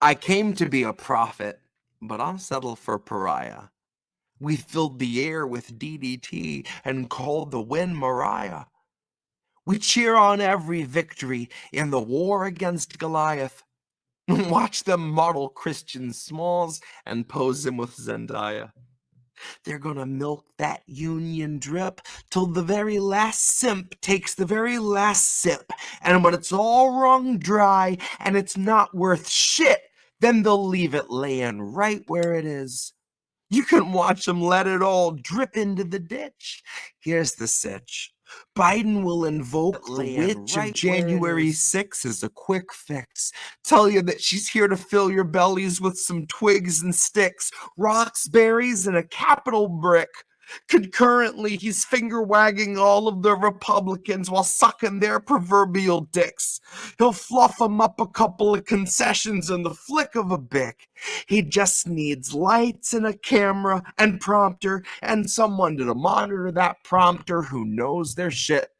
I came to be a prophet, but I'll settle for pariah. We filled the air with DDT and called the wind Mariah. We cheer on every victory in the war against Goliath. Watch them model Christian Smalls and pose him with Zendaya. They're gonna milk that union drip till the very last simp takes the very last sip. And when it's all wrung dry and it's not worth shit, then they'll leave it laying right where it is. You can watch them let it all drip into the ditch. Here's the sitch. Biden will invoke the witch of January 6 as a quick fix. Tell you that she's here to fill your bellies with some twigs and sticks, rocks, berries, and a capital brick. Concurrently, he's finger-wagging all of the Republicans while sucking their proverbial dicks. He'll fluff them up a couple of concessions in the flick of a bick. He just needs lights and a camera and prompter and someone to monitor that prompter who knows their shit.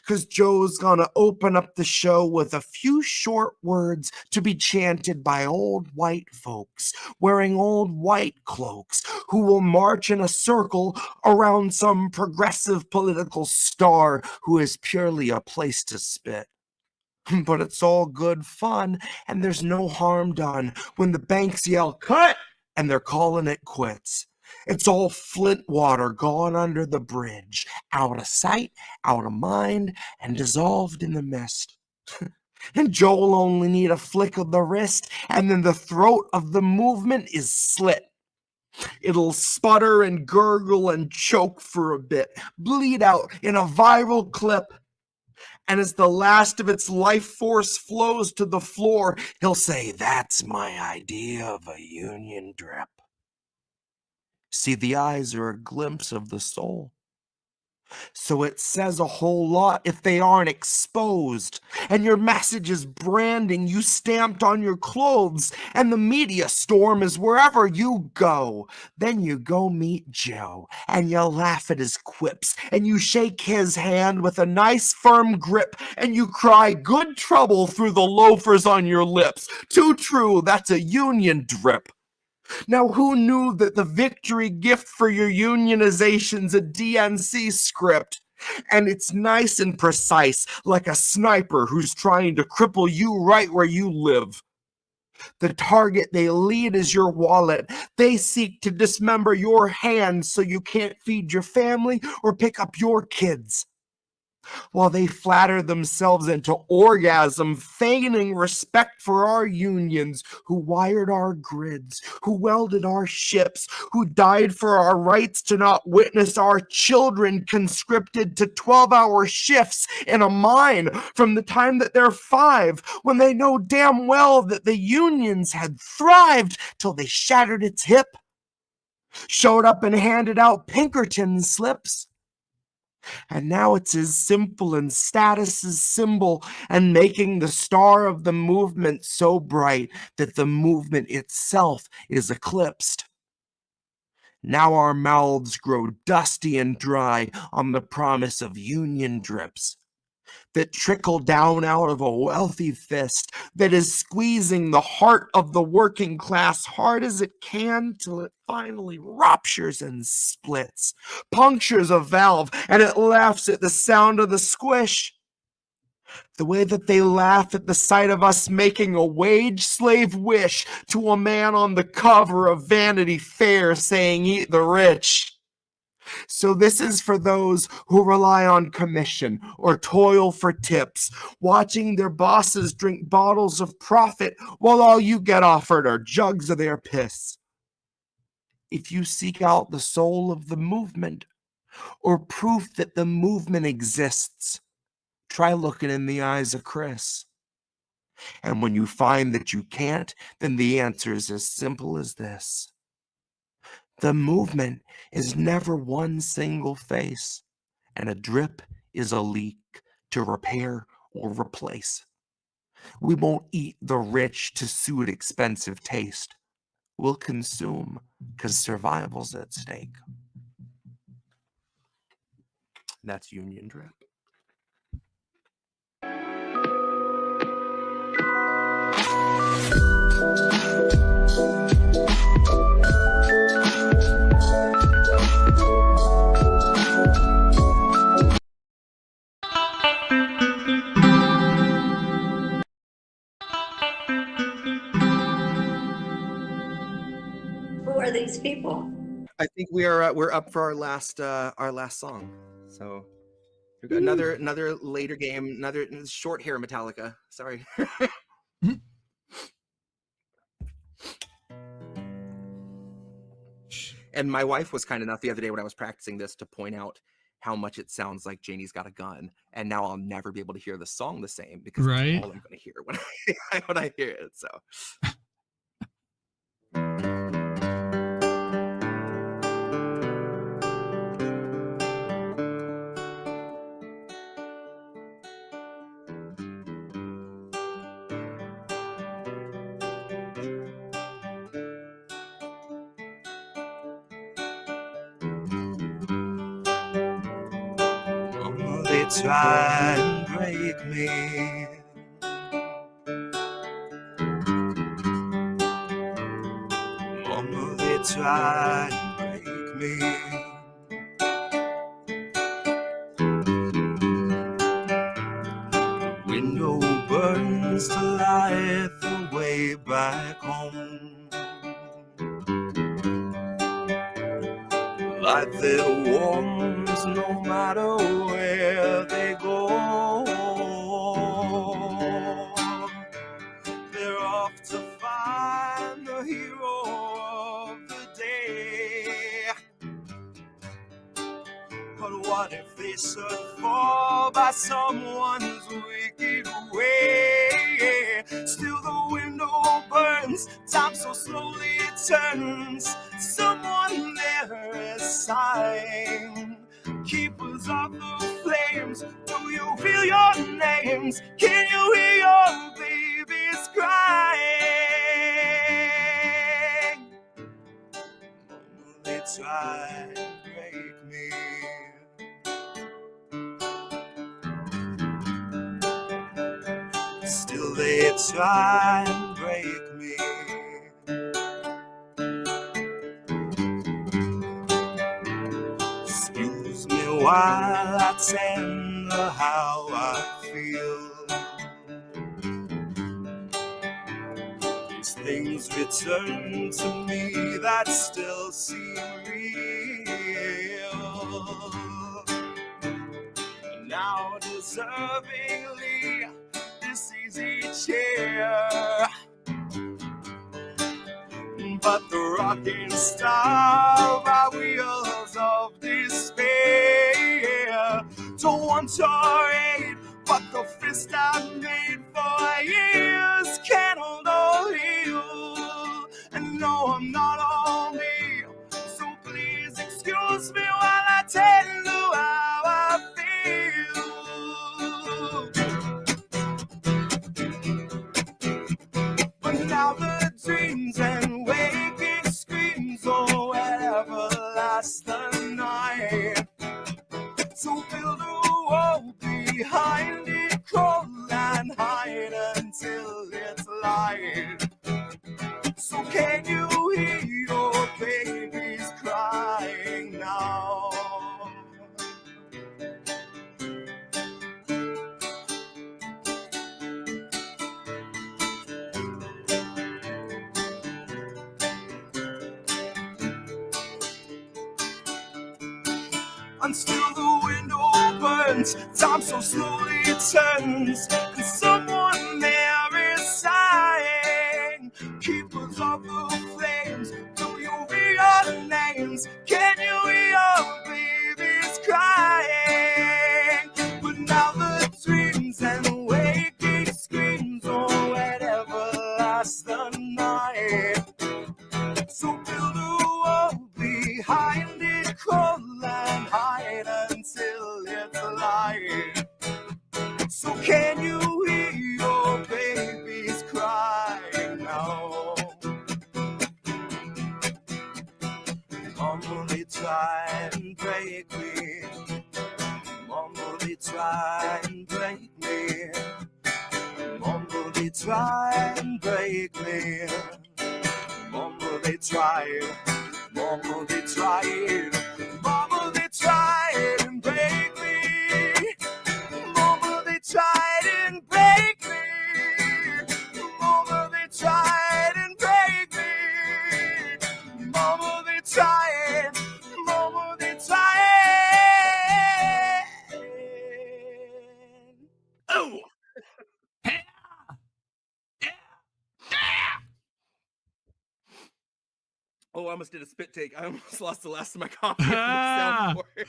'Cause Joe's gonna open up the show with a few short words to be chanted by old white folks wearing old white cloaks who will march in a circle around some progressive political star who is purely a place to spit. But it's all good fun, and there's no harm done when the banks yell, "Cut!" and they're calling it quits. It's all Flint water gone under the bridge, out of sight, out of mind, and dissolved in the mist. And Joe'll only need a flick of the wrist, and then the throat of the movement is slit. It'll sputter and gurgle and choke for a bit, bleed out in a viral clip. And as the last of its life force flows to the floor, he'll say, "That's my idea of a union drip." See, the eyes are a glimpse of the soul. So it says a whole lot if they aren't exposed. And your message is branding you stamped on your clothes. And the media storm is wherever you go. Then you go meet Joe. And you laugh at his quips. And you shake his hand with a nice firm grip. And you cry good trouble through the loafers on your lips. Too true, that's a union drip. Now, who knew that the victory gift for your unionization's a DNC script? And it's nice and precise, like a sniper who's trying to cripple you right where you live. The target they lead is your wallet. They seek to dismember your hands so you can't feed your family or pick up your kids. While they flatter themselves into orgasm, feigning respect for our unions, who wired our grids, who welded our ships, who died for our rights to not witness our children conscripted to 12-hour shifts in a mine from the time that they're 5, when they know damn well that the unions had thrived till they shattered its hip, showed up and handed out Pinkerton slips. And now it's as simple and status as symbol and making the star of the movement so bright that the movement itself is eclipsed. Now our mouths grow dusty and dry on the promise of union drips that trickle down out of a wealthy fist that is squeezing the heart of the working class hard as it can till it finally ruptures and splits, punctures a valve, and it laughs at the sound of the squish. The way that they laugh at the sight of us making a wage slave wish to a man on the cover of Vanity Fair saying, "Eat the rich." So this is for those who rely on commission or toil for tips, watching their bosses drink bottles of profit while all you get offered are jugs of their piss. If you seek out the soul of the movement or proof that the movement exists, try looking in the eyes of Chris. And when you find that you can't, then the answer is as simple as this. The movement is never one single face, and a drip is a leak to repair or replace. We won't eat the rich to suit expensive taste. We'll consume because survival's at stake. That's Union Drip. Who are these people? I think we're up for our last song. So we've got another later game, another short hair Metallica. Sorry. And my wife was kind enough the other day when I was practicing this to point out how much it sounds like Janie's Got a Gun, and now I'll never be able to hear the song the same because that's all I'm going to hear when I hear it. So. They try and break me. Mama, they try and break me. Window burns to light the way back home. Light their warms no matter where they go. They're off to find the hero of the day. But what if they should fall by someone's wicked way? Still the window burns, time so slowly it turns. Someone there is sighing. Keepers of the flames, do you feel your names? Can you hear your babies crying? They try to break me. Still they try and break me. Excuse me while I tender how I feel. These things return to me that still seem real. Now deservingly this easy chair, but the rocking star by wheels of despair. Don't want your aid, but the fist I made for years can't hold or heal. And no, I'm not all me, so please excuse me while I tell you how I feel. But now the dreams and waking screams, oh, whatever lasts the night. So build a wall behind it, crawl and hide until it's light. So can you hear your babies crying now? And still the window burns, time so slowly it turns, and someone there is sighing. Keepers of the flames, do you hear your names? Can you hear your babies crying? But now the dreams and waking screams, oh, whatever lasts the night. So build a wall behind it, crawl and hide until it's light. So can you hear your babies crying now? Mama, they try and break me. Mama, they try and break me. Mama, they try and break me. they tried. Mama, they tried. Mama, they tried and break me. Mama, they tried and break me. Mama, they tried and break me. Mama, they tried. Mama, they tried. Oh! Yeah! Yeah! Yeah! Oh, I almost did a spit take. I almost lost the last of my coffee on the soundboard.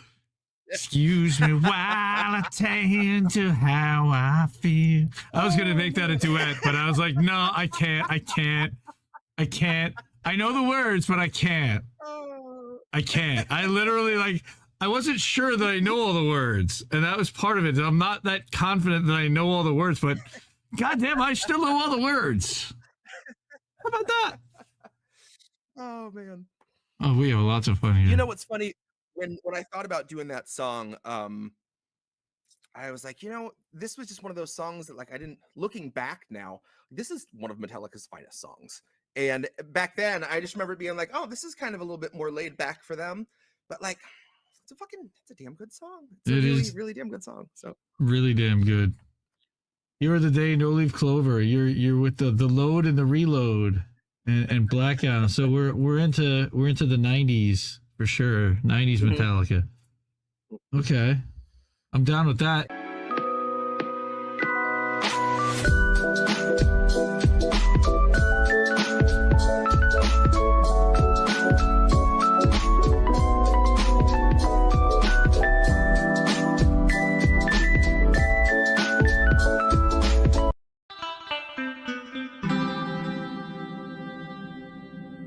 Excuse me while I tend to how I feel. I was gonna make that a duet, but I was like, no, I can't. I know the words, but I can't. I literally, like, I wasn't sure that I know all the words, and that was part of it. I'm not that confident that I know all the words, but goddamn, I still know all the words. How about that? Oh man. Oh, we have lots of fun here. You know what's funny? When I thought about doing that song, I was like, you know, this was just one of those songs that, like, I didn't, looking back now, this is one of Metallica's finest songs. And back then, I just remember being like, oh, this is kind of a little bit more laid back for them. But, like, it's a damn good song. It's a really, really damn good song. So really damn good. You're the day, no leaf clover. You're with the load and the reload and blackout. So we're into the 90s for sure. 90s Metallica. Okay. I'm down with that.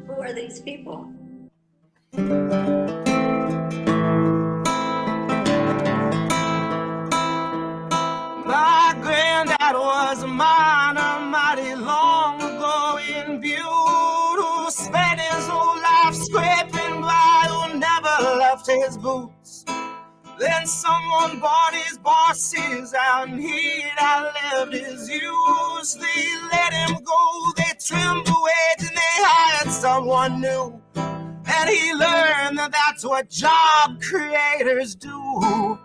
Who are these people? my granddad was a miner mighty long ago in Butte, who spent his whole life scraping by, who never left his boots. Then someone bought his bosses out and he'd outlived his use. They let him go, they trimmed the wage and they hired someone new. And he learned that that's what job creators do.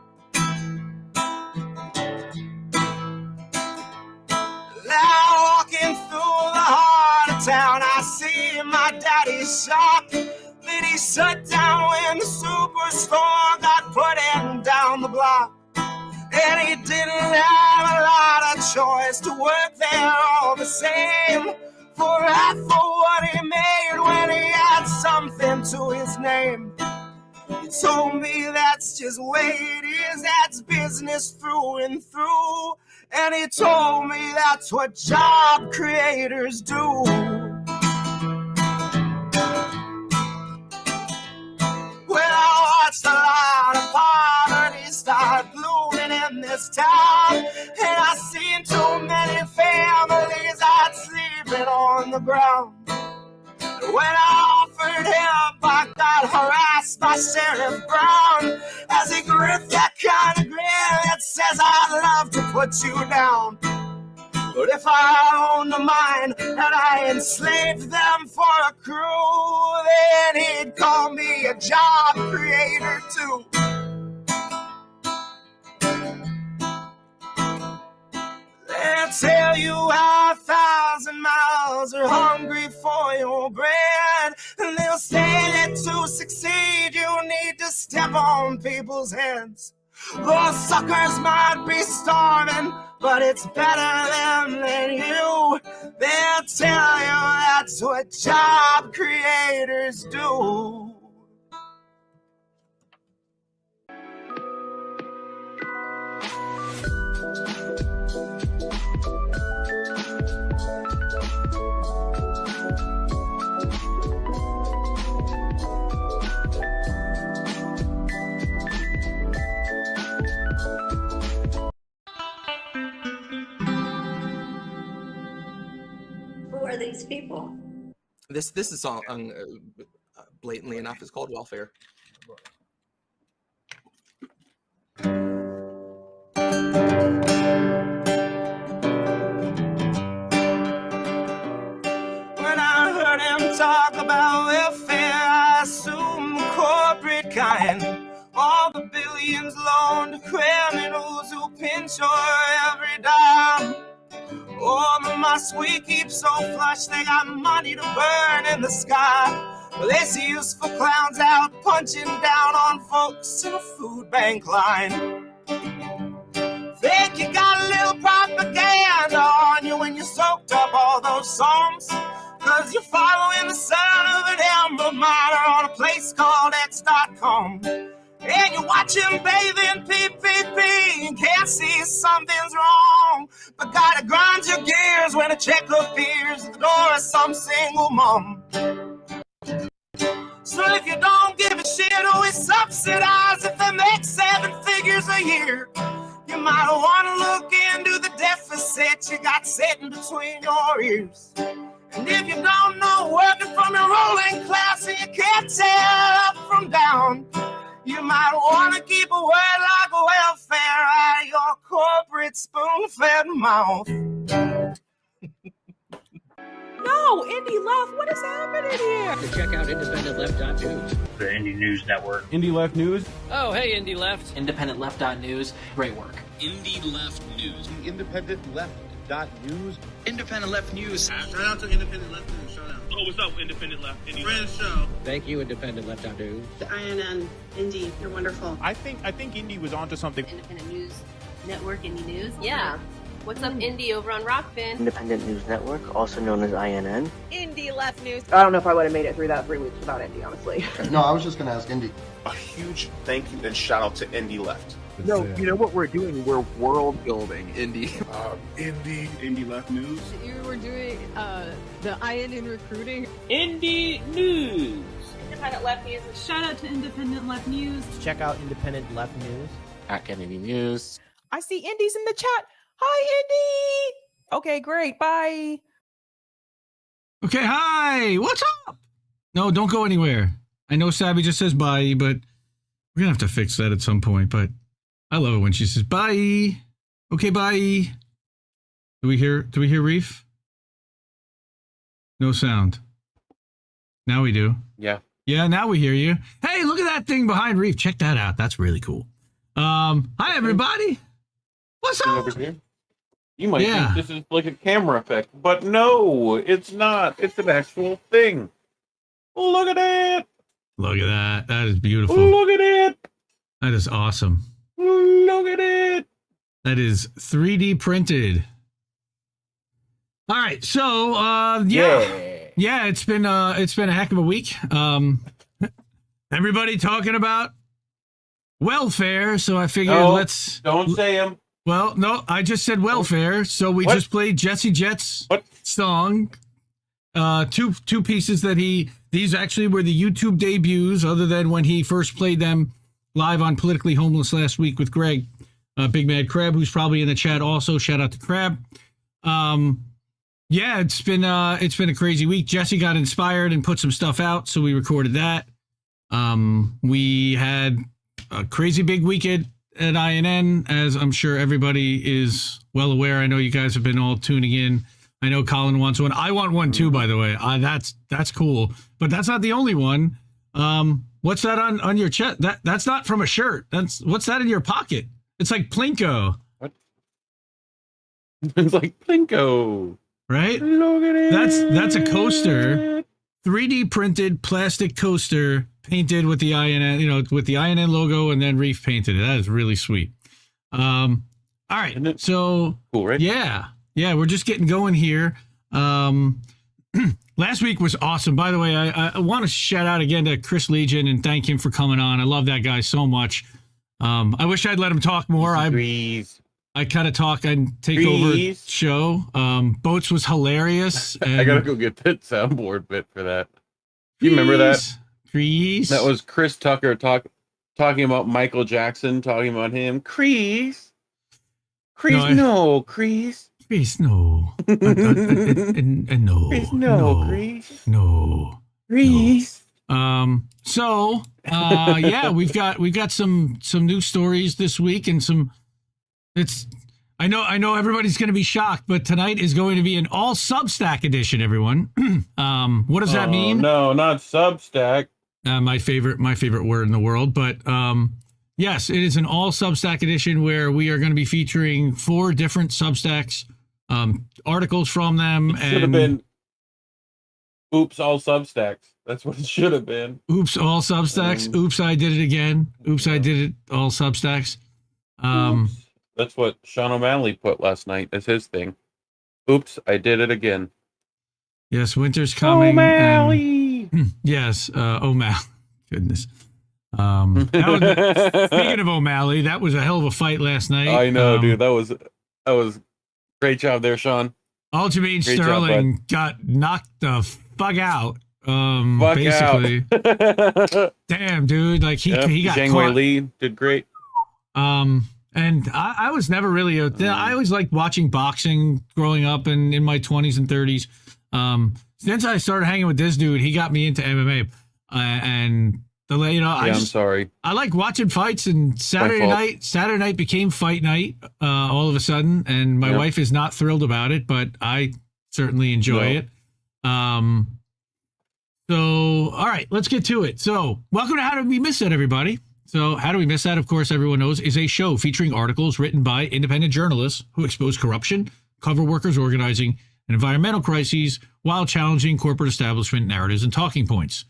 Now walking through the heart of town, I see my daddy's shop. Then he shut down when the superstore got put in down the block. And he didn't have a lot of choice to work there all the same. For half of what he made when he had something to his name. He told me that's just the way it is, that's business through and through. And he told me that's what job creators do. Well, I watched a lot of poverty start blooming in this town, and I seen too many families out sleeping on the ground. When I offered help, I got harassed by Sheriff Brown as he gripped that kind of grin that says, I'd love to put you down. But if I owned a mine and I enslaved them for a crew, then he'd call me a job creator too. They'll tell you how 1,000 miles are hungry for your bread. And they'll say that to succeed you need to step on people's heads. Those suckers might be starving, but it's better them than you. They'll tell you that's what job creators do. Who are these people? This is song blatantly enough is called Wildfire. When I heard him talk about welfare, I assume the corporate kind. All the billions loaned to criminals who pinch your every dime. Oh, my suite keeps so flush, they got money to burn in the sky. Well, they see useful clowns out punching down on folks in a food bank line. Think you got a little propaganda on you when you soaked up all those songs, 'cause you're following the son of an ember miner on a place called X.com. And you watch him bathe in PPP and can't see something's wrong, but gotta grind your gears when a check appears at the door of some single mom. So if you don't give a shit who is subsidized, if they make 7 figures a year, you might want to look into the deficit you got sitting between your ears. And if you don't know working from your ruling class and you can't tell up from down, you might want to keep a word like welfare out of your corporate spoon-fed mouth. No, Indy left. What is happening here? To check out IndependentLeft.news. The Indie News Network. Indie Left News. Oh, hey, Indy Left. IndependentLeft.news. Great work. Indie Left News. IndependentLeft.news. Independent Left News. Shout out to Independent Left News. Shout out. Oh, what's up, Independent Left? Friend show. Thank you, IndependentLeft.news. The INN, Indy, you're wonderful. I think Indie was onto something. Independent News Network, Indie News. Yeah. What's up, Indy, over on Rockfin? Independent News Network, also known as INN. Indy Left News. I don't know if I would have made it through that 3 weeks without Indy, honestly. No, I was just going to ask Indy. A huge thank you and shout out to Indie Left. No, you know what we're doing? We're world building, Indie. Indie Left News. You were doing the INN recruiting. Indie News. Independent Left News. Shout out to Independent Left News. Check out Independent Left News. At Kennedy News. I see Indy's in the chat. Hi, Indy. Okay, great. Bye. Okay, hi. What's up? No, don't go anywhere. I know Sabby just says bye, but we're gonna have to fix that at some point. But I love it when she says bye. Okay, bye. Do we hear Reef? No sound. Now we do. Yeah. Yeah, now we hear you. Hey, look at that thing behind Reef. Check that out. That's really cool. Hi everybody. What's up? Over here. You might think this is like a camera effect, but no, it's not. It's an actual thing. Look at it. Look at that. That is beautiful. Look at it. That is awesome. Look at it. That is 3D printed. All right, so yeah, it's been a heck of a week. Everybody talking about welfare, so I figured don't say them. Well, no, I just said welfare, so we just played Jesse Jett's song. Two pieces that these actually were the YouTube debuts, other than when he first played them live on Politically Homeless last week with Greg, Big Mad Crab, who's probably in the chat also. Shout out to Crab. Yeah, it's been a crazy week. Jesse got inspired and put some stuff out, so we recorded that. We had a crazy big weekend at INN, as I'm sure everybody is well aware. I know you guys have been all tuning in. I know Colin wants one. I want one too, by the way. That's cool, but that's not the only one. What's that on your chest? That's not from a shirt. What's that in your pocket? It's like Plinko. What? It's like Plinko, right? Look at it. That's a coaster, 3D printed plastic coaster painted with the INN, with the INN logo, and then Reef painted it. That is really sweet. All right, so cool, right? Yeah, we're just getting going here. Last week was awesome. By the way, I want to shout out again to Chris Legion and thank him for coming on. I love that guy so much. I wish I'd let him talk more. I kind of talk and take over the show. Boats was hilarious. And I gotta go get that soundboard bit for that. You remember that? Crease. That was Chris Tucker talking about Michael Jackson, talking about him. Crease, no. Crease, no. And no. Crease, no. Crease, no. Crease. So, yeah, we've got some new stories this week, and I know everybody's going to be shocked, but tonight is going to be an all Substack edition, everyone. What does that mean? No, not Substack. My favorite word in the world, but yes, it is an all Substack edition where we are going to be featuring 4 different Substacks, articles from them. It should have been Oops, all Substacks. That's what it should have been. Oops, all Substacks. Oops, I did it again. Oops, I did it, all Substacks. That's what Sean O'Malley put last night as his thing. Oops, I did it again. Yes, winter's coming. O'Malley! Yes, O'Malley. Goodness. Speaking of O'Malley, that was a hell of a fight last night. I know, dude. That was great job there, Sean. Aljamain Sterling got knocked the fuck out. Fuck basically. out. Damn, dude. Like he got Zhang caught. Wei Li did great. And I was never really I always liked watching boxing growing up and in my 20s and 30s. Since I started hanging with this dude, he got me into MMA. I'm sorry. I like watching fights, and Saturday night became fight night all of a sudden, and my wife is not thrilled about it, but I certainly enjoy it. So, all right, let's get to it. So, welcome to How Did We Miss That, everybody? So, How Do We Miss That, of course, everyone knows, is a show featuring articles written by independent journalists who expose corruption, cover workers organizing, and environmental crises while challenging corporate establishment narratives and talking points.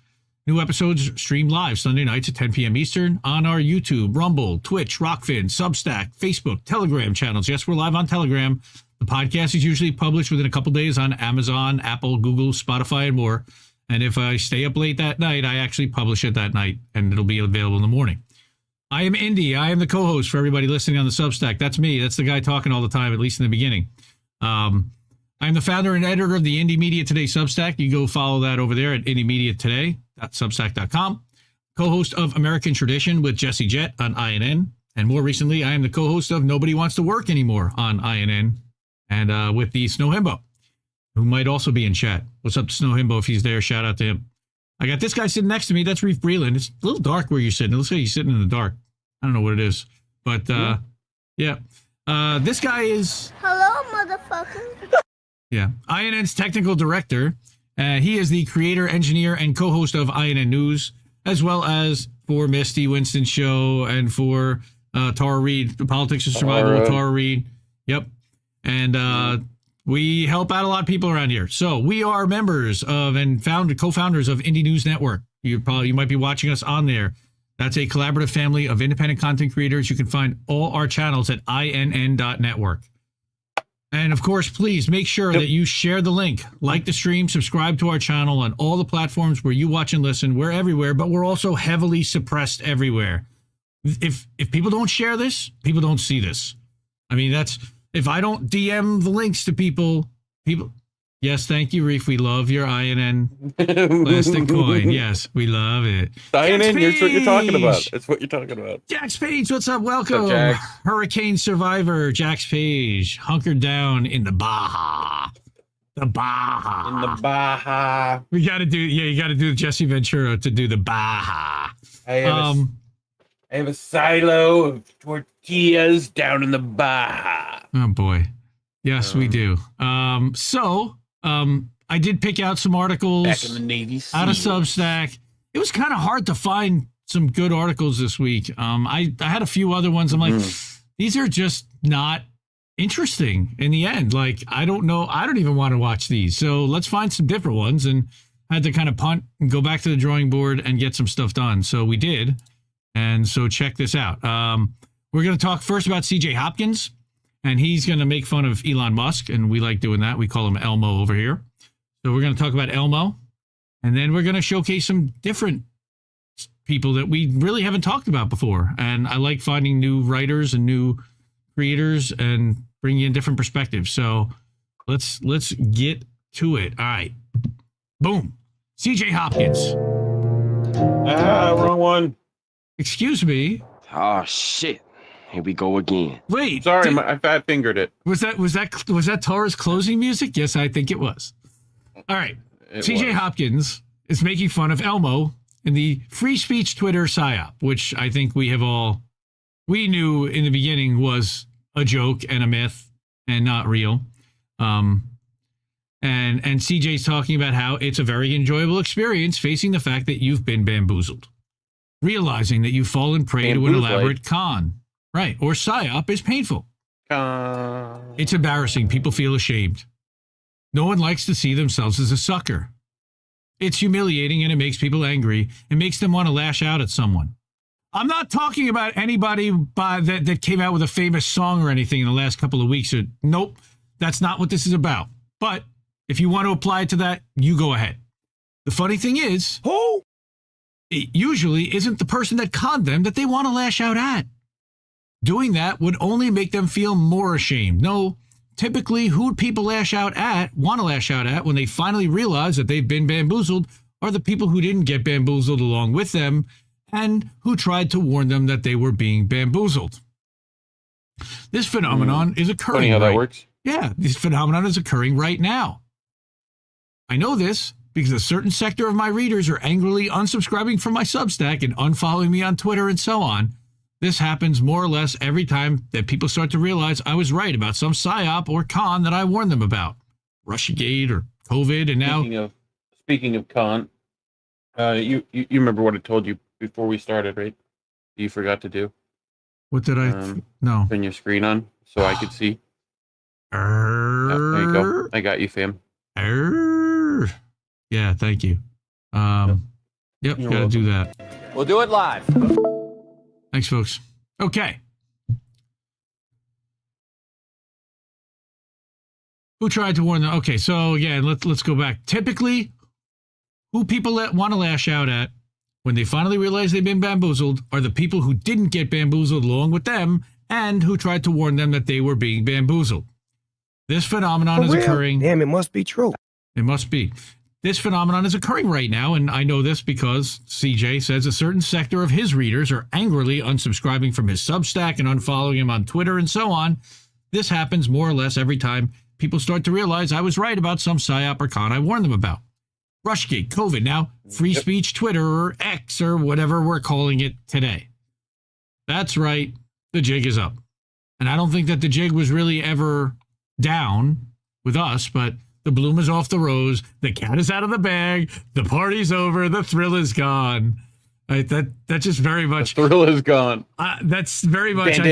New episodes stream live Sunday nights at 10 p.m. Eastern on our YouTube, Rumble, Twitch, Rockfin, Substack, Facebook, Telegram channels. Yes, we're live on Telegram. The podcast is usually published within a couple days on Amazon, Apple, Google, Spotify, and more. And if I stay up late that night, I actually publish it that night, and it'll be available in the morning. I am Indy. I am the co-host for everybody listening on the Substack. That's me. That's the guy talking all the time, at least in the beginning. I'm the founder and editor of the Indie Media Today Substack. You go follow that over there at indiemediatoday.substack.com. Co-host of American Tradition with Jett on INN. And more recently, I am the co-host of Nobody Wants to Work Anymore on INN and with the Snow Himbo, who might also be in chat. What's up to Snow Himbo if he's there? Shout out to him. I got this guy sitting next to me. That's Reef Breland. It's a little dark where you're sitting. It looks like you're sitting in the dark. I don't know what it is. But, this guy is... Hello, motherfucker. Yeah. INN's technical director. He is the creator, engineer, and co-host of INN News, as well as for Misty, Winston show, and for Tara Reade, the Politics of Survival with Tara Reade. Yep. And we help out a lot of people around here. So we are members of and co-founders of Indie News Network. You might be watching us on there. That's a collaborative family of independent content creators. You can find all our channels at inn.network. And of course, please make sure that you share the link, like the stream, subscribe to our channel on all the platforms where you watch and listen. We're everywhere, but we're also heavily suppressed everywhere. If people don't share this, people don't see this. I mean, if I don't DM the links to people. Yes, thank you, Reef. We love your INN plastic coin. Yes, we love it. INN, here's what you're talking about. That's what you're talking about. Jax Page, what's up? Welcome. What's up, Jax? Hurricane survivor, Jax Page, hunkered down in the Baja. The Baja. In the Baja. You got to do Jesse Ventura to do the Baja. I have a silo of tortillas down in the Baja. Oh, boy. Yes, we do. I did pick out some articles back in the Navy SEALs. Out of Substack. It was kind of hard to find some good articles this week. I had a few other ones. I'm like, these are just not interesting in the end. Like, I don't know. I don't even want to watch these. So let's find some different ones, and had to kind of punt and go back to the drawing board and get some stuff done. So we did. And so check this out. We're going to talk first about CJ Hopkins. And he's going to make fun of Elon Musk, and we like doing that. We call him Elmo over here. So we're going to talk about Elmo, and then we're going to showcase some different people that we really haven't talked about before. And I like finding new writers and new creators and bringing in different perspectives. So let's get to it. All right. Boom. CJ Hopkins. Wrong one. Excuse me. Oh, shit. Here we go again. Wait, sorry, I fat fingered it. Was that Tara's closing music? Yes, I think it was. All right, CJ Hopkins is making fun of Elmo in the free speech Twitter psyop, which I think we knew in the beginning was a joke and a myth and not real. And CJ's talking about how it's a very enjoyable experience facing the fact that you've been bamboozled. Realizing that you've fallen prey to an elaborate con. Right. Or psyop is painful. It's embarrassing. People feel ashamed. No one likes to see themselves as a sucker. It's humiliating and it makes people angry. It makes them want to lash out at someone. I'm not talking about anybody that came out with a famous song or anything in the last couple of weeks. Nope. That's not what this is about. But if you want to apply it to that, you go ahead. The funny thing is, it usually isn't the person that conned them that they want to lash out at. Doing that would only make them feel more ashamed. No, typically who people want to lash out at when they finally realize that they've been bamboozled are the people who didn't get bamboozled along with them and who tried to warn them that they were being bamboozled. This phenomenon is occurring. Funny how that works. Yeah, this phenomenon is occurring right now. I know this because a certain sector of my readers are angrily unsubscribing from my Substack and unfollowing me on Twitter and so on. This happens more or less every time that people start to realize I was right about some psyop or con that I warned them about. Russiagate or COVID, and now... Speaking of con, you remember what I told you before we started, right? You forgot to do? What did I... No. Turn your screen on so I could see. There you go. I got you, fam. Yeah, thank you. Yep, got to do that. We'll do it live. Thanks, folks. Okay. Who tried to warn them? Okay, so again, let's go back. Typically, who people want to lash out at when they finally realize they've been bamboozled are the people who didn't get bamboozled along with them and who tried to warn them that they were being bamboozled. This phenomenon is occurring. Damn, it must be true. It must be. This phenomenon is occurring right now, and I know this because CJ says a certain sector of his readers are angrily unsubscribing from his Substack and unfollowing him on Twitter and so on. This happens more or less every time people start to realize I was right about some psyop or con I warned them about. Rushgate, COVID, now free speech Twitter or X or whatever we're calling it today. That's right. The jig is up. And I don't think that the jig was really ever down with us, but the bloom is off the rose. The cat is out of the bag. The party's over. The thrill is gone. Right, that's just very much. The thrill is gone. That's very much. I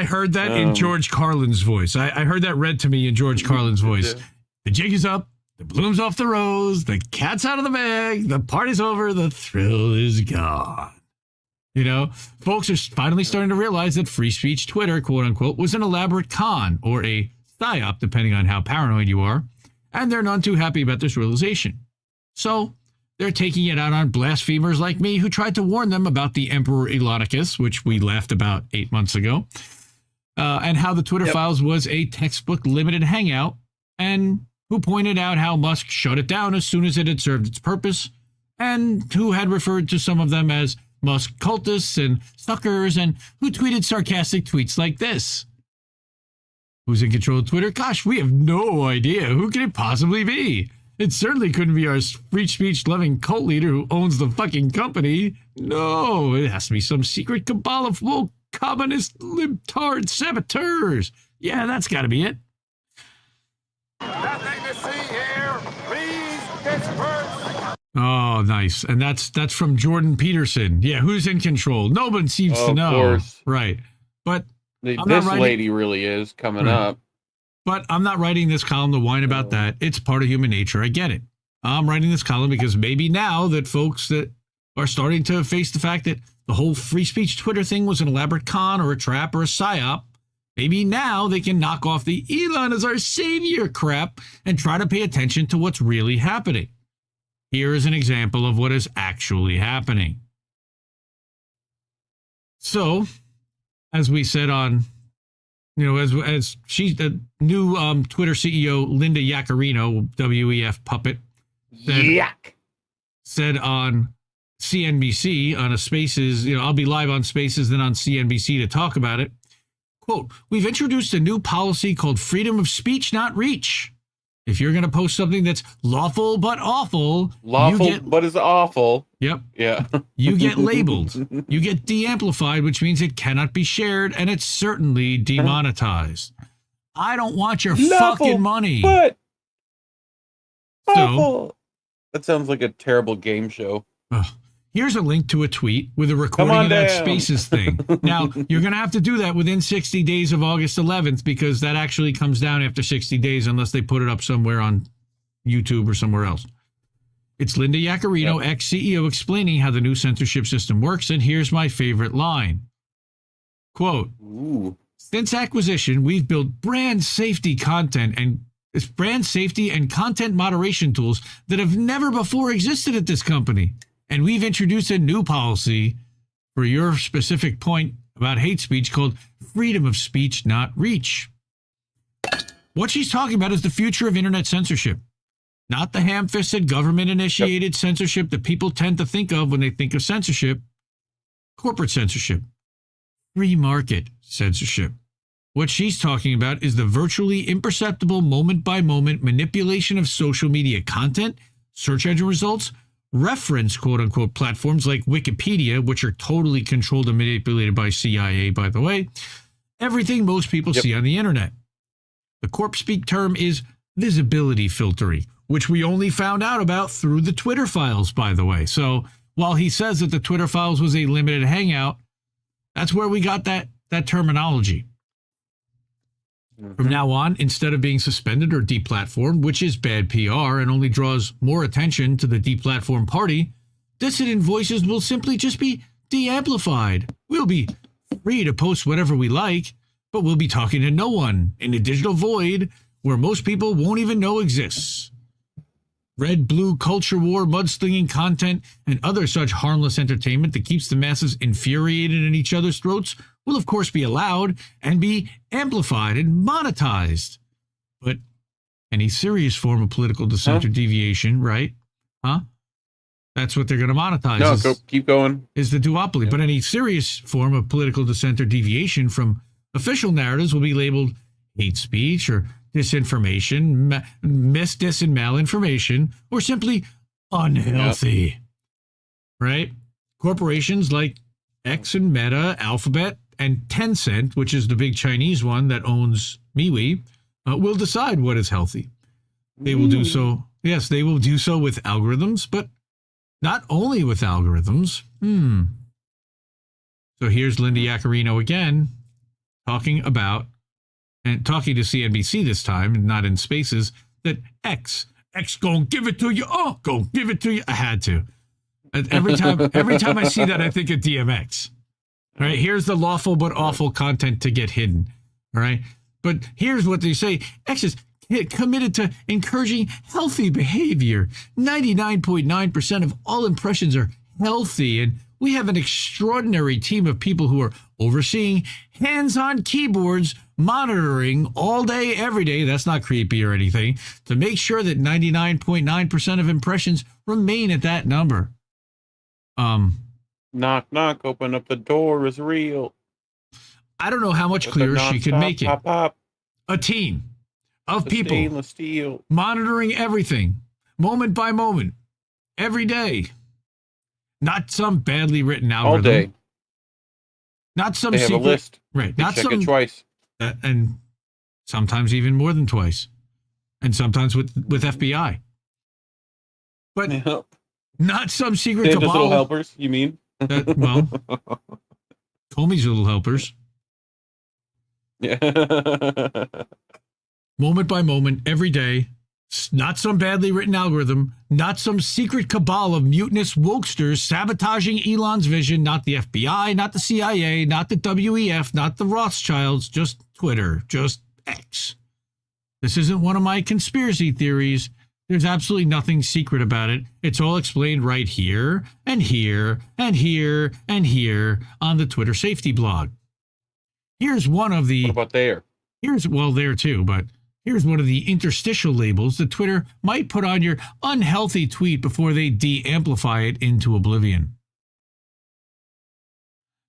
heard that in George Carlin's voice. I heard that read to me in George Carlin's voice. The jig is up. The bloom's off the rose. The cat's out of the bag. The party's over. The thrill is gone. You know, folks are finally starting to realize that free speech Twitter, quote unquote, was an elaborate con or a psyop, depending on how paranoid you are. And they're none too happy about this realization. So they're taking it out on blasphemers like me who tried to warn them about the Emperor Elonicus, which we laughed about 8 months ago, and how the Twitter files was a textbook limited hangout, and who pointed out how Musk shut it down as soon as it had served its purpose, and who had referred to some of them as Musk cultists and suckers, and who tweeted sarcastic tweets like this. Who's in control of Twitter? Gosh, we have no idea. Who could it possibly be? It certainly couldn't be our free speech loving cult leader who owns the fucking company. No, it has to be some secret cabal of woke communist libtard saboteurs. Yeah, that's got to be it. Nothing to see here. Please disperse. Oh, nice. And that's from Jordan Peterson. Yeah, who's in control? No one seems to know. Of course. Right. But this lady really is coming up. But I'm not writing this column to whine about that. It's part of human nature. I get it. I'm writing this column because maybe now that folks that are starting to face the fact that the whole free speech Twitter thing was an elaborate con or a trap or a psyop, maybe now they can knock off the Elon is our savior crap and try to pay attention to what's really happening. Here is an example of what is actually happening. So, as we said on, as she's the new Twitter CEO, Linda Yaccarino, WEF puppet, said on CNBC on a Spaces, I'll be live on Spaces, then on CNBC to talk about it. Quote, we've introduced a new policy called freedom of speech, not reach. If you're going to post something that's lawful but awful, but is awful. Yep. Yeah. You get labeled. You get de-amplified, which means it cannot be shared, and it's certainly demonetized. I don't want your fucking money. But so, that sounds like a terrible game show. Here's a link to a tweet with a recording of that Spaces thing. Now, you're going to have to do that within 60 days of August 11th because that actually comes down after 60 days unless they put it up somewhere on YouTube or somewhere else. It's Linda Yaccarino, ex-CEO, explaining how the new censorship system works, and here's my favorite line. Quote, since acquisition, we've built brand safety and content moderation tools that have never before existed at this company. And we've introduced a new policy for your specific point about hate speech called freedom of speech, not reach. What she's talking about is the future of internet censorship, not the ham-fisted government-initiated censorship that people tend to think of when they think of censorship. Corporate censorship, free market censorship. What she's talking about is the virtually imperceptible moment-by-moment manipulation of social media content, search engine results, reference quote-unquote platforms like Wikipedia, which are totally controlled and manipulated by CIA, by the way. Everything most people see on the internet. The corp speak term is visibility filtering, which we only found out about through the Twitter files, by the way. So while he says that the Twitter files was a limited hangout, that's where we got that terminology. From now on, instead of being suspended or deplatformed, which is bad PR and only draws more attention to the deplatformed party, dissident voices will simply just be de-amplified. We'll be free to post whatever we like, but we'll be talking to no one in a digital void where most people won't even know exists. Red, blue, culture war, mudslinging content, and other such harmless entertainment that keeps the masses infuriated in each other's throats will of course be allowed and be amplified and monetized. But any serious form of political dissent or deviation, right? That's what they're going to monetize. No, keep going. Is the duopoly. Yeah. But any serious form of political dissent or deviation from official narratives will be labeled hate speech or disinformation, dis, and malinformation, or simply unhealthy. Right? Corporations like X and Meta, Alphabet, and Tencent, which is the big Chinese one that owns MeWe, will decide what is healthy. They will do so. Yes, they will do so with algorithms, but not only with algorithms. So here's Linda Yaccarino again, talking to CNBC this time, not in Spaces, that X gonna give it to you. Oh, go give it to you. I had to. Every time I see that, I think of DMX. All right, here's the lawful but awful content to get hidden. All right, but here's what they say. X is committed to encouraging healthy behavior. 99.9% of all impressions are healthy, and we have an extraordinary team of people who are overseeing hands-on keyboards, monitoring all day, every day. That's not creepy or anything, to make sure that 99.9% of impressions remain at that number. Knock, knock, open up the door is real. I don't know how much clearer she could make it. Pop. A team of people stainless steel monitoring everything, moment by moment, every day. Not some badly written algorithm. All day. Not some they have secret. A list. Right. They Not check some. It twice. And sometimes even more than twice. And sometimes with FBI. But not some secret Santa's cabal. little helpers, you mean? Well, Comey's little helpers. Yeah. Moment by moment, every day. Not some badly written algorithm. Not some secret cabal of mutinous wokesters sabotaging Elon's vision. Not the FBI, not the CIA, not the WEF, not the Rothschilds. Just Twitter. Just X. This isn't one of my conspiracy theories. There's absolutely nothing secret about it. It's all explained right here and here and here and here on the Twitter safety blog. Here's one of the... What about there? There too, but here's one of the interstitial labels that Twitter might put on your unhealthy tweet before they de-amplify it into oblivion.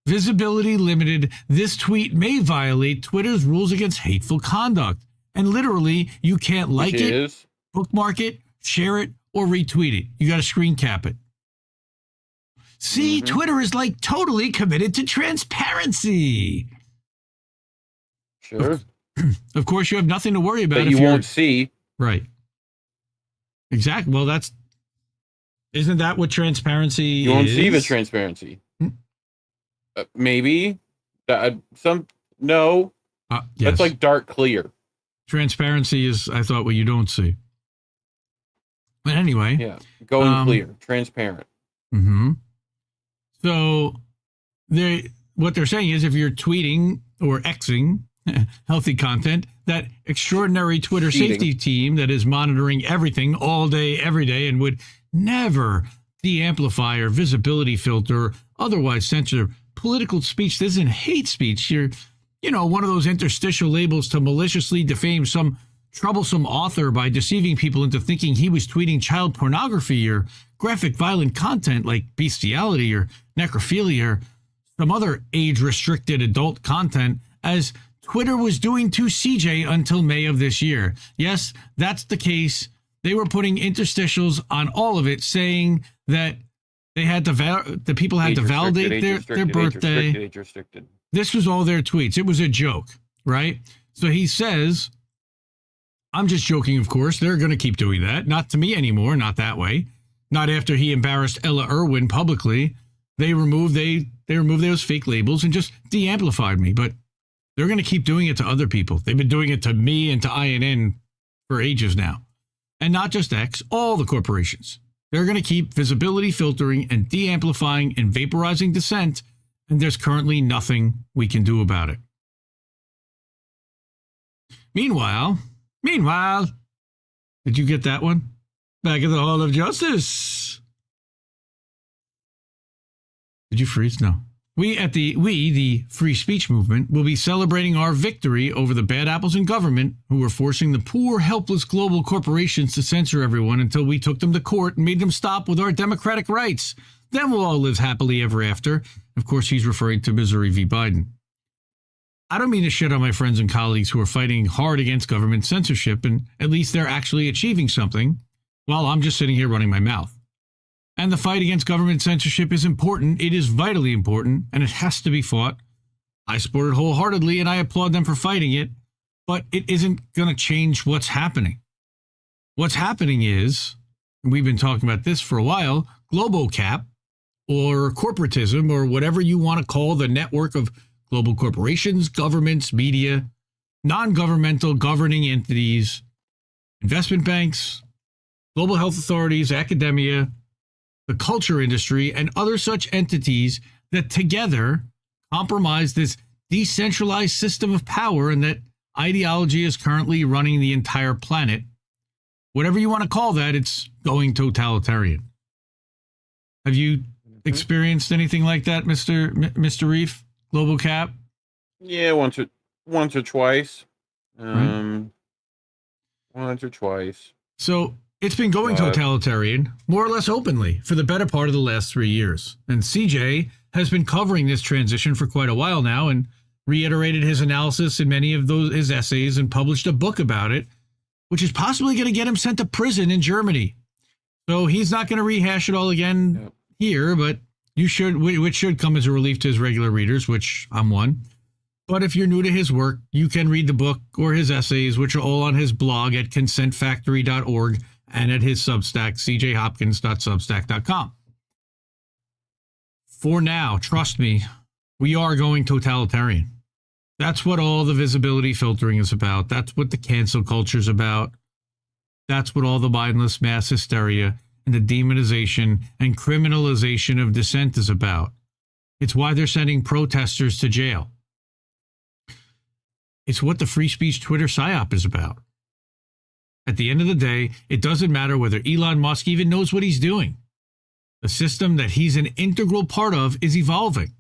Visibility limited. This tweet may violate Twitter's rules against hateful conduct. And literally, you can't like it. bookmark it, share it, or retweet it. You got to screen cap it. See, Twitter is like totally committed to transparency. Sure. Of course, you have nothing to worry about. That you won't see. Right. Exactly. Well, isn't that what transparency is? You won't see the transparency. Maybe. No. Yes. That's like dark clear. Transparency is, I thought, what you don't see. But anyway. Yeah. Going clear. Transparent. Mm-hmm. So what they're saying is if you're tweeting or Xing healthy content, that extraordinary Twitter safety team that is monitoring everything all day, every day, and would never de-amplify or visibility filter or otherwise censor political speech. This isn't hate speech. You're, one of those interstitial labels to maliciously defame some troublesome author by deceiving people into thinking he was tweeting child pornography or graphic violent content like bestiality or necrophilia or some other age-restricted adult content, as Twitter was doing to CJ until May of this year. Yes, that's the case. They were putting interstitials on all of it, saying that they had to the people had to validate their birthday. Age restricted. This was all their tweets. It was a joke, right? So he says, I'm just joking, of course. They're going to keep doing that. Not to me anymore. Not that way. Not after he embarrassed Ella Irwin publicly. They removed those fake labels and just de-amplified me. But they're going to keep doing it to other people. They've been doing it to me and to INN for ages now. And not just X, all the corporations. They're going to keep visibility filtering and de-amplifying and vaporizing dissent, and there's currently nothing we can do about it. Meanwhile, did you get that one? Back at the Hall of Justice. Did you freeze? No. We, the free speech movement, will be celebrating our victory over the bad apples in government who were forcing the poor, helpless global corporations to censor everyone until we took them to court and made them stop with our democratic rights. Then we'll all live happily ever after. Of course, he's referring to Missouri v. Biden. I don't mean to shit on my friends and colleagues who are fighting hard against government censorship, and at least they're actually achieving something, while I'm just sitting here running my mouth. And the fight against government censorship is important. It is vitally important, and it has to be fought. I support it wholeheartedly, and I applaud them for fighting it, but it isn't going to change what's happening. What's happening is, and we've been talking about this for a while, globocap, or corporatism, or whatever you want to call the network of global corporations, governments, media, non-governmental governing entities, investment banks, global health authorities, academia, the culture industry, and other such entities that together compromise this decentralized system of power, and that ideology is currently running the entire planet. Whatever you want to call that, it's going totalitarian. Have you experienced anything like that, Mr. Reef? Global Cap? Yeah, once or twice. Right. Once or twice. So it's been going totalitarian, more or less openly, for the better part of the last 3 years. And CJ has been covering this transition for quite a while now and reiterated his analysis in many of his essays and published a book about it, which is possibly going to get him sent to prison in Germany. So he's not going to rehash it all again here, but which should come as a relief to his regular readers, which I'm one. But if you're new to his work, you can read the book or his essays, which are all on his blog at consentfactory.org and at his Substack, cjhopkins.substack.com. For now, trust me, we are going totalitarian. That's what all the visibility filtering is about. That's what the cancel culture is about. That's what all the mindless mass hysteria and the demonization and criminalization of dissent is about. It's why they're sending protesters to jail. It's what the free speech Twitter psyop is about. At the end of the day, it doesn't matter whether Elon Musk even knows what he's doing. The system that he's an integral part of is evolving.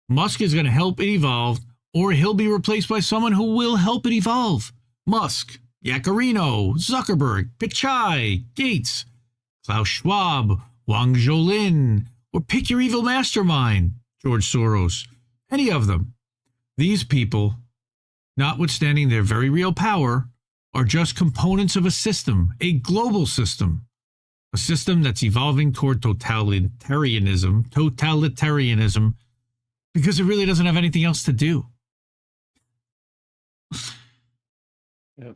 Musk is going to help it evolve, or he'll be replaced by someone who will help it evolve. Musk, Yaccarino, Zuckerberg, Pichai, Gates, Klaus Schwab, Wang Zhou, or pick your evil mastermind, George Soros, any of them. These people, notwithstanding their very real power, are just components of a system, a global system, a system that's evolving toward totalitarianism, because it really doesn't have anything else to do. Yep.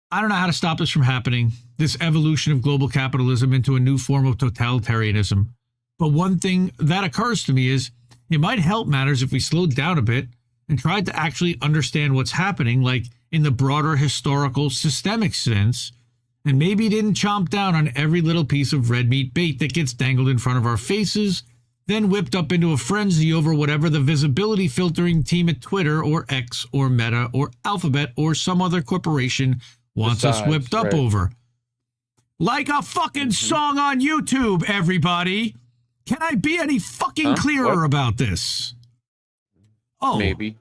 I don't know how to stop this from happening, this evolution of global capitalism into a new form of totalitarianism. But one thing that occurs to me is it might help matters if we slowed down a bit and tried to actually understand what's happening, like in the broader historical systemic sense, and maybe didn't chomp down on every little piece of red meat bait that gets dangled in front of our faces, then whipped up into a frenzy over whatever the visibility filtering team at Twitter or X or Meta or Alphabet or some other corporation wants us whipped up over. Like a fucking song on YouTube, everybody. Can I be any fucking clearer about this? Oh, maybe.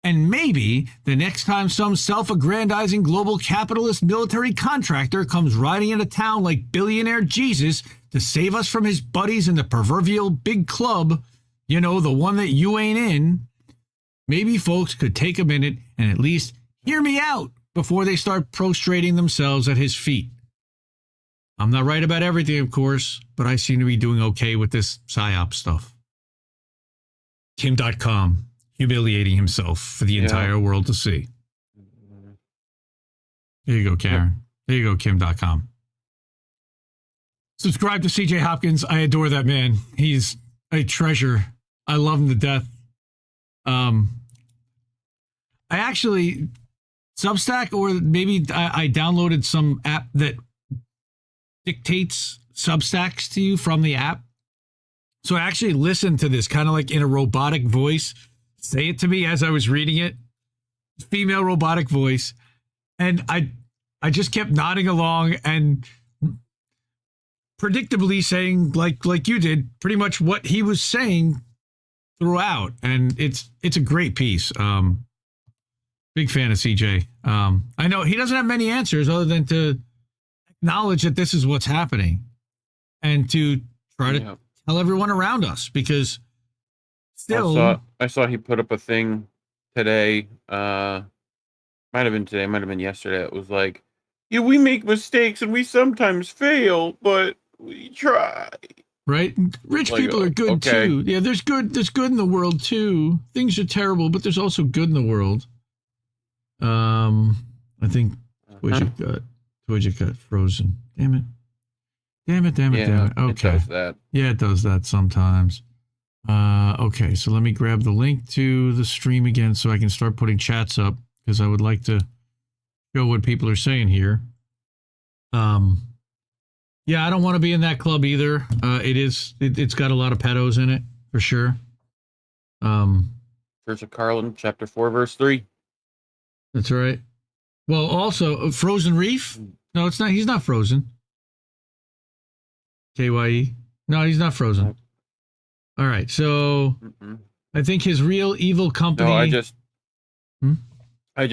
And maybe the next time some self-aggrandizing global capitalist military contractor comes riding into town like billionaire Jesus to save us from his buddies in the proverbial big club, you know, the one that you ain't in, maybe folks could take a minute and at least hear me out before they start prostrating themselves at his feet. I'm not right about everything, of course, but I seem to be doing okay with this PSYOP stuff. Kim.com, humiliating himself for the entire world to see. There you go, Karen. There you go, Kim.com. Subscribe to CJ Hopkins. I adore that man. He's a treasure. I love him to death. I actually, Substack, or maybe I downloaded some app that dictates Substacks to you from the app. So I actually listened to this kind of like in a robotic voice. Say it to me as I was reading it. Female robotic voice. And I just kept nodding along and predictably saying, like you did, pretty much what he was saying throughout. And it's a great piece. Big fan of CJ. I know he doesn't have many answers other than to acknowledge that this is what's happening and to try to tell everyone around us, because still I saw he put up a thing today. Might have been today, might have been yesterday. It was like, yeah, we make mistakes and we sometimes fail, but we try. Right? Rich people are good too. Yeah, there's good in the world too. Things are terrible, but there's also good in the world. I think Twidget got frozen. Damn it. Okay. It does that. Yeah, it does that sometimes. Okay, so let me grab the link to the stream again so I can start putting chats up, because I would like to show what people are saying here. Yeah, I don't want to be in that club either. It's got a lot of pedos in it, for sure. First of Carlin, chapter 4, verse 3. That's right. Well, also, Frozen Reef? No, it's not. He's not frozen. KYE? No, he's not frozen. All right, so I think his real evil company... No, I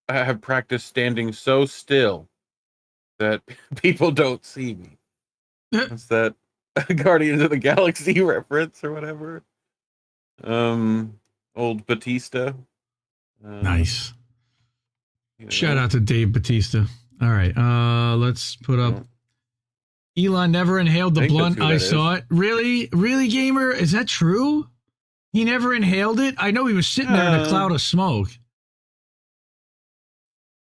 have practiced standing so still that people don't see me. It's that Guardians of the Galaxy reference or whatever. Old Batista. Nice. Shout out to Dave Batista. All right, let's put up... Elon never inhaled the blunt. I saw it. Really, gamer? Is that true? He never inhaled it? I know he was sitting there in a cloud of smoke.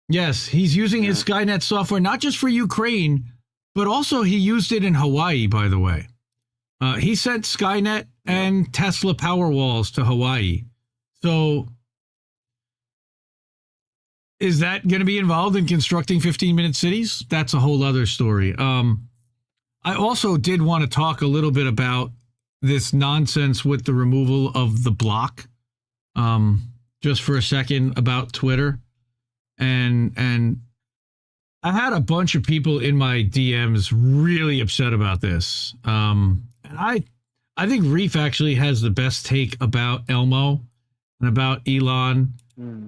Yes, he's using his Skynet software, not just for Ukraine, but also he used it in Hawaii, by the way. He sent Skynet and Tesla Powerwalls to Hawaii. So is that going to be involved in constructing 15-minute cities? That's a whole other story. I also did want to talk a little bit about this nonsense with the removal of the block, just for a second, about Twitter. And I had a bunch of people in my DMs really upset about this. And I think Reef actually has the best take about Elmo and about Elon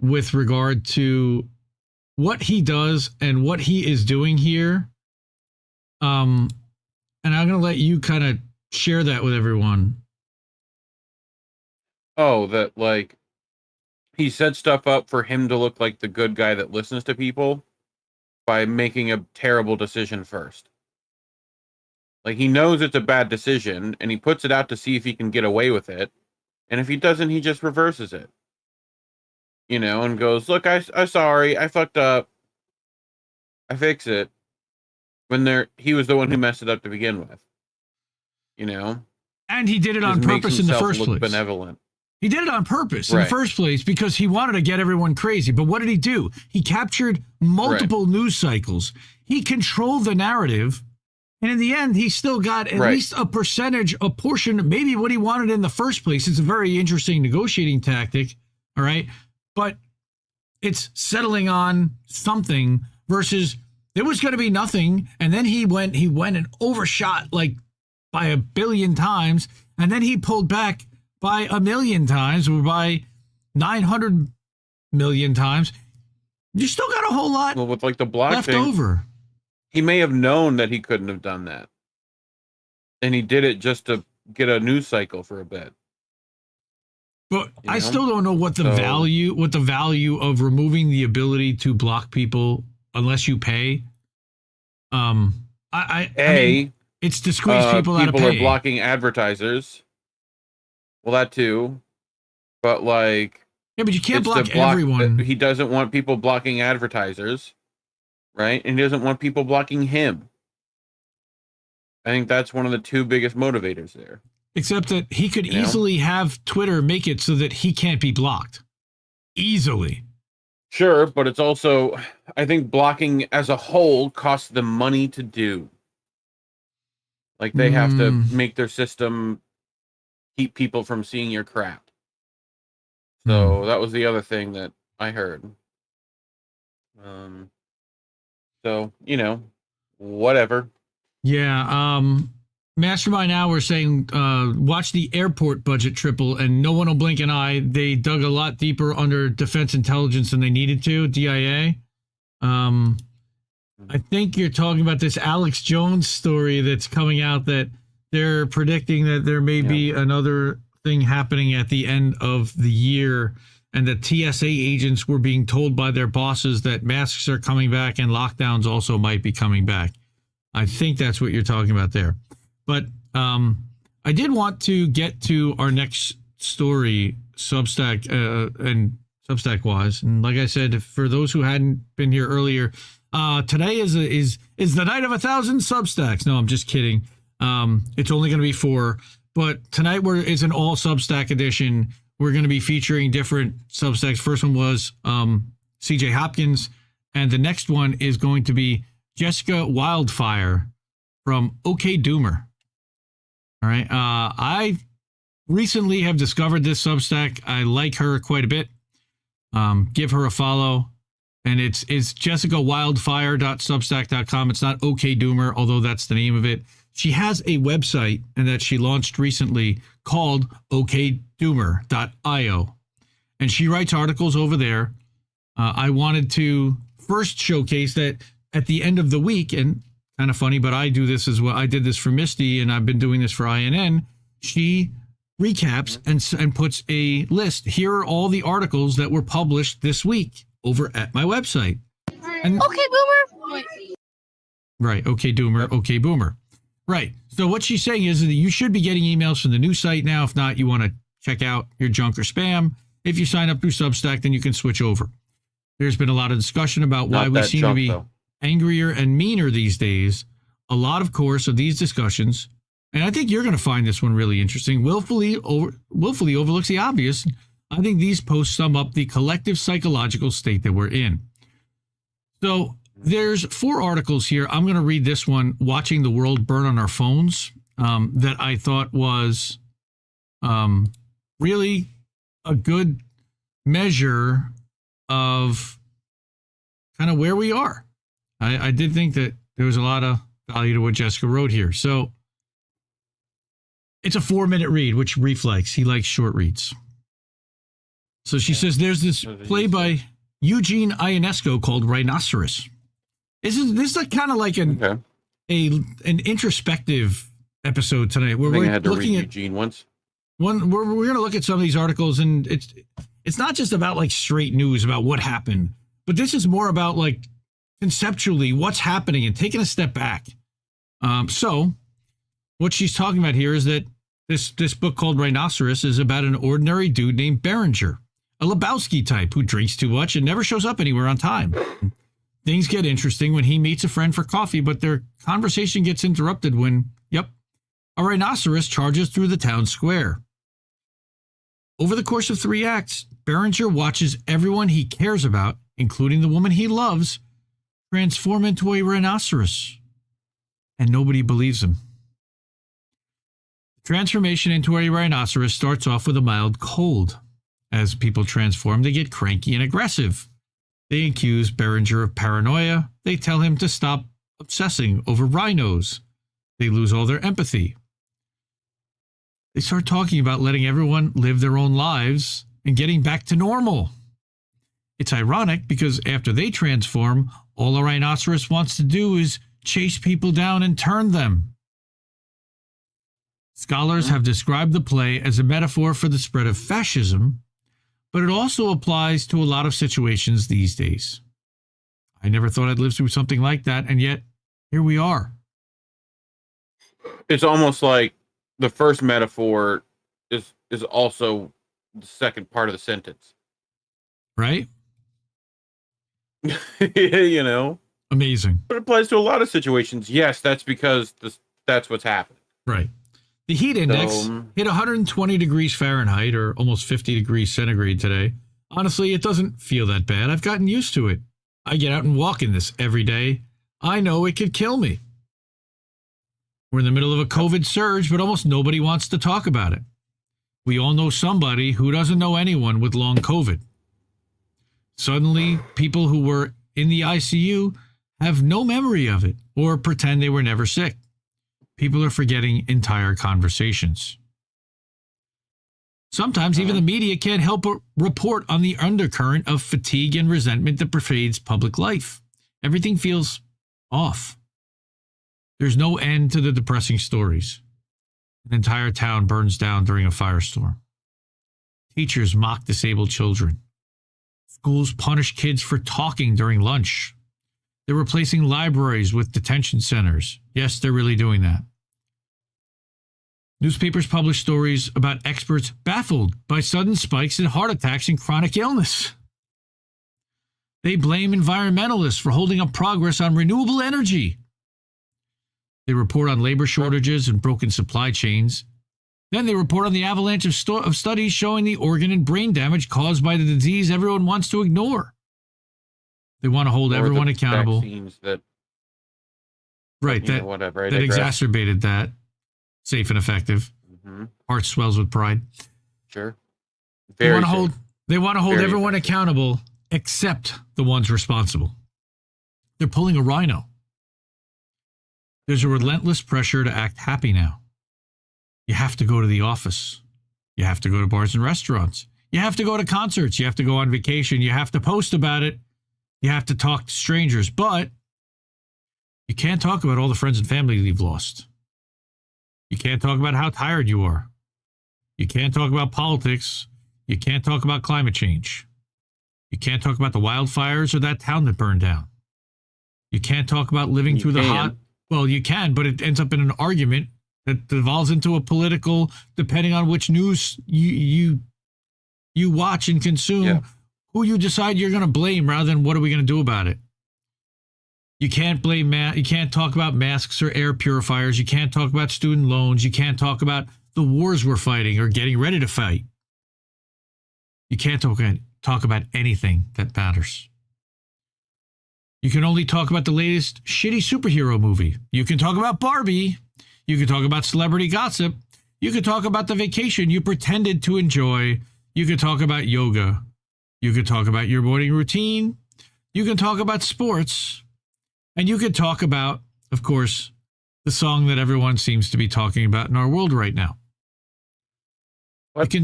with regard to what he does and what he is doing here. And I'm going to let you kind of share that with everyone. Oh, that, like, he set stuff up for him to look like the good guy that listens to people by making a terrible decision first. Like, he knows it's a bad decision, and he puts it out to see if he can get away with it. And if he doesn't, he just reverses it. You know, and goes, look, I'm sorry, I fucked up. I fix it. When he was the one who messed it up to begin with. You know? And he did it on purpose in the first place. Benevolent. He did it on purpose in the first place because he wanted to get everyone crazy. But what did he do? He captured multiple news cycles. He controlled the narrative. And in the end, he still got at least a percentage, a portion, maybe what he wanted in the first place. It's a very interesting negotiating tactic. All right. But it's settling on something versus there was going to be nothing. And then he went and overshot like by 1 billion times. And then he pulled back by 1 million times or by 900 million times. You still got a whole lot with like the block left thing, over. He may have known that he couldn't have done that. And he did it just to get a news cycle for a bit. But I still don't know what the value of removing the ability to block people unless you pay. I mean, it's to squeeze people out of pay. People are blocking advertisers. Well, that too. But like, yeah, but you can't block everyone. He doesn't want people blocking advertisers, right? And he doesn't want people blocking him. I think that's one of the two biggest motivators there. Except that he could easily have Twitter make it so that he can't be blocked. Easily. Sure, but it's also, I think blocking as a whole costs them money to do. Like they have to make their system keep people from seeing your crap. So that was the other thing that I heard. So, whatever. Yeah. Mastermind now we're saying watch the airport budget triple and no one will blink an eye. They dug a lot deeper under defense intelligence than they needed to, DIA. I think you're talking about this Alex Jones story that's coming out that they're predicting that there may be another thing happening at the end of the year and that TSA agents were being told by their bosses that masks are coming back and lockdowns also might be coming back. I think that's what you're talking about there. But I did want to get to our next story, Substack and Substack wise. And like I said, for those who hadn't been here earlier, today is the night of 1,000 Substacks. No, I'm just kidding. It's only going to be 4. But tonight is an all Substack edition. We're going to be featuring different Substacks. First one was CJ Hopkins. And the next one is going to be Jessica Wildfire from OK Doomer. All right. I recently have discovered this Substack. I like her quite a bit. Give her a follow. And it's jessicawildfire.substack.com. It's not OK Doomer, although that's the name of it. She has a website and that she launched recently called okdoomer.io. And she writes articles over there. I wanted to first showcase that at the end of the week, and kind of funny, but I do this as well. I did this for Misty and I've been doing this for INN. She recaps and puts a list. Here are all the articles that were published this week over at my website. And, okay, Boomer. Right. Okay, Doomer. Okay, Boomer. Right. So what she's saying is that you should be getting emails from the new site now. If not, you want to check out your junk or spam. If you sign up through Substack, then you can switch over. There's been a lot of discussion about why we seem to be angrier and meaner these days. A lot, of course, of these discussions, and I think you're going to find this one really interesting, willfully overlooks the obvious. I think these posts sum up the collective psychological state that we're in. So there's 4 articles here. I'm going to read this one, Watching the World Burn on Our Phones, that I thought was really a good measure of kind of where we are. I did think that there was a lot of value to what Jessica wrote here. So it's a 4-minute read, which Reef likes. He likes short reads. So she says there's this play by Eugene Ionesco called Rhinoceros. This is kind of like an introspective episode tonight. Where we're looking at Eugene once. We're going to look at some of these articles, and It's not just about like straight news about what happened, but this is more about like conceptually what's happening and taking a step back. So what she's talking about here is that this book called Rhinoceros is about an ordinary dude named Berenger, a Lebowski type who drinks too much and never shows up anywhere on time. Things get interesting when he meets a friend for coffee, but their conversation gets interrupted when, a rhinoceros charges through the town square. Over the course of 3 acts, Berenger watches everyone he cares about, including the woman he loves, transform into a rhinoceros. And nobody believes him. The transformation into a rhinoceros starts off with a mild cold. As people transform, they get cranky and aggressive. They accuse Berenger of paranoia. They tell him to stop obsessing over rhinos. They lose all their empathy. They start talking about letting everyone live their own lives and getting back to normal. It's ironic because after they transform, all a rhinoceros wants to do is chase people down and turn them. Scholars have described the play as a metaphor for the spread of fascism, but it also applies to a lot of situations these days. I never thought I'd live through something like that, and yet here we are. It's almost like the first metaphor is also the second part of the sentence. Right? You know? Amazing. But it applies to a lot of situations. Yes, that's because that's what's happening. Right. The heat index hit 120 degrees Fahrenheit or almost 50 degrees centigrade today. Honestly, it doesn't feel that bad. I've gotten used to it. I get out and walk in this every day. I know it could kill me. We're in the middle of a COVID surge, but almost nobody wants to talk about it. We all know somebody who doesn't know anyone with long COVID. Suddenly, people who were in the ICU have no memory of it or pretend they were never sick. People are forgetting entire conversations. Sometimes even the media can't help but report on the undercurrent of fatigue and resentment that pervades public life. Everything feels off. There's no end to the depressing stories. An entire town burns down during a firestorm. Teachers mock disabled children. Schools punish kids for talking during lunch. They're replacing libraries with detention centers. Yes, they're really doing that. Newspapers publish stories about experts baffled by sudden spikes in heart attacks and chronic illness. They blame environmentalists for holding up progress on renewable energy. They report on labor shortages and broken supply chains. Then they report on the avalanche of studies showing the organ and brain damage caused by the disease everyone wants to ignore. They want to hold everyone accountable. That, right, that exacerbated that. Safe and effective. Mm-hmm. Heart swells with pride. Sure. They want to hold everyone accountable except the ones responsible. They're pulling a rhino. There's a relentless pressure to act happy now. You have to go to the office. You have to go to bars and restaurants. You have to go to concerts. You have to go on vacation. You have to post about it. You have to talk to strangers. But you can't talk about all the friends and family you've lost. You can't talk about how tired you are. You can't talk about politics. You can't talk about climate change. You can't talk about the wildfires or that town that burned down. You can't talk about living through the hot... Well, you can, but it ends up in an argument that devolves into a political, depending on which news you watch and consume, who you decide you're going to blame rather than what are we going to do about it. You can't blame you can't talk about masks or air purifiers. You can't talk about student loans. You can't talk about the wars we're fighting or getting ready to fight. You can't talk about anything that matters. You can only talk about the latest shitty superhero movie. You can talk about Barbie. You can talk about celebrity gossip. You can talk about the vacation you pretended to enjoy. You can talk about yoga. You can talk about your morning routine. You can talk about sports. And you can talk about, of course, the song that everyone seems to be talking about in our world right now. What?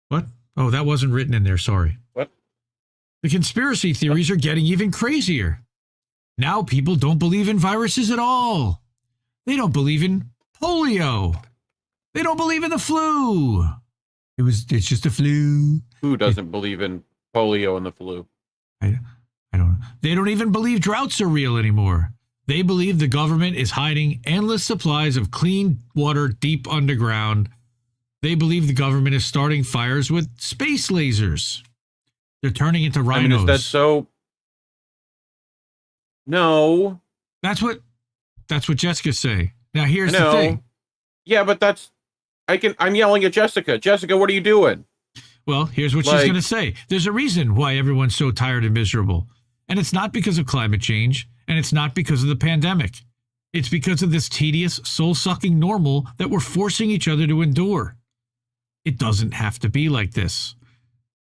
What? Oh, that wasn't written in there. Sorry. What? The conspiracy theories are getting even crazier. Now people don't believe in viruses at all. They don't believe in polio. They don't believe in the flu. It's just a flu. Who doesn't believe in polio and the flu? I don't know. They don't even believe droughts are real anymore. They believe the government is hiding endless supplies of clean water deep underground. They believe the government is starting fires with space lasers. They're turning into rhinos. I mean, is that so? No. That's what Jessica's saying. Now here's the thing. Yeah, but I'm yelling at Jessica. Jessica, what are you doing? Well, here's what she's going to say. There's a reason why everyone's so tired and miserable. And it's not because of climate change, and it's not because of the pandemic. It's because of this tedious, soul-sucking normal that we're forcing each other to endure. It doesn't have to be like this.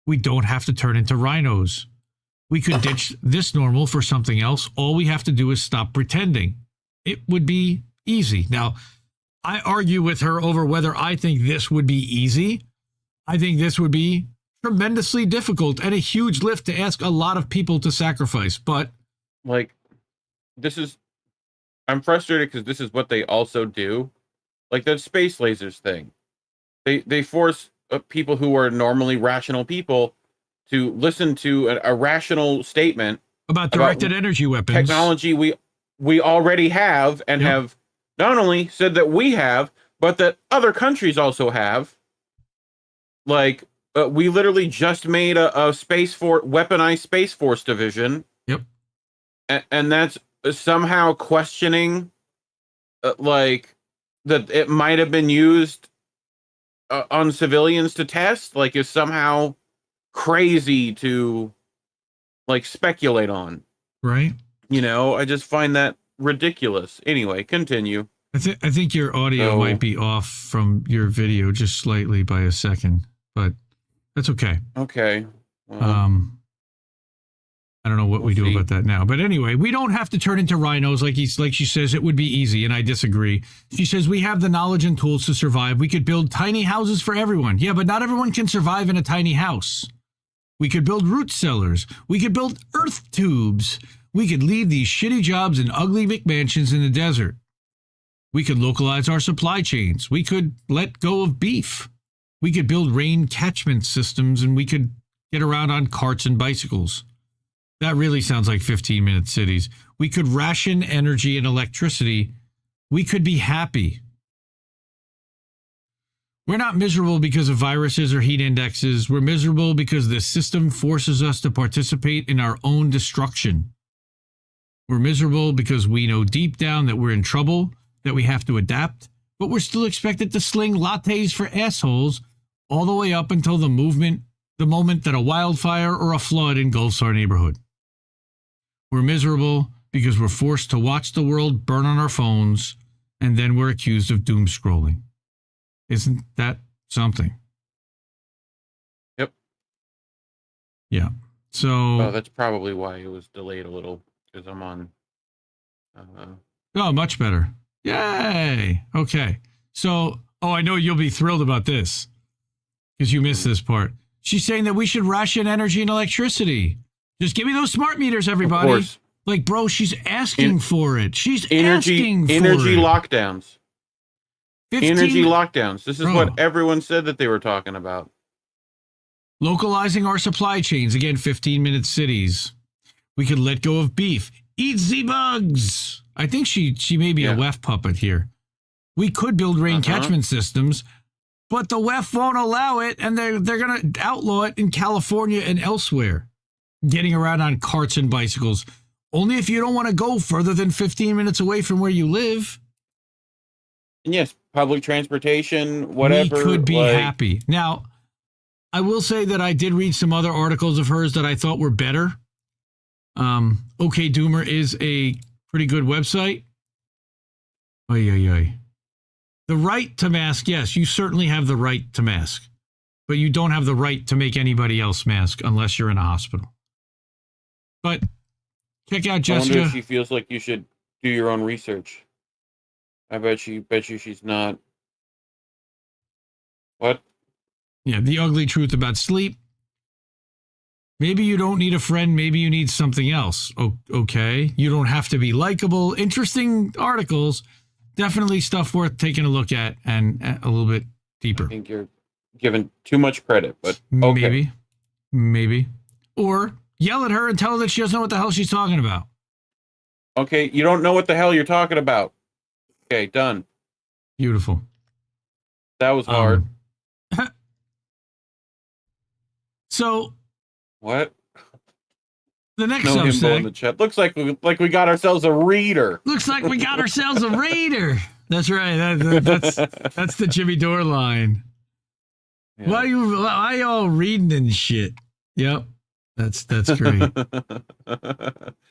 We don't have to turn into rhinos. We could ditch this normal for something else. All we have to do is stop pretending. It would be easy. Now, I argue with her over whether I think this would be easy. I think this would be tremendously difficult and a huge lift to ask a lot of people to sacrifice. But I'm frustrated because this is what they also do. Like that space lasers thing. They force people who are normally rational people to listen to a rational statement about directed energy weapons. Technology we already have and have not only said that we have, but that other countries also have. Like, we literally just made a weaponized Space Force division. Yep. And that's somehow questioning, that it might have been used on civilians to test. Like, is somehow crazy to, speculate on. Right. I just find that ridiculous. Anyway, continue. I think your audio might be off from your video just slightly by a second, but that's okay. Okay. Well, I don't know what we do about that now. But anyway, we don't have to turn into rhinos like she says it would be easy, and I disagree. She says we have the knowledge and tools to survive. We could build tiny houses for everyone. Yeah, but not everyone can survive in a tiny house. We could build root cellars. We could build earth tubes. We could leave these shitty jobs in ugly McMansions in the desert. We could localize our supply chains. We could let go of beef. We could build rain catchment systems, and we could get around on carts and bicycles. That really sounds like 15-minute cities. We could ration energy and electricity. We could be happy. We're not miserable because of viruses or heat indexes. We're miserable because the system forces us to participate in our own destruction. We're miserable because we know deep down that we're in trouble, that we have to adapt, but we're still expected to sling lattes for assholes all the way up until the moment that a wildfire or a flood engulfs our neighborhood. We're miserable because we're forced to watch the world burn on our phones, and then we're accused of doom scrolling. Isn't that something? Yep. Yeah. So that's probably why it was delayed a little, because I'm on. Oh, much better. Yay. Okay. So, I know you'll be thrilled about this because you missed this part. She's saying that we should ration energy and electricity. Just give me those smart meters, everybody. Of course. Like, bro, she's asking for it. She's asking for energy it. Lockdowns. 15 Energy lockdowns. This is what everyone said that they were talking about. Localizing our supply chains. Again, 15-minute cities. We could let go of beef. Eat the bugs. I think she may be a WEF puppet here. We could build rain catchment systems, but the WEF won't allow it, and they're going to outlaw it in California and elsewhere. Getting around on carts and bicycles. Only if you don't want to go further than 15 minutes away from where you live. And yes, public transportation, whatever. We could be happy. Now, I will say that I did read some other articles of hers that I thought were better. OK Doomer is a pretty good website. The right to mask, yes, you certainly have the right to mask. But you don't have the right to make anybody else mask unless you're in a hospital. But check out Jessica. I wonder if she feels like you should do your own research. I bet you she's not. What? Yeah, the ugly truth about sleep. Maybe you don't need a friend. Maybe you need something else. Okay. You don't have to be likable. Interesting articles. Definitely stuff worth taking a look at and a little bit deeper. I think you're giving too much credit, but okay. Maybe. Or yell at her and tell her that she doesn't know what the hell she's talking about. Okay, you don't know what the hell you're talking about. Okay, done. Beautiful. That was hard. So, what? The next no Substack in the chat. Looks like we got ourselves a reader. Looks like we got ourselves a reader. That's right. That's the Jimmy Dore line. Yeah. Why you all reading and shit? Yep. That's great.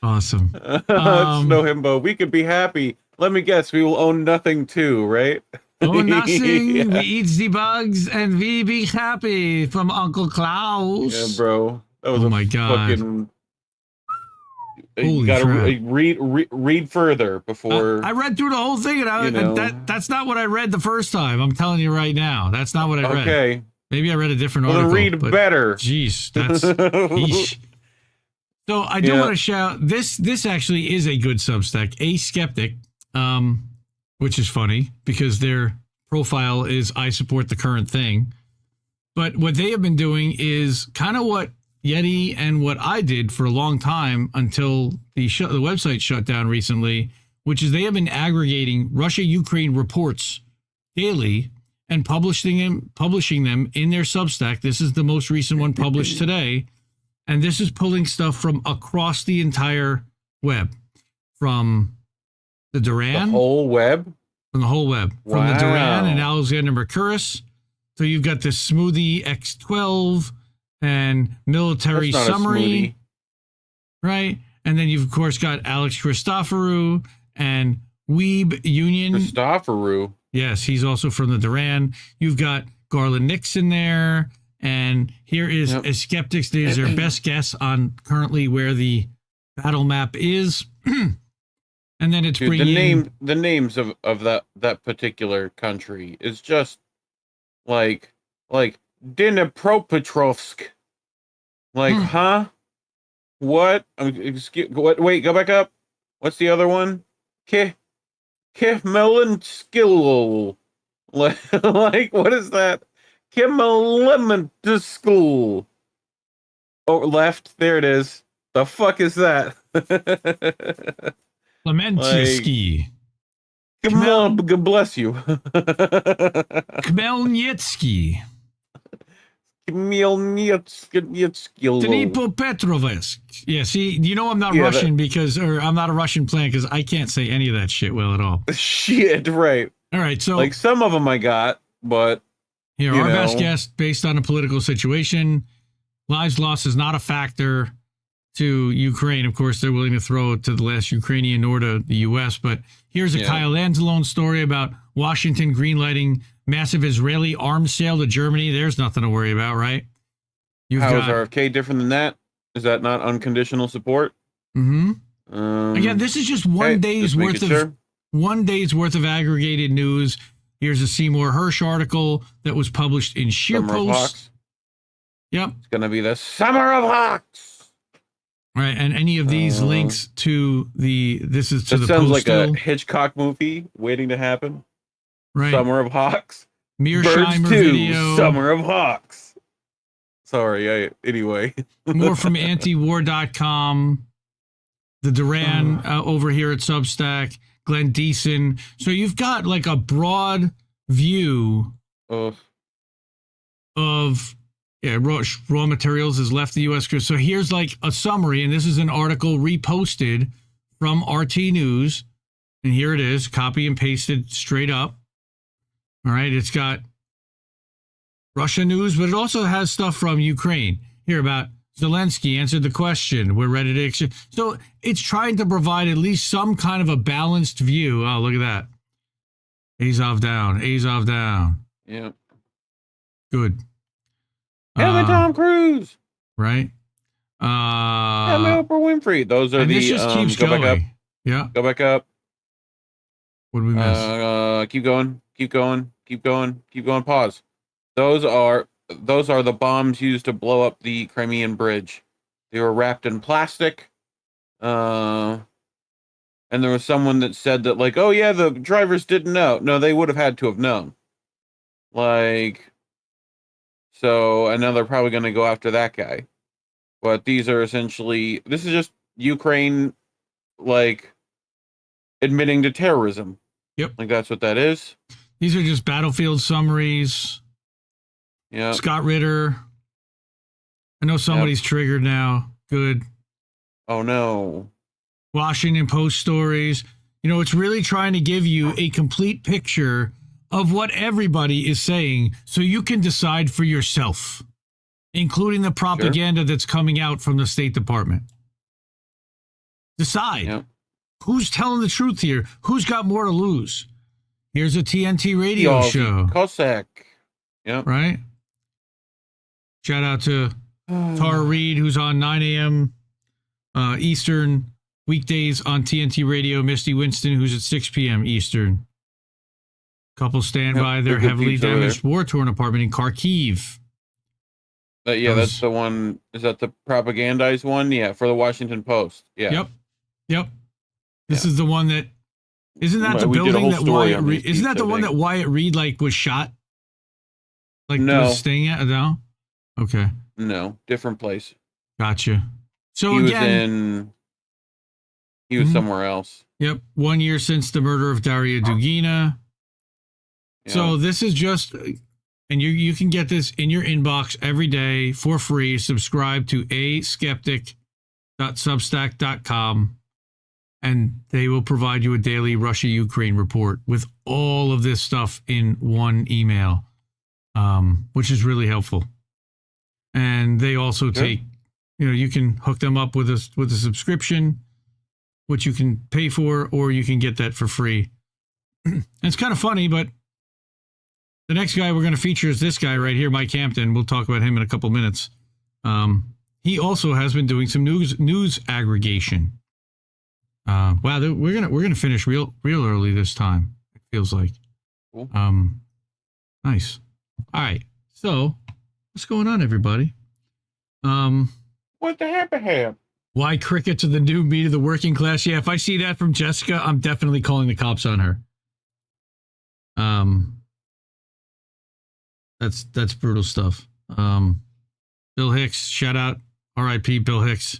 Awesome. No himbo. We could be happy. Let me guess. We will own nothing too, right? Own nothing. Yeah. We eat the bugs and we be happy from Uncle Klaus. Yeah, bro. That was my God. Fucking... You gotta read further before. I read through the whole thing, and that's not what I read the first time. I'm telling you right now, that's not what I read. Okay. Maybe I read a different article. Read better. Jeez, that's. So I do want to shout this actually is a good Substack, A Skeptic, which is funny because their profile is I support the current thing, but what they have been doing is kind of what Yeti and what I did for a long time until the website shut down recently, which is they have been aggregating Russia-Ukraine reports daily and publishing them in their Substack. This is the most recent one published today. And this is pulling stuff from across the entire web. From the Duran. The whole web? From the whole web. Wow. From the Duran and Alexander Mercouris. So you've got this Smoothie X12 and Military Summary. Right? And then you've, of course, got Alex Christoforou and Weeb Union. Christoforou? Yes, he's also from the Duran. You've got Garland Nixon there. And here is a Skeptics. There's their best guess on currently where the battle map is. And then it's bringing the names of that particular country is just like Dnipropetrovsk. Like, huh? What? What? Wait, go back up. What's the other one? Kefmelinskil. Like, what is that? Elementary School. Oh, left. There it is. The fuck is that? Klementsky. Come on, bless you. Khmelnytsky. Dnipropetrovsk. Yeah, see, you know I'm not Russian I'm not a Russian plant because I can't say any of that shit well at all. Shit, right. All right, so like some of them I got, but here, our best guess based on the political situation. Lives lost is not a factor to Ukraine. Of course, they're willing to throw it to the last Ukrainian or to the U.S. But here's a Kyle Anzalone story about Washington greenlighting massive Israeli arms sale to Germany. There's nothing to worry about, right? How is RFK different than that? Is that not unconditional support? Mm-hmm. Again, this is just one day's worth of aggregated news. Here's a Seymour Hersh article that was published in SheerPost. Yep. It's going to be the Summer of Hawks. Right. And any of these links to this is to the sounds postal. like a Hitchcock movie waiting to happen. Right. Summer of Hawks. Mearsheimer Birds 2, video. Summer of Hawks. Sorry. Anyway. More from antiwar.com. The Duran over here at Substack. Glenn Deason. So you've got like a broad view of raw materials has left the U.S. So here's like a summary, and this is an article reposted from RT News, and here it is, copy and pasted straight up. All right, it's got Russia news, but it also has stuff from Ukraine. Here about Zelensky answered the question. We're ready to exchange. So it's trying to provide at least some kind of a balanced view. Oh, look at that. Azov down. Yeah. Good. Have Tom Cruise. Right. Have Oprah Winfrey. Those are this just keeps go going. Back up. Yeah. Go back up. What did we miss? Keep going. Pause. Those are the bombs used to blow up the Crimean Bridge. They were wrapped in plastic. And there was someone that said that, like, oh yeah, the drivers didn't know. No, they would have had to have known. Like, So, and now they're probably going to go after that guy. But these are essentially, this is just Ukraine, like, admitting to terrorism. Yep. Like, that's what that is. These are just battlefield summaries. Yeah. Scott Ritter. I know somebody's triggered now. Good. Oh, no. Washington Post stories. You know, it's really trying to give you a complete picture of what everybody is saying so you can decide for yourself, including the propaganda that's coming out from the State Department. Decide. Yep. Who's telling the truth here? Who's got more to lose? Here's a TNT radio show. Cossack. Yep. Right? Shout out to Tara Reade, who's on 9 a.m. Eastern weekdays on TNT Radio. Misty Winston, who's at 6 p.m. Eastern. Couple stand by their heavily damaged war-torn apartment in Kharkiv. That's the one. Is that the propagandized one? Yeah, for the Washington Post. Yeah. Yep. This is the one that isn't that the building that Wyatt Reade, isn't that the one that Wyatt Reade like was shot? Like was staying at? No. Okay. No, different place. Gotcha. So he was somewhere else. Yep. 1 year since the murder of Daria Dugina. Yeah. So this is just, and you can get this in your inbox every day for free. Subscribe to askeptic.substack.com. And they will provide you a daily Russia-Ukraine report with all of this stuff in one email, which is really helpful. And they also take, you can hook them up with a subscription, which you can pay for, or you can get that for free. It's kind of funny, but the next guy we're going to feature is this guy right here, Mike Hampton. We'll talk about him in a couple minutes. He also has been doing some news aggregation. Wow, we're gonna finish real early this time. It feels like. Cool. Nice. All right. So, what's going on, everybody? What the happened? Why crickets are the new meat of the working class? Yeah, if I see that from Jessica, I'm definitely calling the cops on her. That's brutal stuff. Bill Hicks, shout out, R.I.P. Bill Hicks.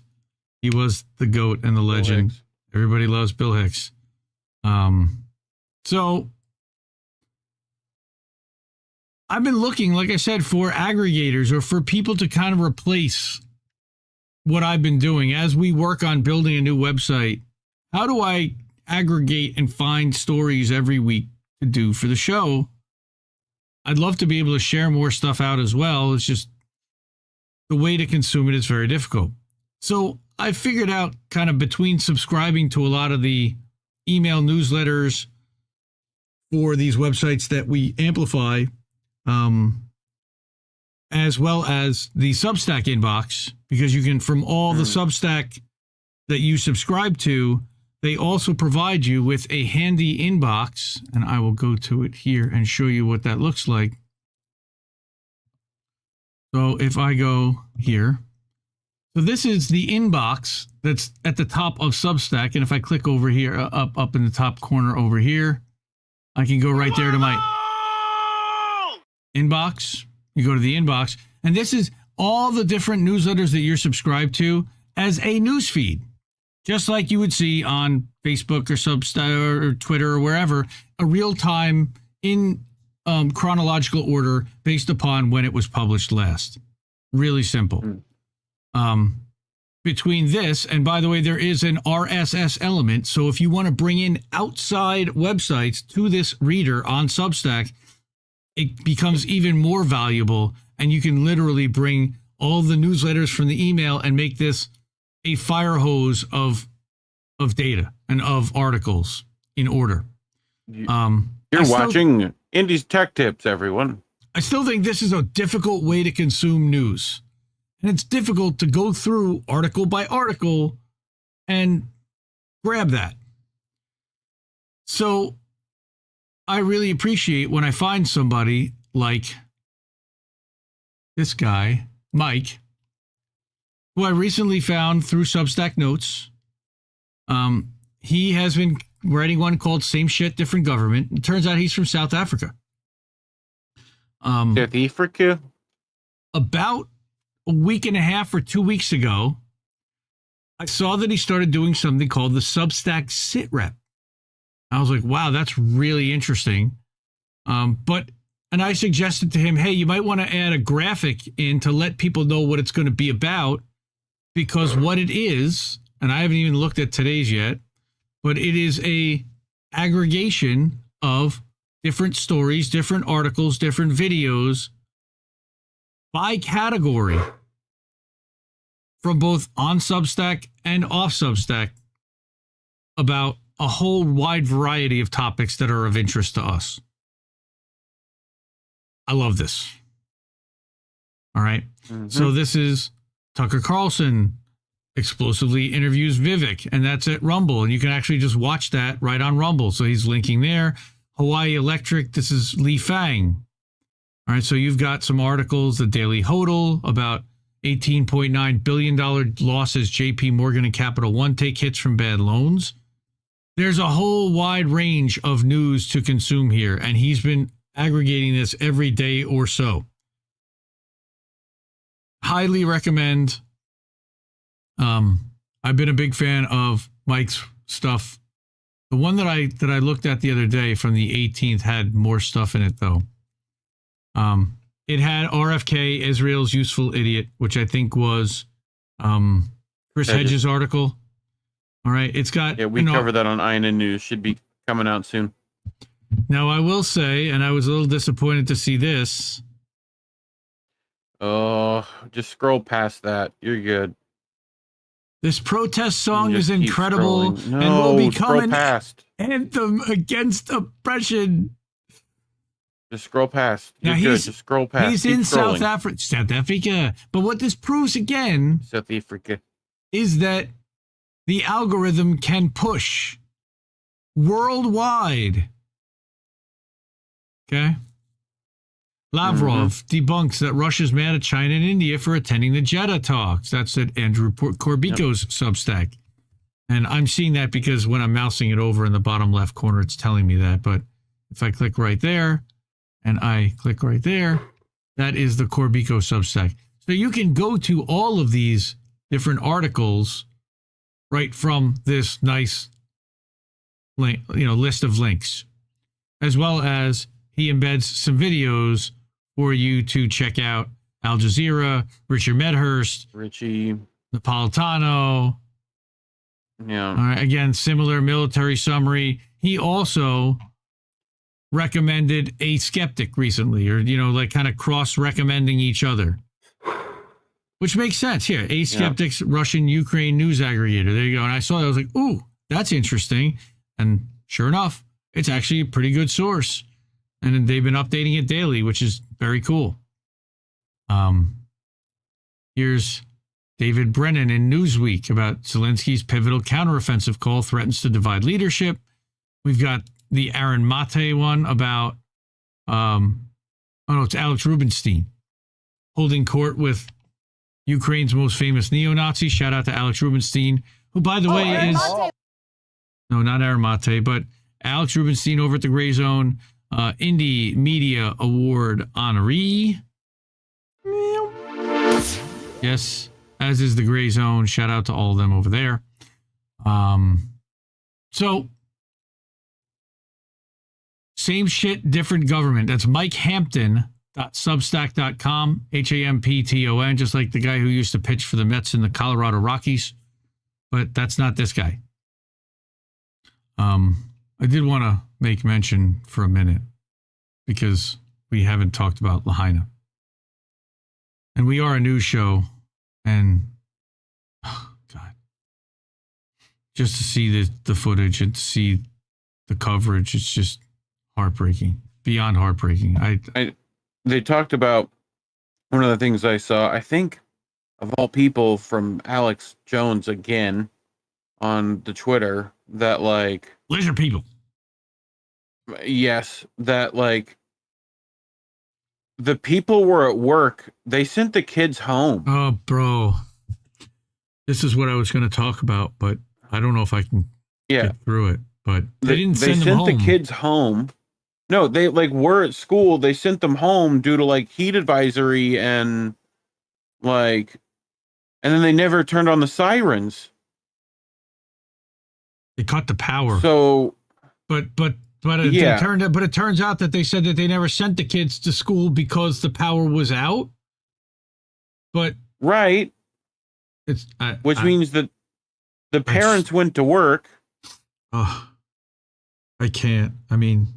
He was the GOAT and the legend. Everybody loves Bill Hicks. So I've been looking, like I said, for aggregators or for people to kind of replace what I've been doing as we work on building a new website. How do I aggregate and find stories every week to do for the show? I'd love to be able to share more stuff out as well. It's just the way to consume it is very difficult. So I figured out kind of between subscribing to a lot of the email newsletters for these websites that we amplify, as well as the Substack inbox, because you can, from all the Substack that you subscribe to, they also provide you with a handy inbox, and I will go to it here and show you what that looks like. So if I go here, so this is the inbox that's at the top of Substack, and if I click over here, up in the top corner over here, I can go right there to my inbox. You go to the inbox, and this is all the different newsletters that you're subscribed to as a news feed, just like you would see on Facebook or Substack or Twitter or wherever, a real-time in chronological order based upon when it was published last. Really simple. Between this, and by the way, there is an RSS element. So if you want to bring in outside websites to this reader on Substack, it becomes even more valuable. And you can literally bring all the newsletters from the email and make this a fire hose of data and of articles in order. You're watching Indy's Tech Tips, everyone. I still think this is a difficult way to consume news. And it's difficult to go through article by article and grab that. So I really appreciate when I find somebody like this guy, Mike, who I recently found through Substack Notes. He has been writing one called Same Shit, Different Government. It turns out he's from South Africa. South Africa? about a week and a half or 2 weeks ago, I saw that he started doing something called the Substack Sitrep. I was like, wow, that's really interesting. And I suggested to him, hey, you might want to add a graphic in to let people know what it's going to be about, because what it is, and I haven't even looked at today's yet, but it is a aggregation of different stories, different articles, different videos by category from both on Substack and off Substack about a whole wide variety of topics that are of interest to us. I love this. All right. Mm-hmm. So this is Tucker Carlson explosively interviews Vivek, and that's at Rumble. And you can actually just watch that right on Rumble. So he's linking there. Hawaii Electric, this is Lee Fang. All right. So you've got some articles, the Daily Hodl, about $18.9 billion losses JP Morgan and Capital One take hits from bad loans. There's a whole wide range of news to consume here, and he's been aggregating this every day or so. Highly recommend. I've been a big fan of Mike's stuff. The one that I looked at the other day from the 18th had more stuff in it, though. It had RFK, Israel's Useful Idiot, which I think was Chris Hedges' article. All right, it's got... Yeah, we covered that on INN News. Should be coming out soon. Now, I will say, and I was a little disappointed to see this. Oh, just scroll past that. You're good. This protest song is incredible and will become an anthem against oppression. Just scroll past. Now just scroll past. He's in South Africa. But what this proves again South Africa is that the algorithm can push worldwide. Okay. Lavrov debunks that Russia's mad at China and India for attending the Jeddah talks. That's at Andrew Corbico's Substack. And I'm seeing that because when I'm mousing it over in the bottom left corner, it's telling me that. But if I click right there and I click right there, that is the Corbico Substack. So you can go to all of these different articles right from this nice link, list of links, as well as he embeds some videos for you to check out. Al Jazeera, Richard Medhurst, Richie Napolitano. Yeah. All right. Again, similar military summary. He also recommended A Skeptic recently, or, like kind of cross-recommending each other, which makes sense. Here, A Skeptic's Russian-Ukraine news aggregator. There you go. And I saw that. I was like, ooh, that's interesting. And sure enough, it's actually a pretty good source. And they've been updating it daily, which is very cool. Here's David Brennan in Newsweek about Zelensky's pivotal counteroffensive call threatens to divide leadership. We've got the Aaron Mate one about, it's Alex Rubinstein holding court with Ukraine's most famous neo-Nazi. Shout out to Alex Rubinstein, who, by the way, is... No, not Aaron Mate, but Alex Rubinstein over at the Gray Zone. Indie Media Award honoree. Yes, as is the Gray Zone. Shout out to all of them over there. So, same shit, different government. That's Mike Hampton.substack.com, Hampton, just like the guy who used to pitch for the Mets in the Colorado Rockies. But that's not this guy. I did want to make mention for a minute because we haven't talked about Lahaina. And we are a news show, and oh God, just to see the footage and to see the coverage, it's just heartbreaking, beyond heartbreaking. They talked about one of the things I saw, I think, of all people, from Alex Jones again on the Twitter, that like lizard people. Yes, that like the people were at work. They sent the kids home. Oh, bro. This is what I was going to talk about, but I don't know if I can get through it. But they didn't send them home. They sent the kids home. No, they like were at school. They sent them home due to like heat advisory and Like, and then they never turned on the sirens. They cut the power. So, but it turns out that they said that they never sent the kids to school because the power was out. But right, which means that the parents went to work. Oh, I can't. I mean,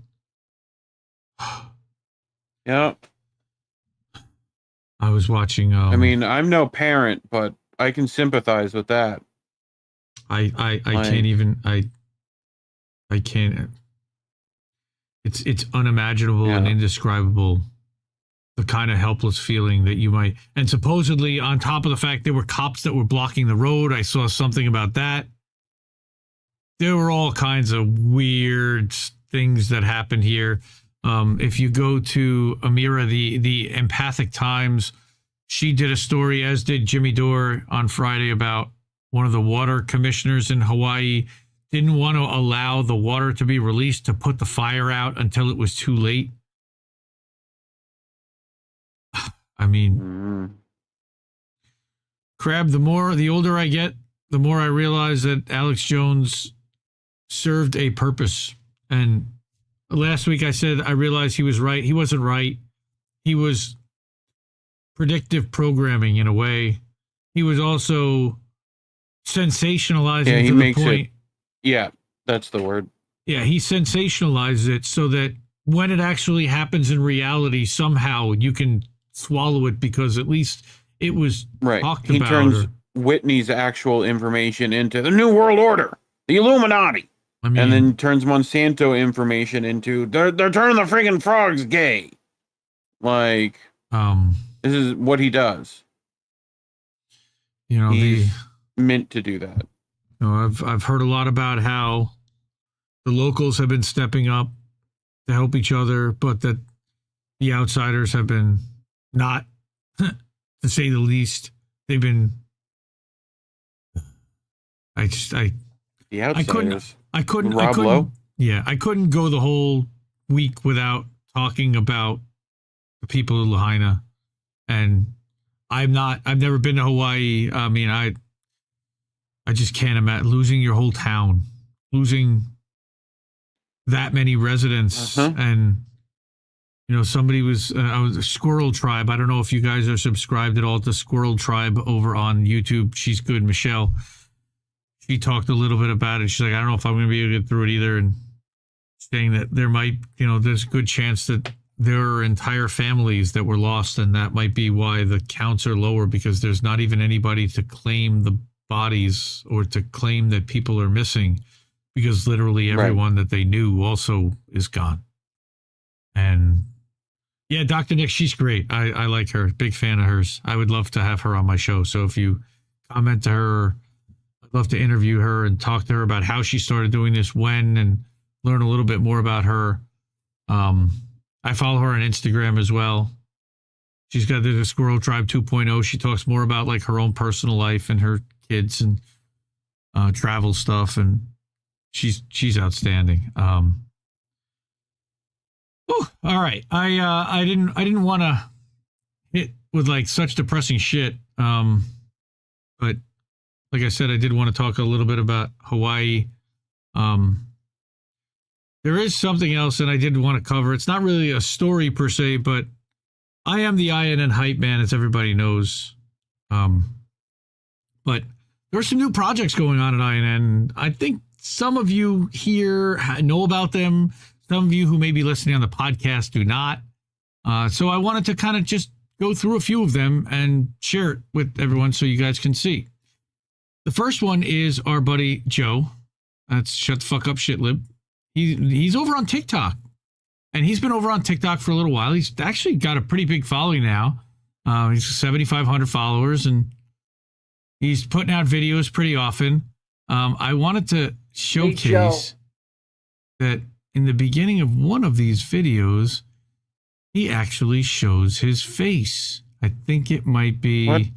yeah. I was watching. I mean, I'm no parent, but I can sympathize with that. I can't even. I can't. It's unimaginable and indescribable. The kind of helpless feeling that you might, and supposedly on top of the fact there were cops that were blocking the road. I saw something about that. There were all kinds of weird things that happened here. If you go to Amira, the Empathic Times, she did a story, as did Jimmy Dore on Friday, about one of the water commissioners in Hawaii didn't want to allow the water to be released to put the fire out until it was too late. I mean, Crab, the older I get, the more I realize that Alex Jones served a purpose. And last week I said I realized he was right. He wasn't right. He was predictive programming in a way. He was also sensationalizing to the point. Yeah, that's the word. Yeah, he sensationalizes it so that when it actually happens in reality, somehow you can swallow it because at least it was talked about. He turns Whitney's actual information into the New World Order, the Illuminati, and then turns Monsanto information into they're turning the friggin' frogs gay. Like, this is what he does. You know, he's meant to do that. You know, I've heard a lot about how the locals have been stepping up to help each other, but that the outsiders have been not, to say the least. They've been. The outsiders. I couldn't. Yeah, I couldn't go the whole week without talking about the people of Lahaina, and I've never been to Hawaii. I mean, I just can't imagine losing your whole town, losing that many residents, and you know, somebody was I was a Squirrel Tribe. I don't know if you guys are subscribed at all to Squirrel Tribe over on YouTube. She's good, Michelle. She talked a little bit about it. She's like, I don't know if I'm going to be able to get through it either, and saying that there might, you know, there's a good chance that there are entire families that were lost, and that might be why the counts are lower, because there's not even anybody to claim the bodies or to claim that people are missing, because literally everyone that they knew also is gone. And yeah, Dr. Nick, she's great. I like her. Big fan of hers. I would love to have her on my show. So if you comment to her, I'd love to interview her and talk to her about how she started doing this, when, and learn a little bit more about her. I follow her on Instagram as well. She's got the Squirrel Tribe 2.0. She talks more about like her own personal life and her kids and travel stuff, and she's outstanding. All right. I didn't want to hit with like such depressing shit. But like I said, I did want to talk a little bit about Hawaii. There is something else, and I did want to cover. It's not really a story per se, but I am the INN hype man, as everybody knows. But there are some new projects going on at INN. I think some of you here know about them. Some of you who may be listening on the podcast do not. So I wanted to kind of just go through a few of them and share it with everyone so you guys can see. The first one is our buddy Joe. That's Shut the Fuck Up Shitlib. He's over on TikTok. And he's been over on TikTok for a little while. He's actually got a pretty big following now. He's 7,500 followers, and he's putting out videos pretty often. I wanted to showcase that in the beginning of one of these videos, he actually shows his face. I think it might be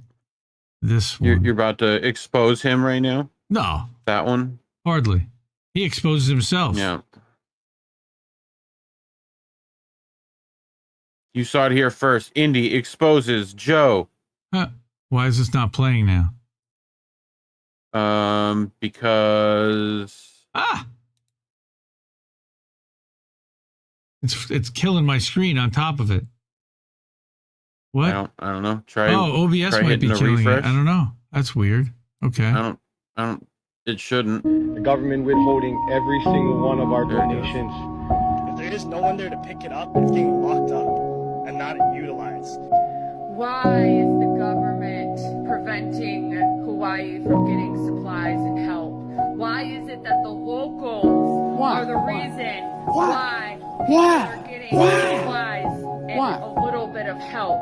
this one. You're about to expose him right now? No. That one? Hardly. He exposes himself. Yeah. You saw it here first. Indy exposes Joe. Why is this not playing now? Because it's killing my screen on top of it. What? I don't know. Try. OBS might be killing it. I don't know. That's weird. Okay. I don't. It shouldn't. The government withholding every single one of our donations. If there is no one there to pick it up, it's getting locked up and not utilized. Why is the government preventing Hawaii from getting supplies and help? Why is it that the locals are the reason why they're getting supplies and a little bit of help?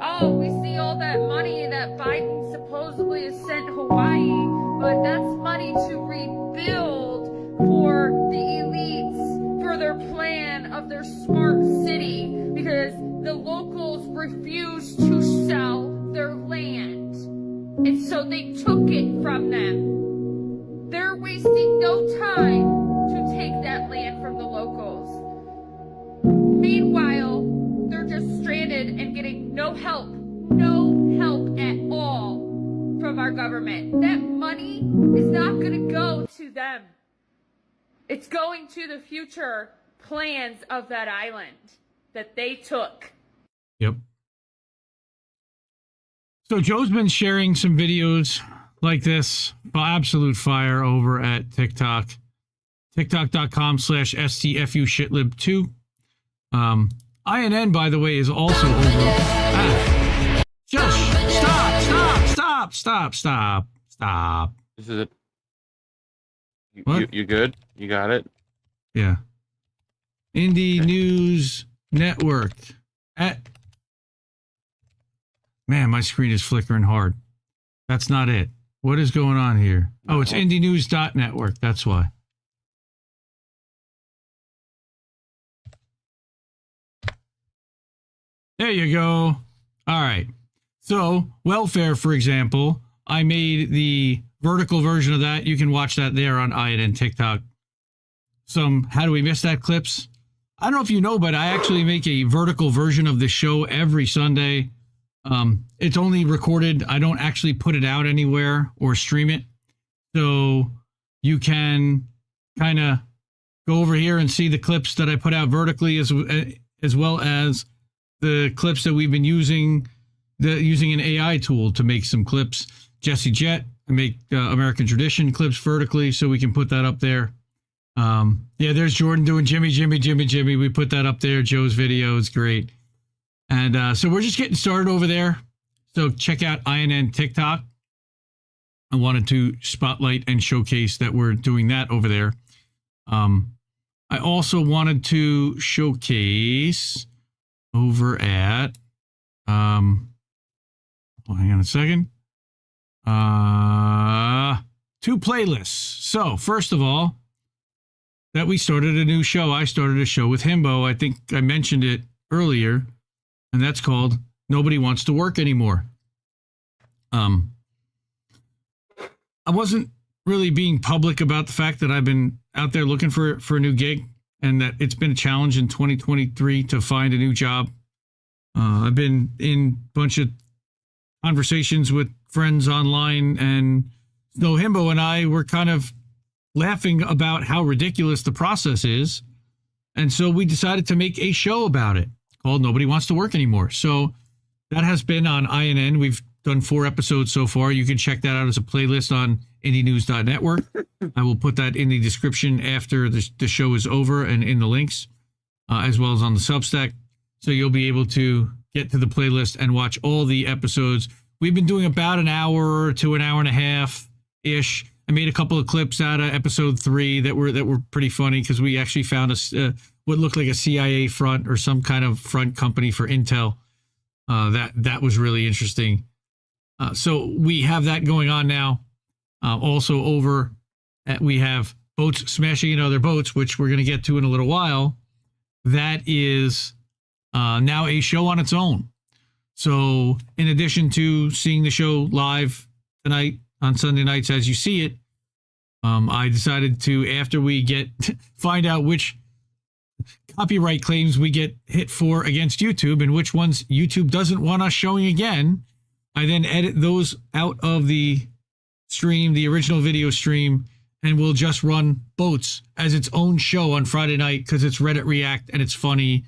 Oh, we see all that money that Biden supposedly has sent Hawaii, but that's money to rebuild for the elites, for their plan of their smart city, because the locals refuse to sell their land. And so they took it from them. They're wasting no time to take that land from the locals. Meanwhile, they're just stranded and getting no help at all from our government. That money is not going to go to them. It's going to the future plans of that island that they took. Yep. So Joe's been sharing some videos like this, absolute fire, over at TikTok. TikTok.com/STFU shitlib2. INN, by the way, is also over. Just stop. This is it. You good? You got it? Yeah. Indie News Network. Man, my screen is flickering hard. That's not it. What is going on here? Oh, it's indienews.network. That's why. There you go. All right. So, Wildfire, for example, I made the vertical version of that. You can watch that there on INN TikTok. Some How Do We Miss That clips. I don't know if you know, but I actually make a vertical version of the show every Sunday. It's only recorded. I don't actually put it out anywhere or stream it. So you can kind of go over here and see the clips that I put out vertically, as well as the clips that we've been using an AI tool to make some clips. Jett, I make American Tradition clips vertically, so we can put that up there. Yeah, there's Jordan doing Jimmy. We put that up there. Joe's video is great. And so we're just getting started over there. So check out INN TikTok. I wanted to spotlight and showcase that we're doing that over there. I also wanted to showcase over at, hang on a second. 2 playlists. So first of all, that we started a new show. I started a show with Himbo. I think I mentioned it earlier, and that's called Nobody Wants to Work Anymore. I wasn't really being public about the fact that I've been out there looking for a new gig, and that it's been a challenge in 2023 to find a new job. I've been in a bunch of conversations with friends online, and so Himbo and I were kind of laughing about how ridiculous the process is. And so we decided to make a show about it called Nobody Wants to Work Anymore. So that has been on INN. We've done 4 episodes so far. You can check that out as a playlist on indienews.network. I will put that in the description after the show is over and in the links, as well as on the Substack. So you'll be able to get to the playlist and watch all the episodes. We've been doing about an hour to an hour and a half-ish. I made a couple of clips out of episode 3 that were pretty funny, because we actually found what looked like a CIA front or some kind of front company for Intel. That was really interesting. So we have that going on now. Also over we have Boats Smashing into Other Boats, which we're going to get to in a little while. That is now a show on its own. So in addition to seeing the show live tonight on Sunday nights as you see it, I decided to, after we find out which copyright claims we get hit for against YouTube and which ones YouTube doesn't want us showing again, I then edit those out of the stream, the original video stream, and we'll just run Boats as its own show on Friday night because it's Reddit React and it's funny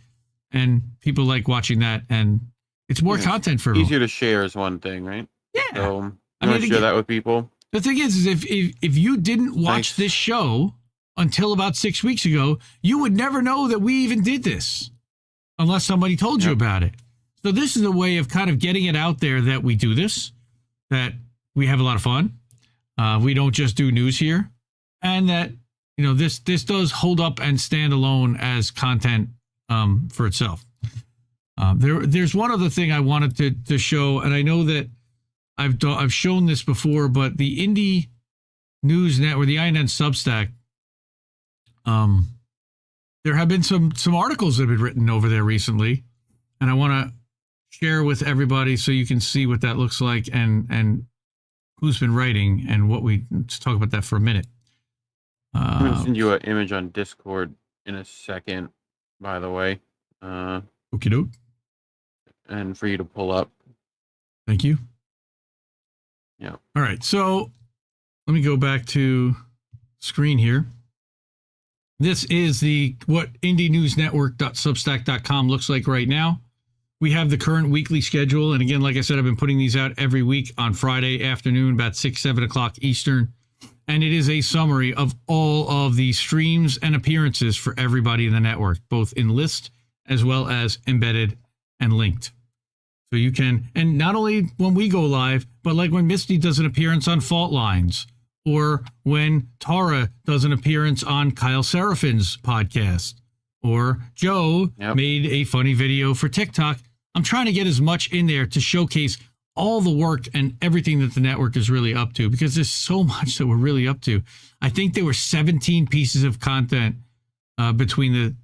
and people like watching that and it's more content for everyone. Easier to share is one thing, right? Yeah. So you want to share that with people? The thing is if you didn't watch this show until about 6 weeks ago, you would never know that we even did this unless somebody told you about it. So this is a way of kind of getting it out there that we do this, that we have a lot of fun. We don't just do news here. And that, this does hold up and stand alone as content for itself. There's one other thing I wanted to show, and I know that I've shown this before, but the Indie News Network, the INN Substack, there have been some articles that have been written over there recently, and I want to share with everybody so you can see what that looks like and who's been writing and let's talk about that for a minute. I'm going to send you an image on Discord in a second, by the way. Okie doke. And for you to pull up. Thank you. Yeah. All right. So let me go back to screen here. This is what indienewsnetwork.substack.com looks like right now. We have the current weekly schedule. And again, like I said, I've been putting these out every week on Friday afternoon, about 6, 7 o'clock Eastern. And it is a summary of all of the streams and appearances for everybody in the network, both in list as well as embedded and linked. So you can, and not only when we go live, but like when Misty does an appearance on Fault Lines, or when Tara does an appearance on Kyle Serafin's podcast, or Joe made a funny video for TikTok. I'm trying to get as much in there to showcase all the work and everything that the network is really up to, because there's so much that we're really up to. I think there were 17 pieces of content between the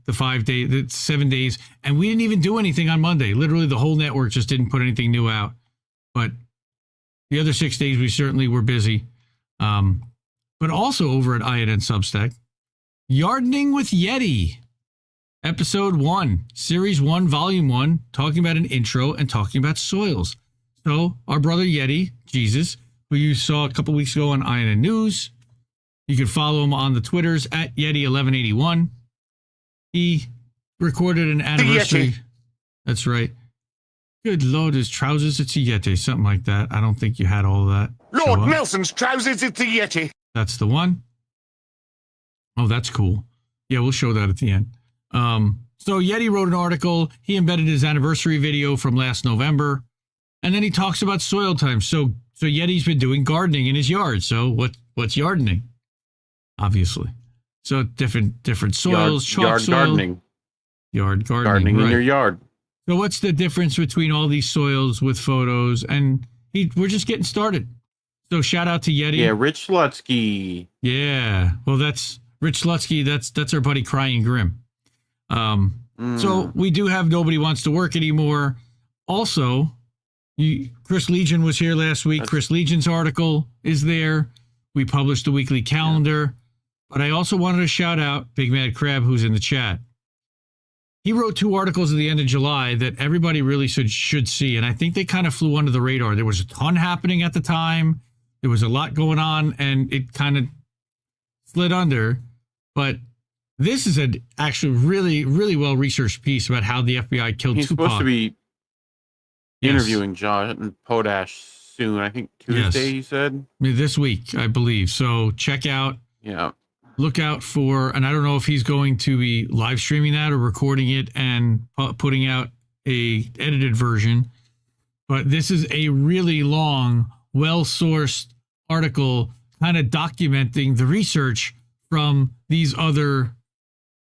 7 days, and we didn't even do anything on Monday. Literally, the whole network just didn't put anything new out. But the other 6 days, we certainly were busy. But also over at INN Substack, Yardening with Yeti, Episode 1, Series 1, Volume 1, talking about an intro and talking about soils. So our brother Yeti, Jesus, who you saw a couple weeks ago on INN News, you can follow him on the Twitters at Yeti1181. He recorded an anniversary. That's right. Good Lord, his trousers, it's a Yeti, something like that. I don't think you had all of that. Lord Nelson's trousers, it's a Yeti. That's the one. Oh, that's cool. Yeah, we'll show that at the end. So Yeti wrote an article. He embedded his anniversary video from last November. And then he talks about soil time. So Yeti's been doing gardening in his yard. So what's yardening? Obviously. So different soils, chalk soil. Gardening. Yard gardening. Gardening in your yard. So what's the difference between all these soils with photos? And we're just getting started. So shout out to Yeti. Yeah, Rich Slutsky. Yeah. Well, that's Rich Slutsky. That's our buddy Crying Grim. So we do have Nobody Wants to Work Anymore. Also, Chris Legion was here last week. Chris Legion's article is there. We published the weekly calendar. But I also wanted to shout out Big Mad Crab, who's in the chat. He wrote 2 articles at the end of July that everybody really should see. And I think they kind of flew under the radar. There was a ton happening at the time. There was a lot going on, and it kind of slid under. But this is an actually really, really well-researched piece about how the FBI killed Tupac. He's supposed to be interviewing John Podash soon. I think Tuesday, he said. This week, I believe. So check out. Yeah. Look out for, and I don't know if he's going to be live streaming that or recording it and putting out a edited version. But this is a really long, well-sourced article kind of documenting the research from these other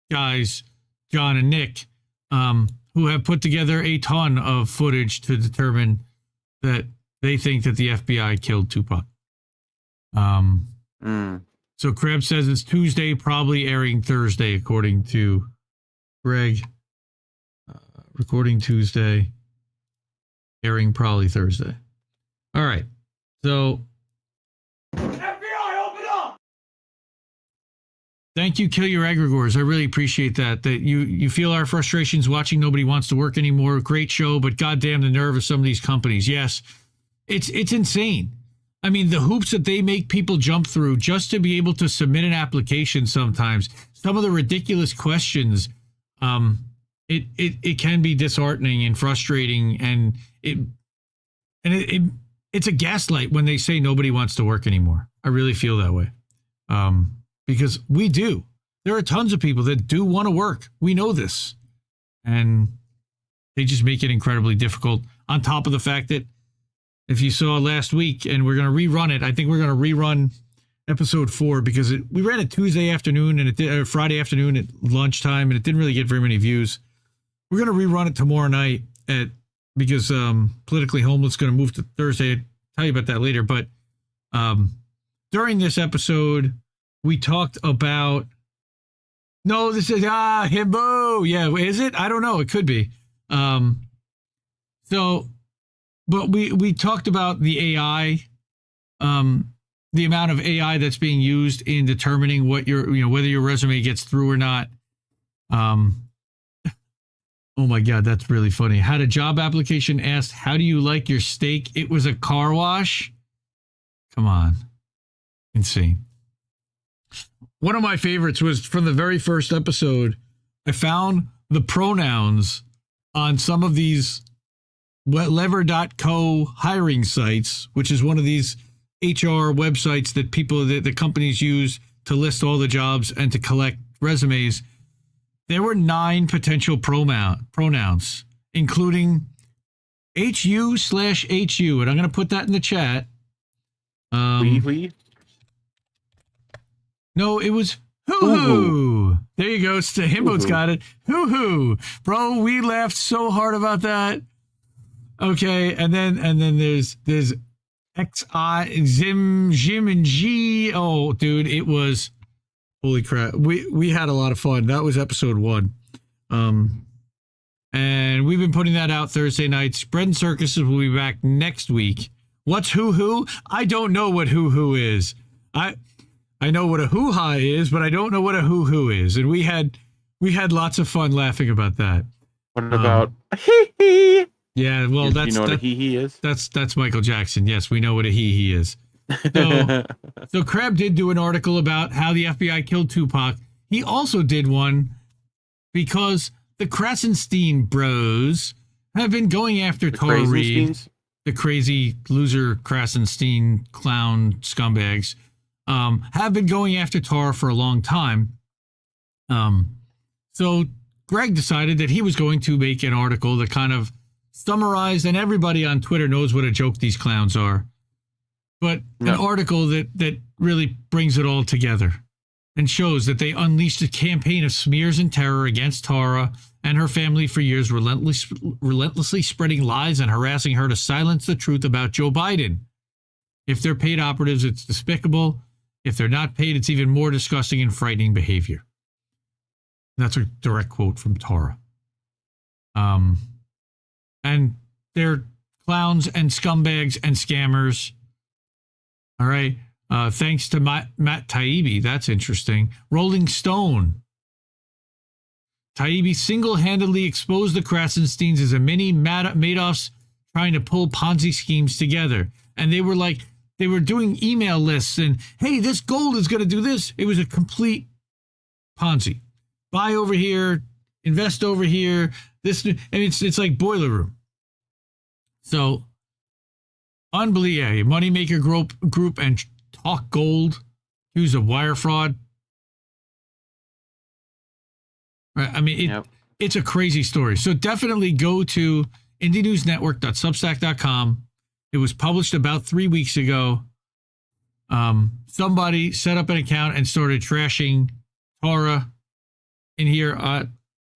guys, John and Nick, who have put together a ton of footage to determine that they think that the FBI killed Tupac. So Krebs says it's Tuesday, probably airing Thursday, according to Greg. Recording Tuesday, airing probably Thursday. All right. So FBI, open up! Thank you, Kill Your Aggregators. I really appreciate that. That you feel our frustrations watching Nobody Wants to Work Anymore. Great show, but goddamn the nerve of some of these companies. Yes, It's insane. I mean, the hoops that they make people jump through just to be able to submit an application sometimes, some of the ridiculous questions, it can be disheartening and frustrating, and it's a gaslight when they say nobody wants to work anymore. I really feel that way. Because we do. There are tons of people that do want to work. We know this. And they just make it incredibly difficult, on top of the fact that if you saw last week, and we're going to rerun it, I think we're going to rerun episode 4 because we ran it Tuesday afternoon and Friday afternoon at lunchtime, and it didn't really get very many views. We're going to rerun it tomorrow night because Politically Homeless is going to move to Thursday. I'll tell you about that later. But during this episode, we talked about... No, this is himbo. Yeah, is it? I don't know. It could be. But we talked about the AI, the amount of AI that's being used in determining whether your resume gets through or not. Oh my God, that's really funny. Had a job application asked, "How do you like your steak?" It was a car wash. Come on, insane. One of my favorites was from the very first episode. I found the pronouns on some of these lever.co hiring sites, which is one of these HR websites that the companies use to list all the jobs and to collect resumes. There were 9 potential pronouns, including HU/HU. And I'm going to put that in the chat. We? No, it was hoo-hoo. There you go. Himbo's got it. Hoo-hoo. Bro, we laughed so hard about that. Okay, and then there's XI, Zim, Jim, and G. Oh, dude, it was... Holy crap. We had a lot of fun. That was episode 1. And we've been putting that out Thursday nights. Bread and Circuses will be back next week. What's hoo-hoo? I don't know what hoo-hoo is. I know what a hoo-ha is, but I don't know what a hoo-hoo is. And we had lots of fun laughing about that. What about hee-hee? Yeah, well, you know what a hee-hee is? That's Michael Jackson. Yes, we know what a hee-hee is. So Crab did do an article about how the FBI killed Tupac. He also did one because the Krasenstein bros have been going after Tara Reade, the crazy loser Krasenstein clown scumbags. Have been going after Tara for a long time. So Greg decided that he was going to make an article that kind of summarized, and everybody on Twitter knows what a joke these clowns are, but an article that really brings it all together and shows that they unleashed a campaign of smears and terror against Tara and her family for years, relentlessly spreading lies and harassing her to silence the truth about Joe Biden. If they're paid operatives, it's despicable. If they're not paid, it's even more disgusting and frightening behavior. That's a direct quote from Tara. And they're clowns and scumbags and scammers. All right. Thanks to Matt Taibbi. That's interesting. Rolling Stone. Taibbi single-handedly exposed the Krasensteins as a mini Madoffs trying to pull Ponzi schemes together. And they were doing email lists and, hey, this gold is going to do this. It was a complete Ponzi. Buy over here, invest over here. And it's like Boiler Room. So, unbelievable. Moneymaker group and Talk Gold. Use of wire fraud. Right. I mean, it's a crazy story. So definitely go to indienewsnetwork.substack.com. It was published about 3 weeks ago. Somebody set up an account and started trashing Tara in here. I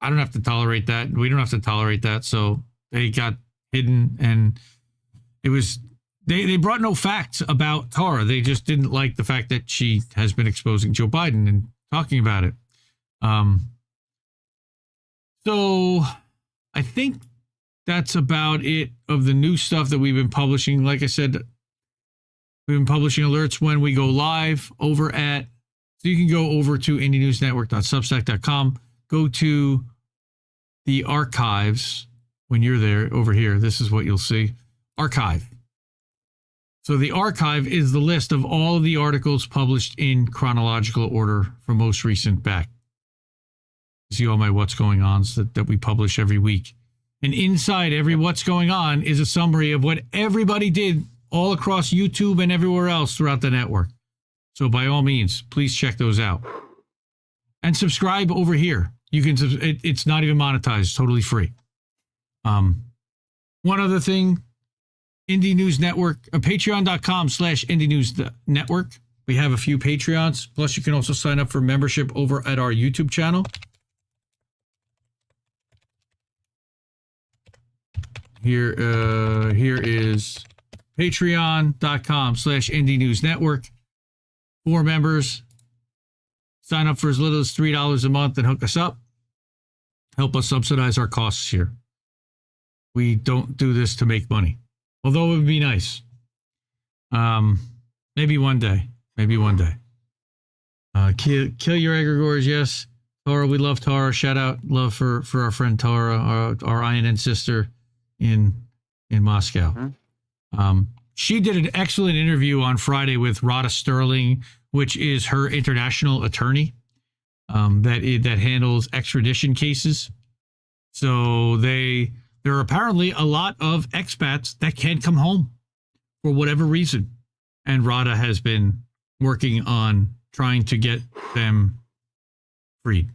don't have to tolerate that. We don't have to tolerate that. So they got hidden, and it was they brought no facts about Tara. They just didn't like the fact that she has been exposing Joe Biden and talking about it. So I think that's about it of the new stuff that we've been publishing. Like I said, we've been publishing alerts when we go live over at, so you can go over to indienewsnetwork.substack.com, go to the archives when you're there over here. This is what you'll see. Archive. So the archive is the list of all of the articles published in chronological order from most recent back. You see all my what's going ons that we publish every week. And inside every what's going on is a summary of what everybody did all across YouTube and everywhere else throughout the network. So by all means, please check those out. And subscribe over here. You can. It's not even monetized. It's totally free. One other thing, Indie News Network, patreon.com/Indie News Network. We have a few Patreons. Plus, you can also sign up for membership over at our YouTube channel. Here is patreon.com/Indie News Network. 4 members. Sign up for as little as $3 a month and hook us up. Help us subsidize our costs here. We don't do this to make money, although it would be nice. Maybe one day. Maybe one day. Kill your Aggregators, yes. Tara, we love Tara. Shout out love for our friend Tara, our INN sister in Moscow. Mm-hmm. She did an excellent interview on Friday with Rada Sterling, which is her international attorney that handles extradition cases. So there are apparently a lot of expats that can't come home for whatever reason. And Rada has been working on trying to get them freed.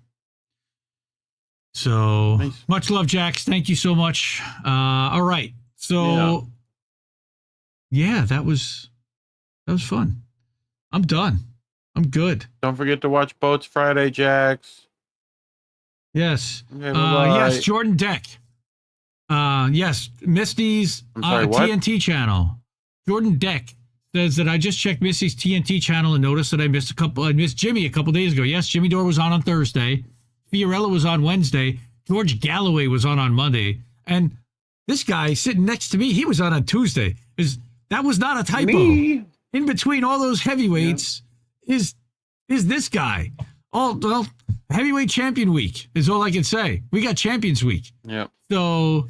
So nice. Much love, Jax. Thank you so much. All right. So yeah, that was fun. I'm done. I'm good. Don't forget to watch Boats Friday, Jax. Yes. Okay, yes, Jordan Deck. Yes, Misty's TNT channel. Jordan Deck says that I just checked Misty's TNT channel and noticed that I missed Jimmy a couple days ago. Yes, Jimmy Dore was on Thursday. Fiorella was on Wednesday. George Galloway was on Monday. And this guy sitting next to me, he was on Tuesday. That was not a typo. Me? In between all those heavyweights is this guy. Heavyweight champion week is all I can say. We got champions week. Yeah. So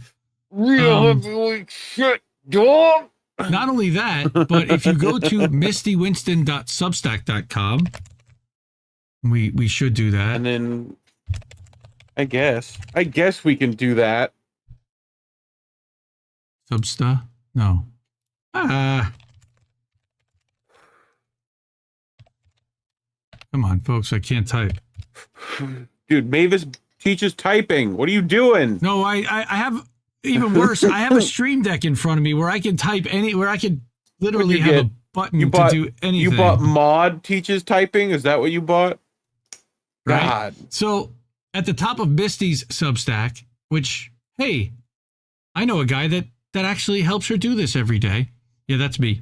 real heavyweight shit, dog. Not only that, but if you go to mistywinston.substack.com, we should do that. And then I guess we can do that. Substa? No. Come on, folks. I can't type. Dude, Mavis teaches typing. What are you doing? No, I have even worse. I have a Stream Deck in front of me where I can type where I can literally have a button to do anything. You bought Mod teaches typing? Is that what you bought? Right? God. So at the top of Misty's Substack, which, hey, I know a guy that actually helps her do this every day. Yeah, that's me.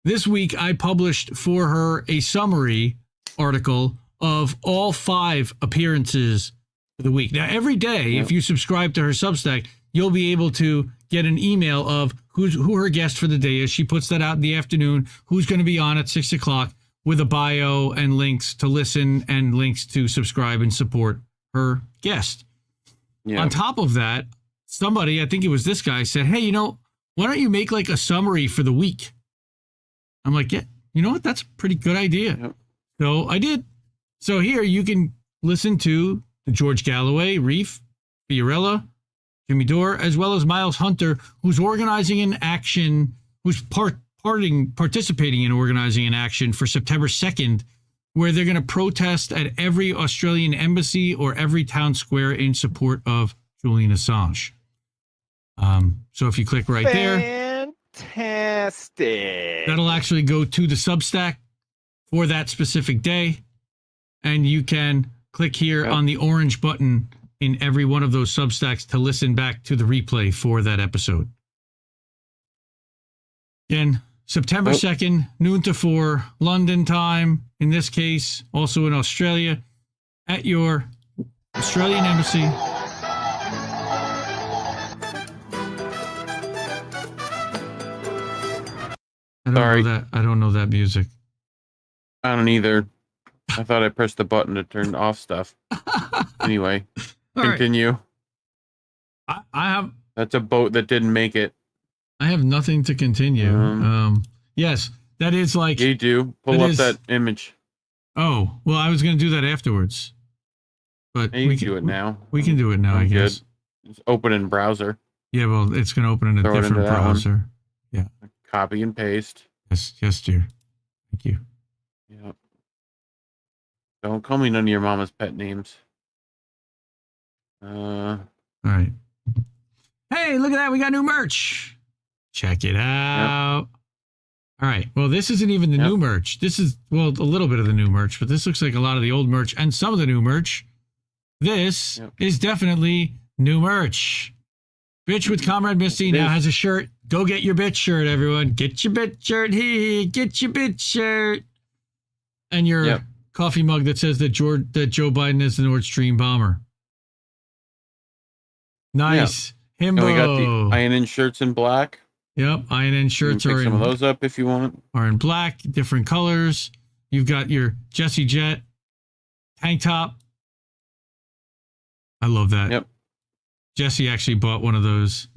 This week I published for her a summary article of all 5 appearances of the week. Now, every day, if you subscribe to her Substack, you'll be able to get an email of who her guest for the day is. She puts that out in the afternoon, who's going to be on at 6 o'clock with a bio and links to listen and links to subscribe and support her guest. Yeah. On top of that, somebody, I think it was this guy, said, hey, why don't you make like a summary for the week? I'm like, yeah, you know what? That's a pretty good idea. Yep. So I did. So here you can listen to George Galloway, Reef, Fiorella, Jimmy Dore, as well as Miles Hunter, who's organizing an action, who's participating in organizing an action for September 2nd, where they're going to protest at every Australian embassy or every town square in support of Julian Assange. So if you click right there, fantastic. That'll actually go to the Substack for that specific day. And you can click here on the orange button in every one of those Substacks to listen back to the replay for that episode. Again, September 2nd, noon to 4, London time, in this case, also in Australia, at your Australian embassy. I don't know that music. I don't either. I thought I pressed the button to turn off stuff. Anyway, continue. I have. That's a boat that didn't make it. I have nothing to continue. Yes, that is like... You do. Pull up that image. Oh, well, I was going to do that afterwards. But we can do it now. We can do it now, I guess. Just open in browser. Yeah, well, it's going to open in a different browser. Yeah. Copy and paste. Yes, dear. Thank you. Yep. Don't call me none of your mama's pet names. All right. Hey, look at that. We got new merch. Check it out. Yep. All right. Well, this isn't even the new merch. This is, well, a little bit of the new merch, but this looks like a lot of the old merch and some of the new merch. This is definitely new merch. Bitch with Comrade Misty now has a shirt. Go get your bitch shirt, everyone. Get your bitch shirt here. Get your bitch shirt. And your coffee mug that says that Joe Biden is the Nord Stream bomber. Nice. Himbo. And we got the INN shirts in black. Yep, INN shirts are in... some of those up if you want. Are in black, different colors. You've got your Jett tank top. I love that. Yep. Jesse actually bought one of those.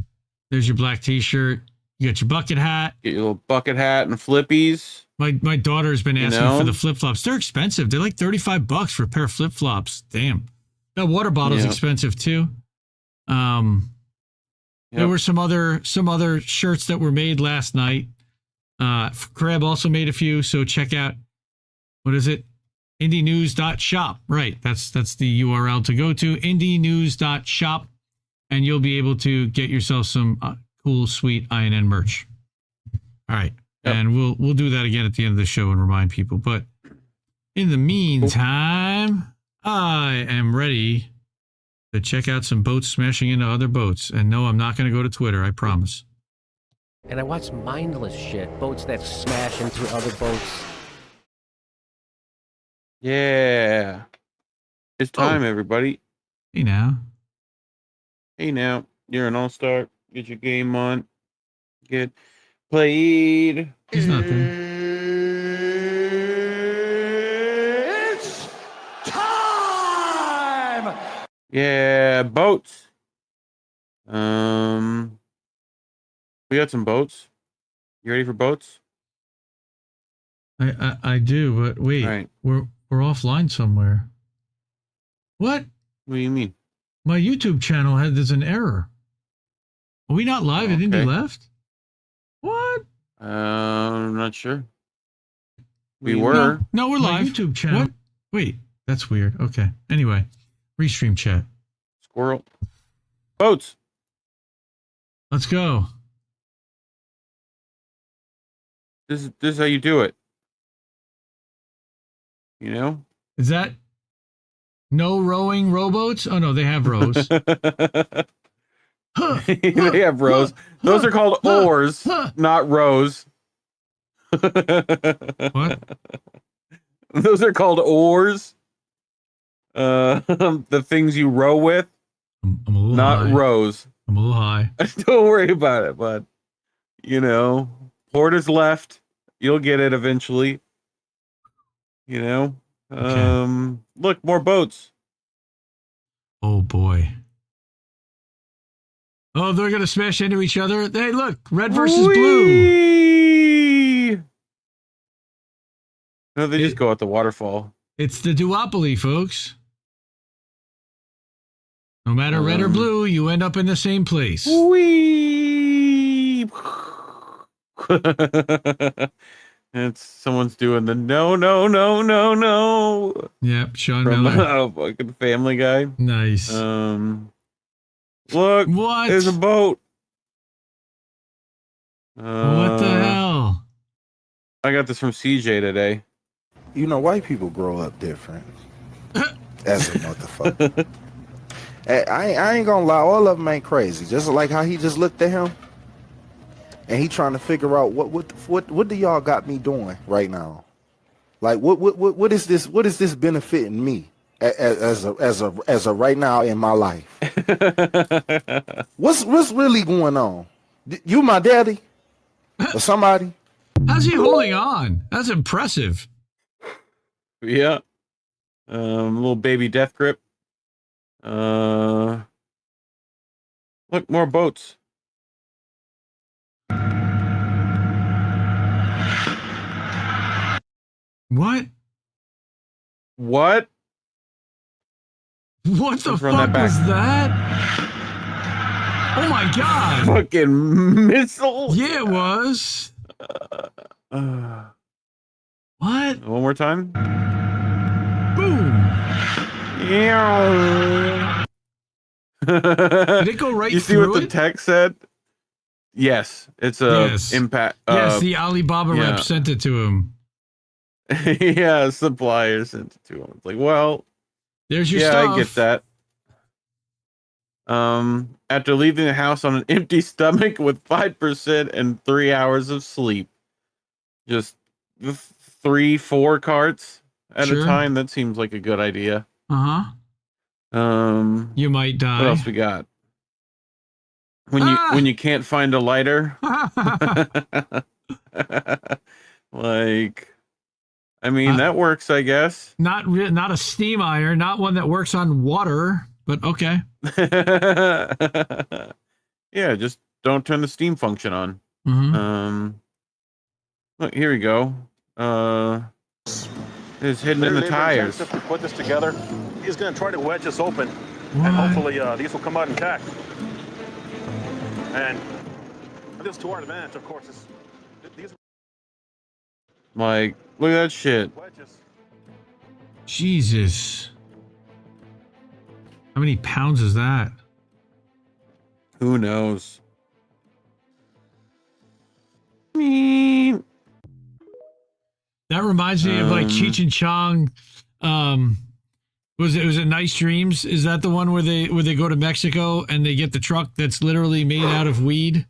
There's your black t-shirt. You got your bucket hat. Get your little bucket hat and flippies. My daughter's been asking for the flip-flops. They're expensive. They're like $35 for a pair of flip-flops. Damn. That water bottle's expensive too. There were some other shirts that were made last night. Crab also made a few, so check out, what is it? indienews.shop. Right, that's the URL to go to, indienews.shop, and you'll be able to get yourself some cool, sweet INN merch. All right, and we'll do that again at the end of the show and remind people. But in the meantime, I am ready to check out some boats smashing into other boats. And no, I'm not going to go to Twitter, I promise. And I watch mindless shit, boats that smash into other boats. Yeah. It's time, everybody. Hey now. You're an all-star. Get your game on. Get played. He's not there. It's time! Yeah, boats. We got some boats. You ready for boats? I do, but wait. Right. We're offline somewhere. What? What do you mean? My YouTube channel there's an error. Are we not live at Indie Left? What? I'm not sure. We were. No, we're live. YouTube channel. What? Wait, that's weird. Okay. Anyway, restream chat. Squirrel. Boats. Let's go. This is how you do it. You know? Is that no rowing rowboats? Oh no, they have rows. They have rows. Those are called oars, not rows. What? Those are called oars. The things you row with. I'm a little not high. rows. I'm a little high. Don't worry about it, bud. You know, port is left. You'll get it eventually. You know? Okay. Look, more boats. Oh boy. Oh, they're gonna smash into each other. Hey, look, red versus blue. No, they just go at the waterfall. It's the duopoly, folks. No matter red or blue, you end up in the same place. Whee! Someone's doing the no. Yep, Sean from Miller. Fucking Family Guy. Nice. Look, what? There's a boat. What the hell? I got this from CJ today. You know, white people grow up different. As a motherfucker. I ain't gonna lie, all of them ain't crazy. Just like how he just looked at him, and he trying to figure out what do y'all got me doing right now? Like what is this? What is this benefiting me as a right now in my life? What's really going on? You my daddy or somebody? How's he holding on? That's impressive. Yeah. Little baby death grip. Look, more boats. What? What? What the Let's fuck run that back. was that? Oh my god! Fucking missile. Yeah, it was. What? One more time. Boom! Yeah. Did it go right You see through what the it? text said? Yes, it's a impact. Yes, the Alibaba yeah. rep sent it to him. Yeah, supplier sent it to him. It's like, well, there's your yeah, stuff. I get that. After leaving the house on an empty stomach with 5% and 3 hours of sleep, just 3-4 carts at a time. That seems like a good idea. You might die. What else we got? When you can't find a lighter, like, I mean, that works, I guess. Not a steam iron, not one that works on water, but okay. Yeah, just don't turn the steam function on. Look, here we go. It's hidden in the tires. To put this together, he's going to try to wedge this open, and hopefully these will come out intact. And this is to our advantage, of course. These Like, look at that shit. wedges. Jesus. How many pounds is that? Who knows? Mean. That reminds me of like Cheech and Chong. Was it Nice Dreams? Is that the one where they go to Mexico and they get the truck that's literally made out of weed,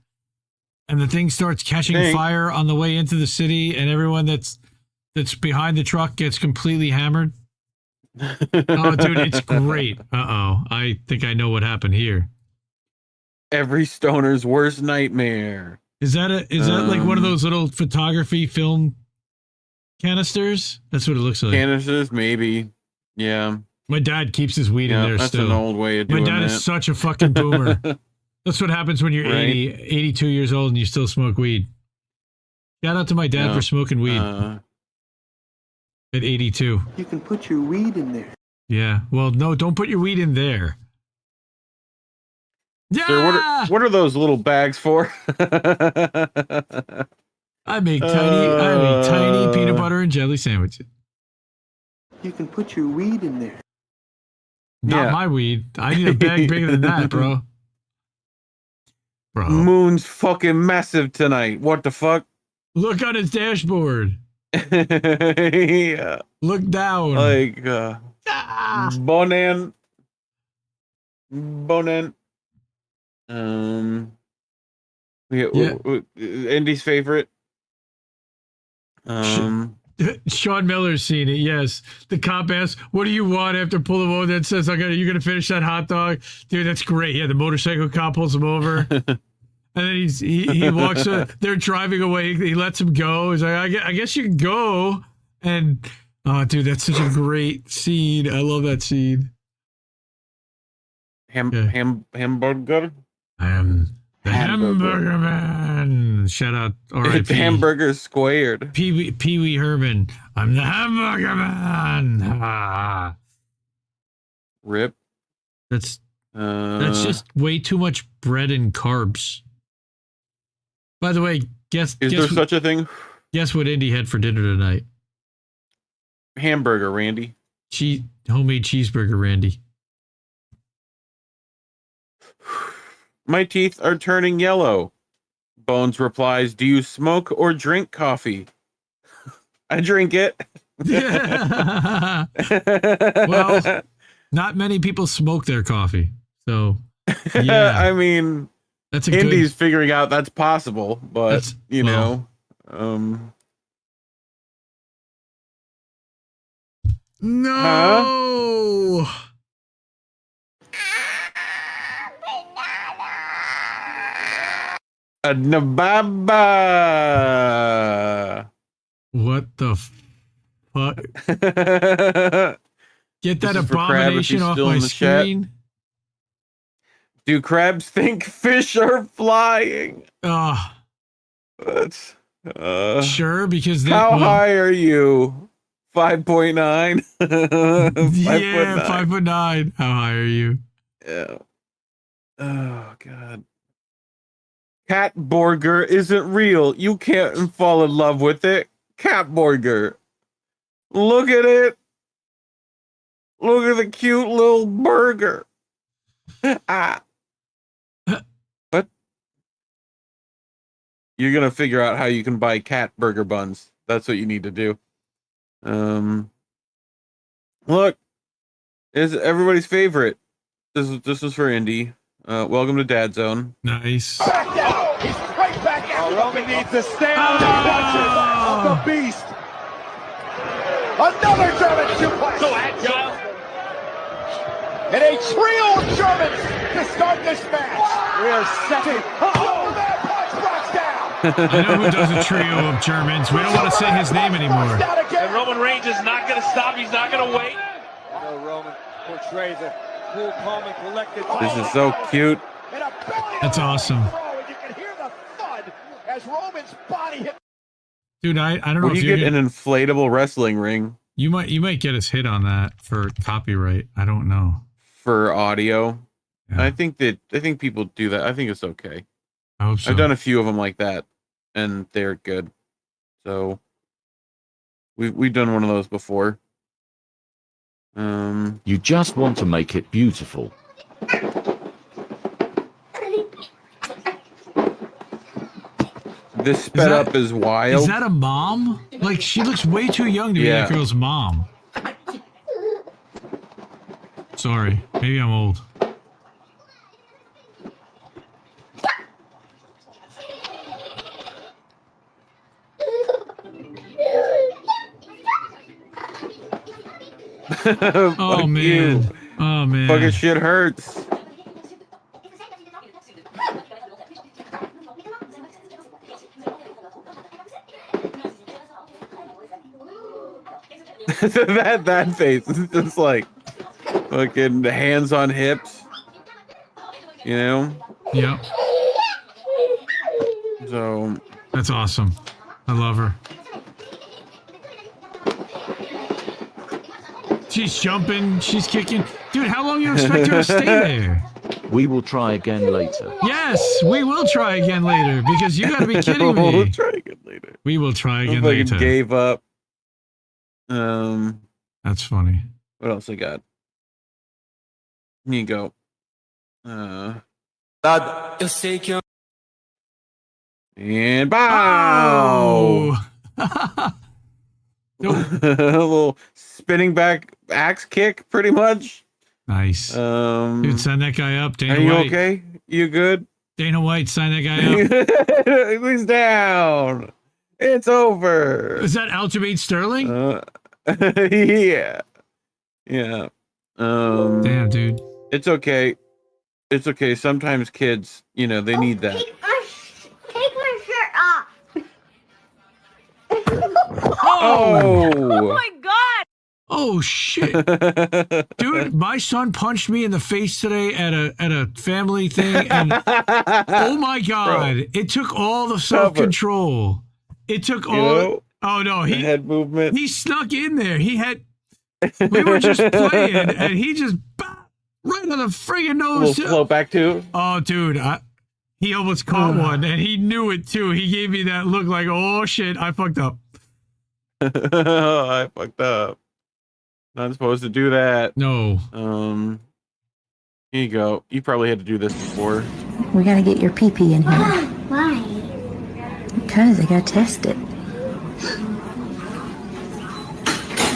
and the thing starts catching fire on the way into the city, and everyone that's behind the truck gets completely hammered? Oh, dude, it's great. I think I know what happened here. Every stoner's worst nightmare. Is that like one of those little photography film canisters? That's what it looks like. Canisters, maybe. Yeah. My dad keeps his weed in there that's still. an old way of doing My dad that. is such a fucking boomer. That's what happens when you're 82 years old and you still smoke weed. Shout out to my dad for smoking weed at 82. You can put your weed in there. Yeah. Well, no, don't put your weed in there. Yeah. Sir, what are those little bags for? I make tiny peanut butter and jelly sandwiches. You can put your weed in there. Not my weed. I need a bag bigger than that, bro. Moon's fucking massive tonight. What the fuck? Look on his dashboard. Yeah. Look down. Like Bonan. Indy's favorite. Sean Miller's seen it. Yes, the cop asks, "What do you want?" After pulling him over, that says, "You're gonna finish that hot dog, dude." That's great. Yeah, the motorcycle cop pulls him over, and then he walks. They're driving away. He lets him go. He's like, "I guess you can go." And oh, dude, that's such a great scene. I love that scene. Hamburger. I am the Hamburger Man. Shout out, It's Hamburger Squared. Pee Wee Herman. I'm the Hamburger Man. Ah. Rip. That's just way too much bread and carbs. By the way, Is there such a thing? Guess what Indy had for dinner tonight? Hamburger, Randy. Homemade cheeseburger, Randy. My teeth are turning yellow. Bones replies, "Do you smoke or drink coffee?" I drink it. Yeah. Well, not many people smoke their coffee. So, yeah. I mean, that's a Indy's figuring out that's possible, but, know. No. Huh? Nababa. What the fuck? Get that abomination off my screen. Do crabs think fish are flying? Sure, because how high are you? 5.9. Yeah, 5'9". How high are you? Yeah. Oh God. Cat burger isn't real. You can't fall in love with it. Cat burger. Look at it. Look at the cute little burger. Ah. What? You're gonna figure out how you can buy cat burger buns. That's what you need to do. Look, is everybody's favorite. This is for Indy. Welcome to Dad Zone. Nice. Back down. He's right back at Roman needs to stay on the clutches of the beast. Another German suplex. So agile. And a trio of Germans to start this match. We are setting. Oh, that punch rocks down. I know who does a trio of Germans. We don't want to say his name anymore. And Roman Reigns is not going to stop. He's not going to wait. No, Roman portrays a cool, calm, and collected. This is so cute. That's awesome. You can hear the thud as Roman's body hit. Dude, I don't know Would if you get an inflatable wrestling ring? You might get us hit on that for copyright. I don't know. For audio. Yeah. I think people do that. I think it's okay. I hope so. I've done a few of them like that, and they're good. So we've done one of those before. You just want to make it beautiful. This sped up is wild. Is that a mom? Like, she looks way too young to be that girl's mom. Sorry, maybe I'm old. Oh man. You. Oh man. Fucking shit hurts. that face is just like fucking hands on hips, you know? Yep. So that's awesome. I love her. She's jumping, she's kicking. Dude, how long you expect her to stay there? We will try again later. Yes, we will try again later because you gotta be kidding me. We'll try again later. We will try again I later. Gave up. That's funny. What else I got? Here you go. And bow. Oh. A little spinning back axe kick, pretty much. Nice. Dude, sign that guy up. Dana Are you White. okay? You good? Dana White, sign that guy up. He's down. It's over. Is that Aljamain Sterling? Yeah. Yeah. Damn, dude. It's okay. It's okay. Sometimes kids, you know, they need that. Take my shirt off. Oh my god! Oh shit. Dude, my son punched me in the face today at a family thing and oh my god, bro, it took all the self-control. It took all oh no, he head movement. He snuck in there. We were just playing and he just right on the friggin' nose. Flow back to. Oh dude, he almost caught one and he knew it too. He gave me that look like, oh shit, I fucked up. I fucked up. Not supposed to do that. No. Here you go. You probably had to do this before. We gotta get your pee-pee in here. Why? Because I gotta test it.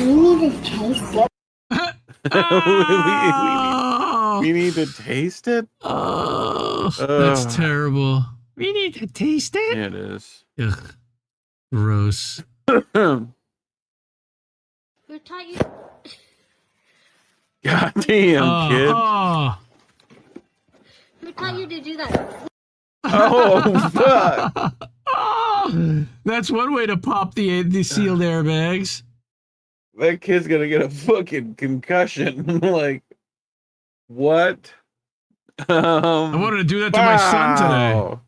We need to taste it. we need to taste it? Oh, that's terrible. We need to taste it? Yeah, it is. Ugh. Gross. Who taught you? Goddamn, kid. Who taught you to do that? Oh, fuck. That's one way to pop the sealed airbags. That kid's gonna get a fucking concussion. Like, what? I wanted to do that to my son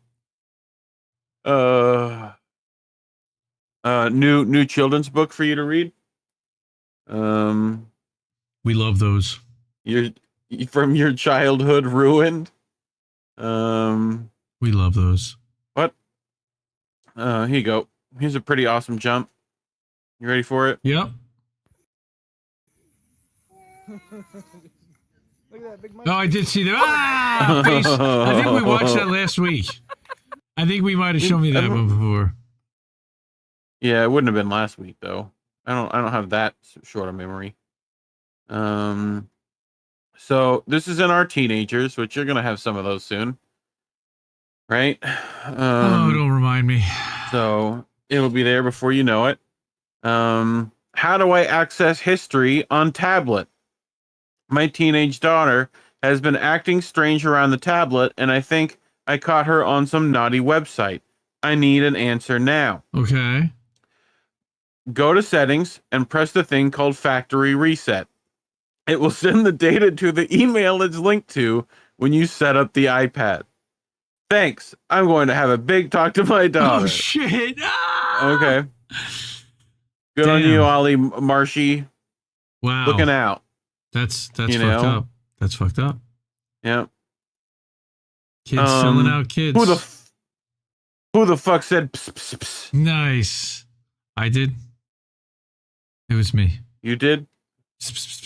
today. New children's book for you to read? We love those. From your childhood ruined. We love those. What? Here you go. Here's a pretty awesome jump. You ready for it? Yep. Oh, I did see that. Ah, face. I think we watched that last week. I think we might have shown me that one before. Yeah, it wouldn't have been last week though. I don't have that short a memory. So this is in our teenagers, which you're gonna have some of those soon, right? Oh, don't remind me. So it'll be there before you know it. How do I access history on tablet? My teenage daughter has been acting strange around the tablet, and I think I caught her on some naughty website. I need an answer now. Okay. Go to settings and press the thing called factory reset. It will send the data to the email it's linked to when you set up the iPad. Thanks. I'm going to have a big talk to my daughter. Oh, shit. Ah! Okay. Good on you, Ollie Marshy. Wow. Looking out. That's fucked up. That's fucked up. Yeah. Kids selling out kids. Who the fuck said pss, pss, pss? Nice. I did. It was me. You did?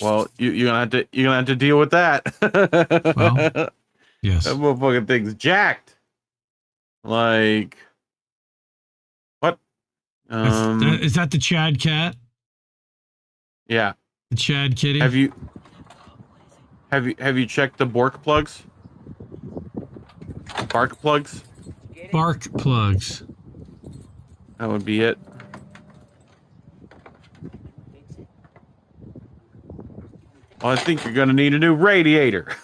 Well, you're gonna have to deal with that. Well, yes. That motherfucking thing's jacked. Like what? Is that the Chad cat? Yeah. The Chad kitty? Have you checked the Bork plugs? Bark plugs? Bark plugs. That would be it. Well, I think you're gonna need a new radiator.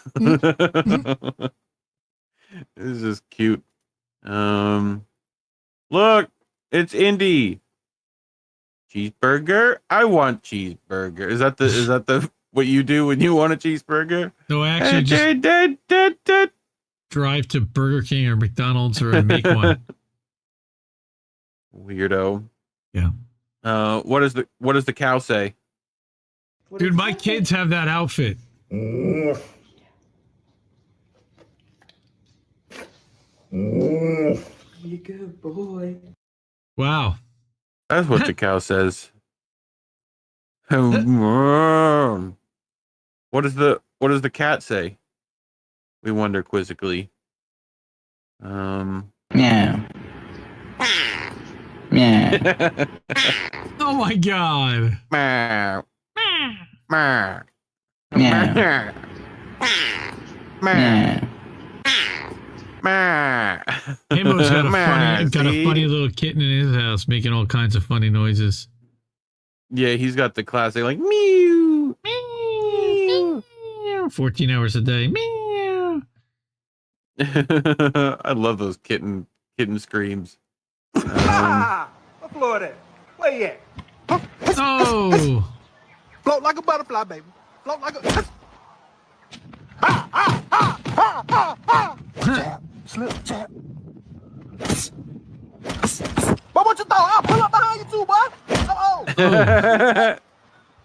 This is cute. Look, it's Indy. Cheeseburger. I want cheeseburger. Is that the what you do when you want a cheeseburger? No, I actually just drive to Burger King or McDonald's or make one. Weirdo. Yeah. What does the cow say? Dude, my kids have that outfit. You good boy. Wow. That's what the cow says. What does the cat say? We wonder quizzically. Meow. Meow. Oh my god. Meow. Meow. Meow. Meow. Meow. Himo's got a funny little kitten in his house making all kinds of funny noises. Yeah, he's got the classic like meow, meow, 14 hours a day. Meow. I love those kitten screams. What floor that? Where you at? Oh. Float like a butterfly, baby. Float like a. Jab, slip, jab. But what you thought? I'll pull up behind you too, boy. Oh.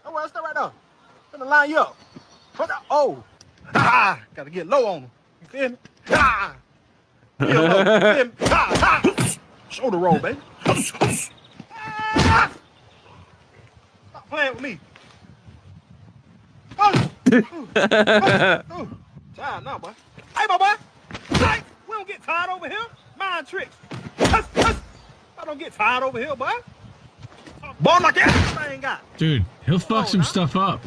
Don't worry, stay right there. I'm gonna line you up. Oh. Gotta get low on him. You feel me? Get low. You feel me? Shoulder roll, baby. Stop playing with me. Time now, boy. Hey, my boy. Hey, we don't get tired over here. Mind tricks. I don't get tired over here, boy. Ball like everything got. Dude, he'll fuck some stuff up.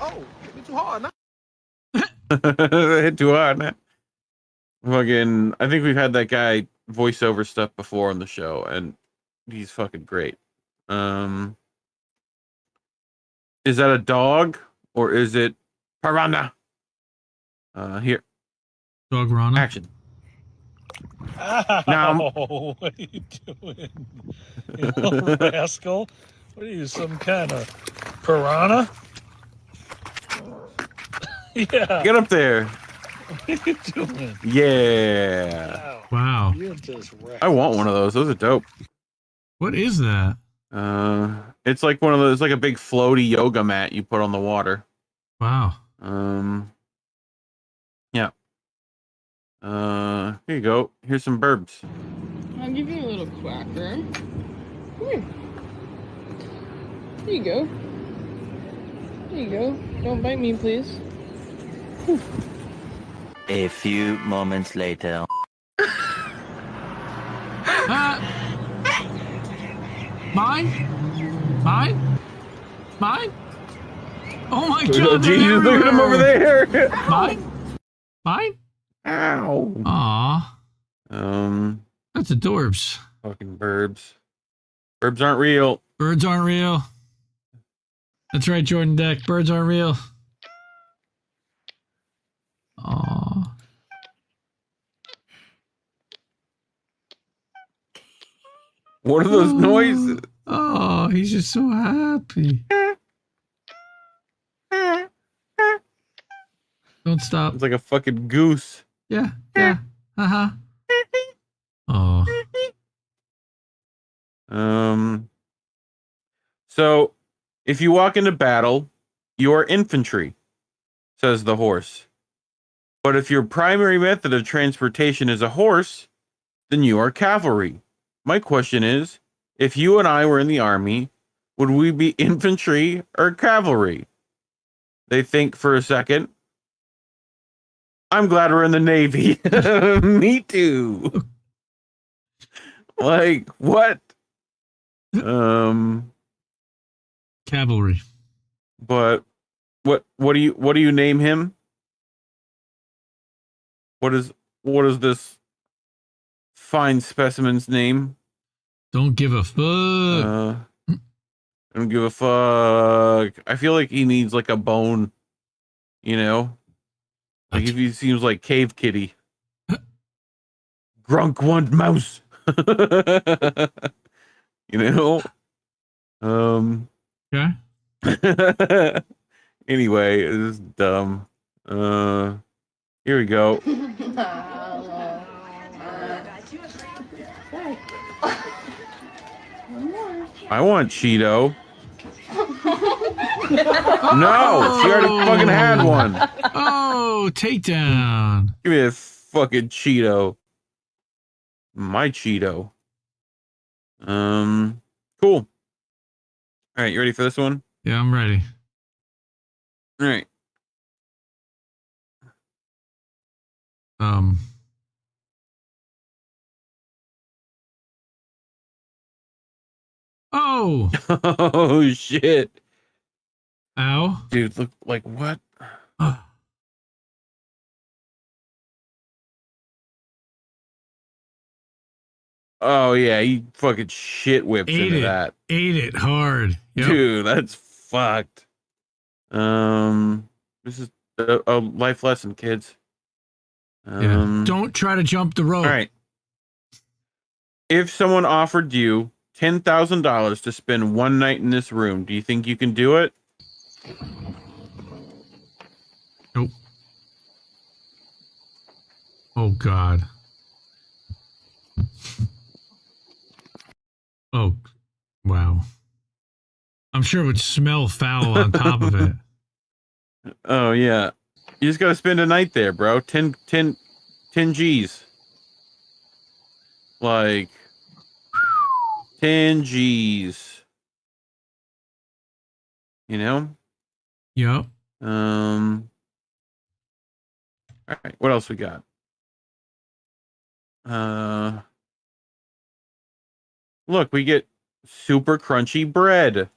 Oh, hit too hard now. Hit too hard now. Fucking, I think we've had that guy voiceover stuff before on the show, and he's fucking great. Is that a dog or is it piranha? Here. Dog Rana. Action. Now, what are you doing? You little rascal. What are you, some kind of piranha? Yeah. Get up there. What are you doing? Yeah. Wow. You're just wrecked. I want one of those. Those are dope. What is that? It's like one of those, like a big floaty yoga mat you put on the water. Wow. Yeah. Here you go. Here's some burbs. I'll give you a little quacker. Come here. There you go. There you go. Don't bite me, please. A few moments later. Mine? Oh my Oh, god! Jesus, they're look at him over everywhere. there. Mine? Ow. Aw. That's adorbs. Fucking burbs. Burbs aren't real. Birds aren't real. That's right, Jordan Deck. Birds aren't real. Aw. What are those noises? Oh, he's just so happy. Don't stop. It's like a fucking goose. Yeah. Uh-huh. Oh. So, if you walk into battle, you are infantry, says the horse. But if your primary method of transportation is a horse, then you are cavalry. My question is, if you and I were in the army, would we be infantry or cavalry? They think for a second. I'm glad we're in the Navy. Me too. Like, what? Cavalry. But what do you name him? What is this fine specimen's name? Don't give a fuck. Don't give a fuck. I feel like he needs like a bone, you know? Like if he seems like Cave Kitty. Grunk want mouse. You know? Okay. Anyway, this is dumb. Here we go. I want Cheeto. No, she already fucking had one. Oh, takedown. Give me a fucking Cheeto. My Cheeto. Cool. All right, you ready for this one? Yeah, I'm ready. All right. Oh. Oh shit. Ow. Dude, look like what? Oh yeah, he fucking shit whips into that. Ate it hard. Yep. Dude, that's fucked. This is a life lesson, kids. Yeah. Don't try to jump the rope. All right. If someone offered you $10,000 to spend one night in this room, do you think you can do it? Nope. Oh God. Oh, wow. I'm sure it would smell foul on top of it. Oh yeah. You just gotta spend a night there, bro. 10 G's. Like 10 G's. You know? Yep. All right, what else we got? Look, we get super crunchy bread.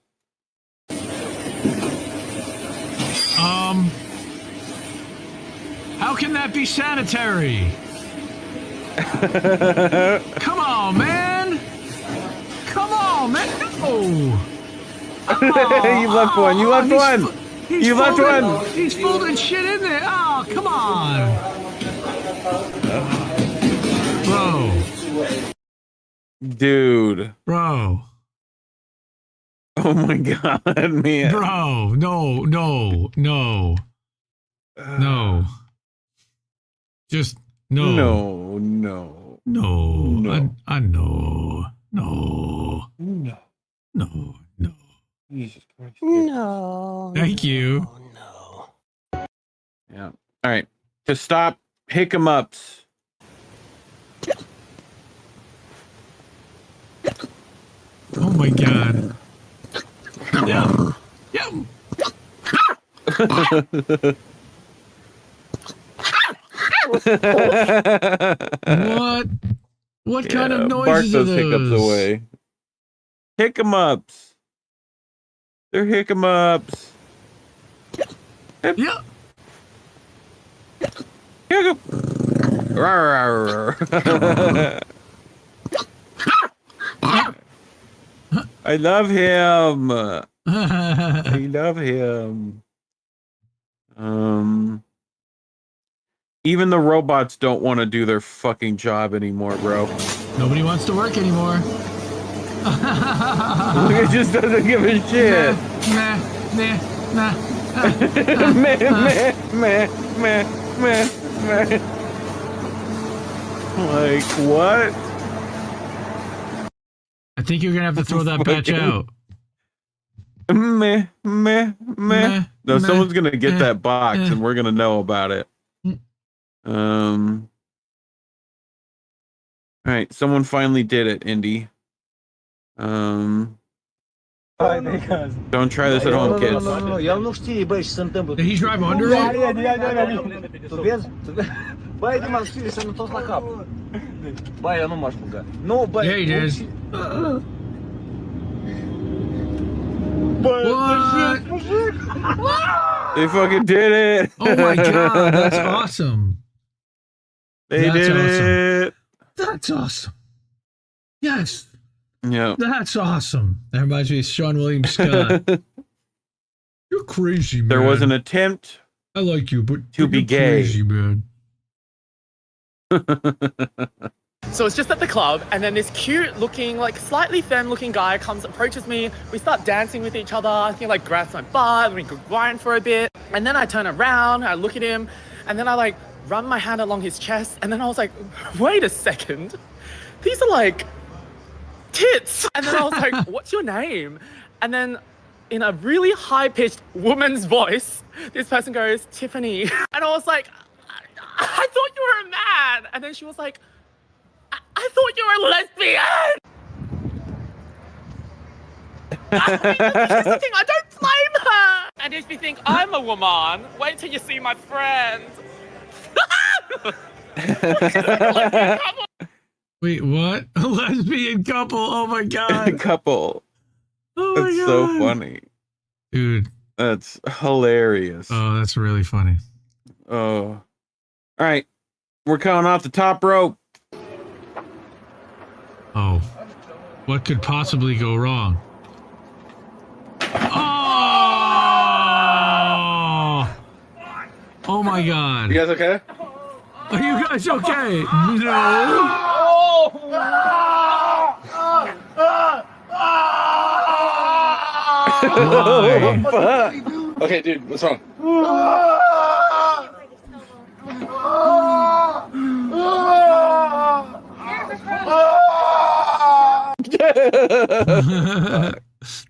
How can that be sanitary? Come on, man. Come on, man. No. You left one. You left one. You left one. He's folding shit in there. Oh, come on. Bro. Dude. Bro. Oh my god, man. Bro, no. Just no. No. I know. No. No, no. Jesus Christ. No. Thank you. Yeah. All right. To stop hick-em-ups. Oh my god. Yeah. Yeah. What? What kind of noises bark are those those? hiccups away. Hick-em-ups. They're hick-em-ups. Yeah. I love him. I love him. Even the robots don't want to do their fucking job anymore, bro. Nobody wants to work anymore. It just doesn't give a shit. Nah. meh. Like, what? I think you're gonna have to throw that batch out. Meh. No, someone's gonna get that box and we're gonna know about it. All right, someone finally did it, Indy. Don't try this at home, kids. Did he drive under it? Yeah, he did. What? They fucking did it! Oh my god, that's awesome. They did it! That's awesome. Yes. Yeah. That's awesome. That reminds me of Sean William Scott. You're crazy, man. There was an attempt. I like you, but to be gay. Crazy, man. So it's just at the club, and then this cute-looking, like slightly femme-looking guy approaches me. We start dancing with each other. He like grabs my butt, and we grind for a bit. And then I turn around, I look at him, and then I like run my hand along his chest, and then I was like, wait a second, these are like tits. And then I was like, what's your name? And then in a really high-pitched woman's voice, this person goes, Tiffany. And I was like, I thought you were a man. And then she was like, I thought you were a lesbian. I don't blame her. And if you think I'm a woman, wait till you see my friend. Wait, what? A lesbian couple? Oh my god. Couple. Oh my That's god. so funny. Dude. That's hilarious. Oh, that's really funny. Oh. All right. We're coming off the top rope. Oh. What could possibly go wrong? Oh! Oh my god. You guys okay? Are you guys okay? No. Why? Okay, dude, what's wrong?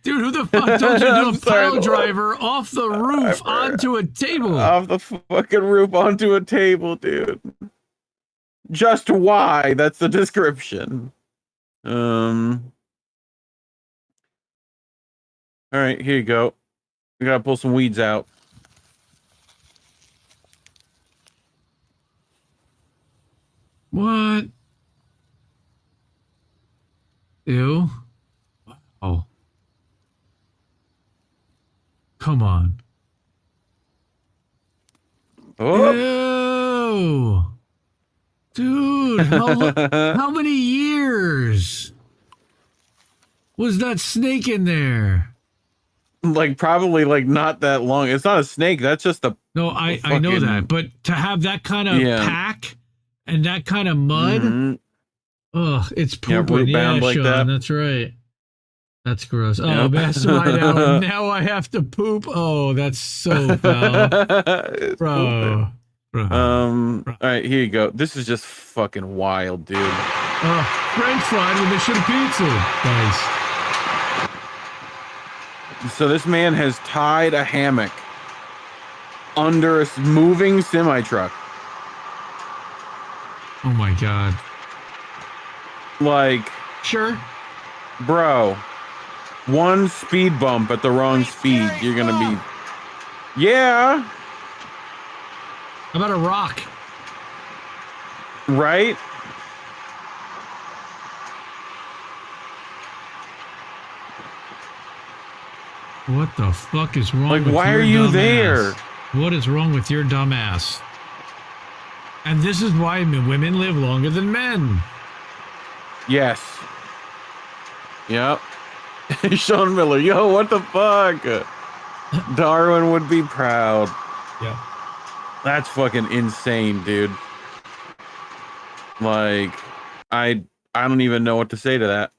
Dude, who the fuck told you to do a pile driver off the roof onto a table? Off the fucking roof onto a table, dude. Just why? That's the description. All right, here you go. We gotta pull some weeds out. What? Ew. Oh. Come on. Oh. Ew. Dude, how many years was that snake in there? Like probably like not that long. It's not a snake. That's just a. No, I know that, but to have that kind of pack and that kind of mud, ugh, it's pooping. root bound like Sean, that. that's right. That's gross. Oh, Yep. mastermind now I have to poop. Oh, that's so foul, bro. All right, here you go. This is just fucking wild, dude. French fried with a shit pizza. Nice. So this man has tied a hammock under a moving semi-truck. Oh my god. Like, sure, bro, one speed bump at the wrong speed, you're gonna be, yeah. How about a rock? Right? What the fuck is wrong Like, with why your are you dumb there? ass? What is wrong with your dumb ass? And this is why women live longer than men. Yes. Yep. Sean Miller, yo, what the fuck? Darwin would be proud. Yep. That's fucking insane, dude. Like, I don't even know what to say to that.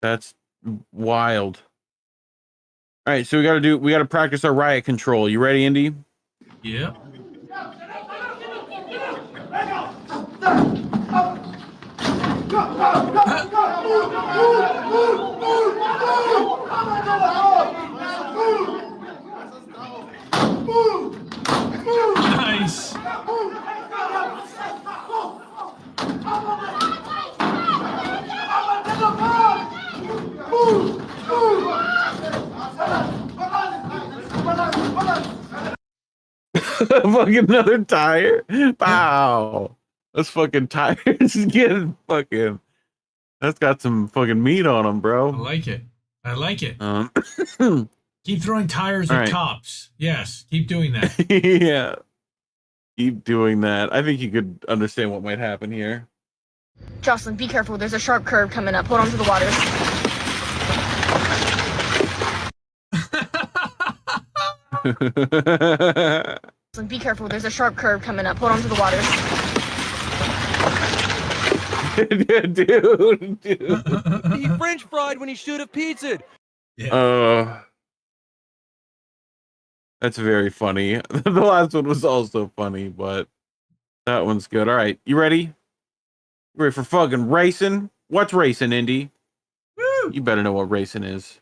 That's wild. All right, so we gotta practice our riot control. You ready, Indy? Yeah. Nice. Fucking another tire. Wow. Those fucking tires getting fucking. That's got some fucking meat on them, bro. I like it. I like it. Keep Keep throwing tires at cops. Yes, keep doing that. yeah. Keep doing that. I think you could understand what might happen here. Jocelyn, be careful. There's a sharp curve coming up. Hold on to the water. Jocelyn, be careful. There's a sharp curve coming up. Hold on to the water. dude. He French fried when he should have pizzaed. That's very funny. The last one was also funny, but that one's good. All right, you ready? You ready for fucking racing? What's racing, Indy? Woo! You better know what racing is.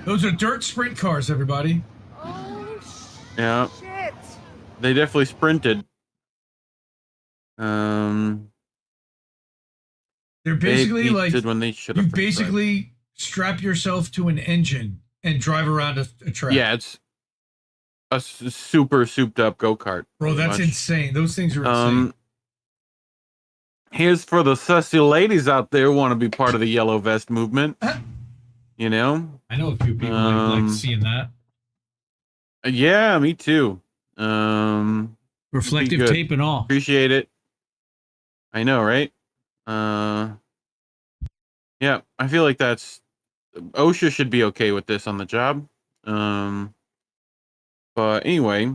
Those are dirt sprint cars, everybody. Yeah. Shit. They definitely sprinted. They're basically like when they should you have. basically strap yourself to an engine and drive around a track. Yeah, it's a super souped up go-kart. Bro, that's insane. Those things are insane. Here's for the sussy ladies out there who want to be part of the yellow vest movement. You know? I know a few people like seeing that. Yeah, me too. Reflective tape and all. Appreciate it. I know, right? Yeah, I feel like that's OSHA should be okay with this on the job. But anyway,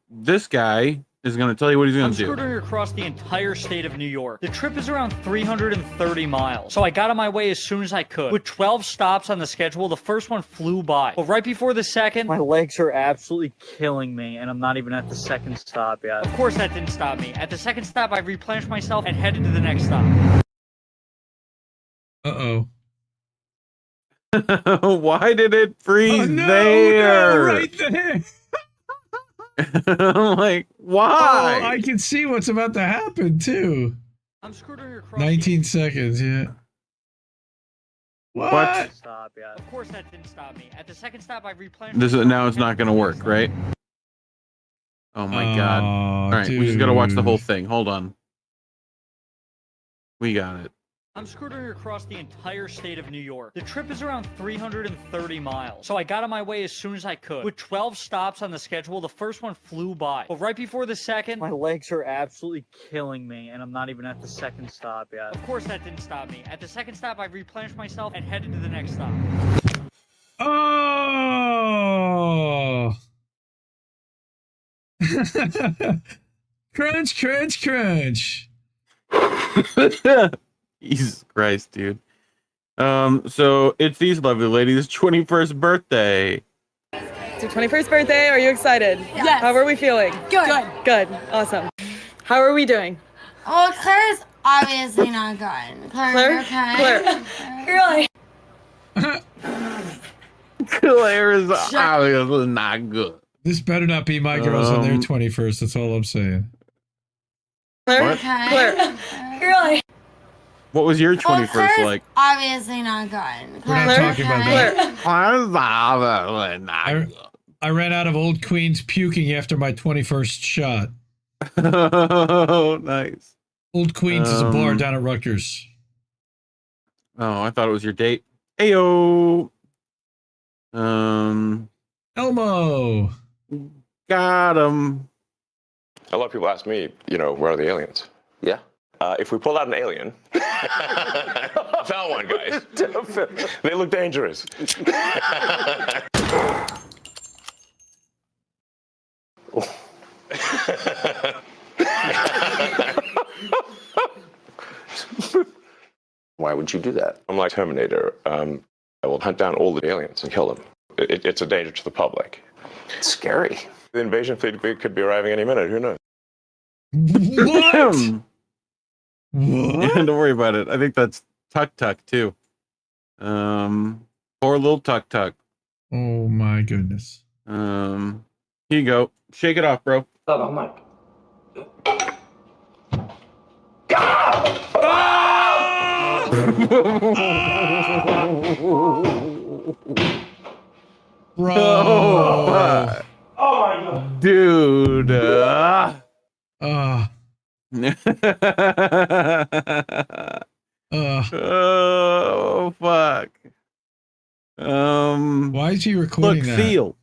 this guy is going to tell you what he's going to do. I'm scooting across the entire state of New York. The trip is around 330 miles, so I got on my way as soon as I could. With 12 stops on the schedule, the first one flew by. But right before the second, my legs are absolutely killing me, and I'm not even at the second stop yet. Of course that didn't stop me. At the second stop, I replenished myself and headed to the next stop. Uh-oh. Why did it freeze no, there? No, right there. I'm like, why? Oh, I can see what's about to happen too. I'm scooting across 19 seconds, yeah. What? Stop, yeah. Of course that didn't stop me. At the second stop, I replenished. This is now it's not going to work, right? Oh my god! All right, we just got to watch the whole thing. Hold on. We got it. I'm scooting across the entire state of New York. The trip is around 330 miles, so I got on my way as soon as I could. With 12 stops on the schedule, the first one flew by. But right before the second, my legs are absolutely killing me, and I'm not even at the second stop yet. Of course that didn't stop me. At the second stop, I replenished myself and headed to the next stop. Oh! Crunch, crunch, crunch. Jesus Christ, dude. So it's these lovely ladies' 21st birthday. It's your 21st birthday. Are you excited? Yes. How are we feeling? Good. Good. Awesome. How are we doing? Oh, Claire's obviously not good. Claire? Okay. Really? Claire is obviously not good. This better not be my girls on their 21st. That's all I'm saying. Claire? What? Claire? Really? What was your 21st Claire's like? obviously not good. We're not talking about that. Claire's obviously not good. I ran out of Old Queens puking after my 21st shot. Oh, nice. Old Queens is a bar down at Rutgers. Oh, I thought it was your date. Ayo. Elmo. Got him. A lot of people ask me, where are the aliens? Yeah. If we pull out an alien, I found one, guys. They look dangerous. Why would you do that? I'm like Terminator. I will hunt down all the aliens and kill them. It's a danger to the public. It's scary. The invasion fleet could be arriving any minute. Who knows? What? Yeah, don't worry about it. I think that's Tuk Tuk too. Poor little Tuk Tuk. Oh my goodness. Here you go. Shake it off, bro. Oh, I'm like. Bro. Oh my god. Dude. Oh fuck. Why is he recording that? Seal.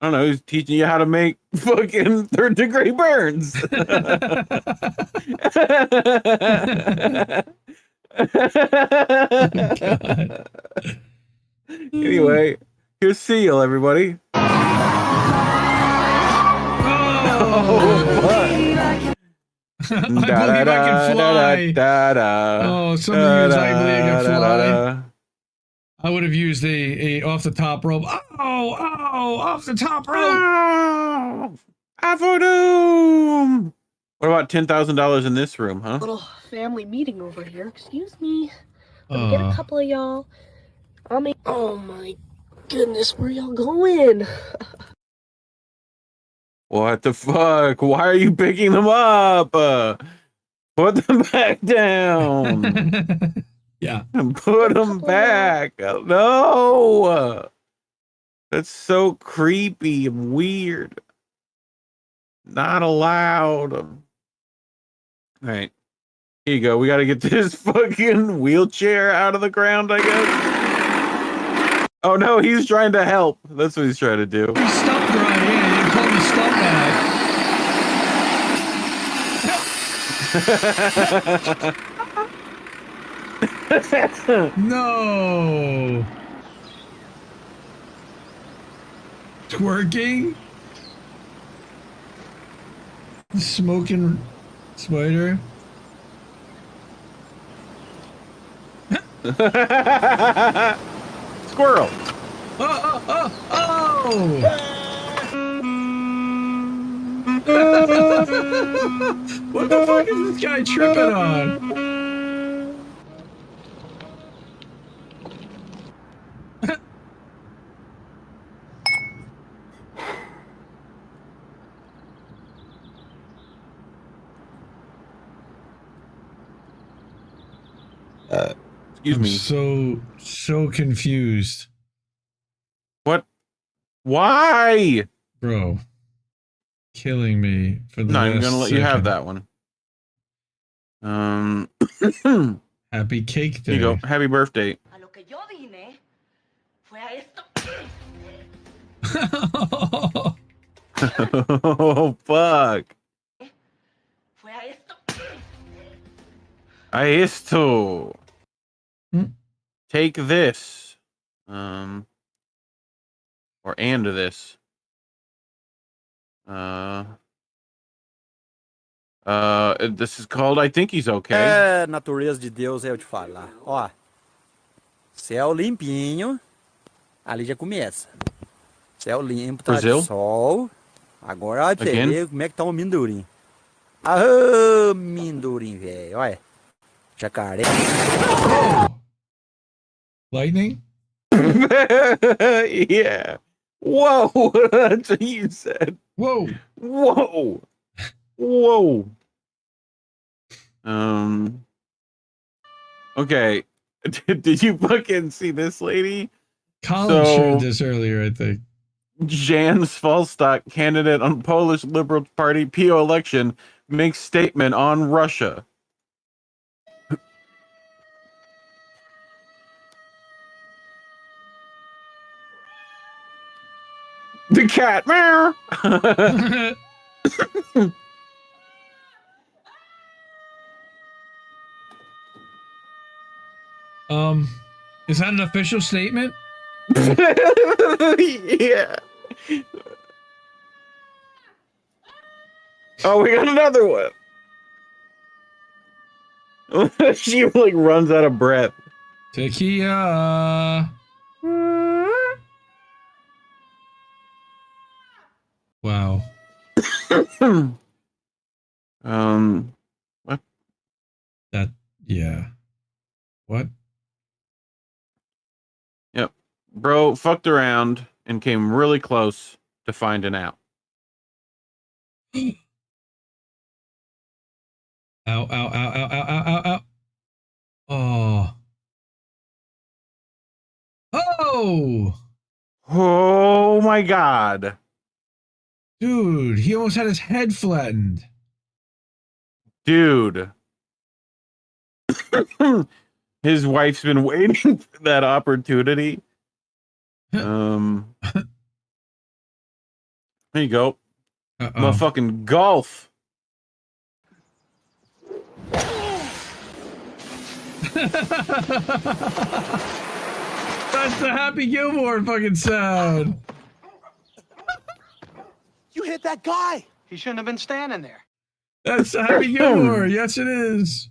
I don't know. He's teaching you how to make fucking third-degree burns. Anyway, here's Seal, everybody. I believe I can fly. Oh, somebody use I believe I can fly. I would have used a off the top rope. Oh, off the top rope. Avodoom. What about $10,000 in this room, huh? Little family meeting over here. Excuse me. Let me get a couple of y'all. Oh my goodness, where y'all going? What the fuck? Why are you picking them up? Put them back down. Yeah. Put them back. No. That's so creepy and weird. Not allowed. All right. Here you go. We got to get this fucking wheelchair out of the ground, I guess. Oh, no. He's trying to help. That's what he's trying to do. He's stump grind. Yeah, you call me stump guy. No. Twerking? Smoking spider? Squirrel. What the fuck is this guy tripping on? Excuse me. So confused. What? Why? Bro. Killing me for the No, I'm last gonna let you have second. that one. Happy cake day. Here you go. Happy birthday. Oh fuck. A esto. Take this. Or and this. This is called I Think He's Okay. É, natureza de Deus, eu te falar. Ó, céu limpinho, ali já começa. Céu limpo, tá Brazil? de sol. Agora olha pra você Again? ver como é que tá o amendoim. Ah, amendoim, velho, olha. Jacaré. Lightning? Yeah. Whoa, that's what you said. Whoa. Whoa. Whoa. Okay. Did you fucking see this lady? Colin shared this earlier, I think. Jan Svalstok, candidate on Polish Liberal Party PO election, makes statement on Russia. The cat. Meow. Is that an official statement? Yeah. Oh, we got another one. She like runs out of breath. Tequila. Wow. What? That, yeah. What? Yep. Bro fucked around and came really close to finding out. Ow, ow, ow, ow, ow, ow, ow, ow. Oh. Oh! Oh my god. Dude, he almost had his head flattened. Dude. His wife's been waiting for that opportunity. There you go. Motherfucking golf. That's the Happy Gilmore fucking sound. You hit that guy. He shouldn't have been standing there. That's the Happy Gilmore. Yes, it is.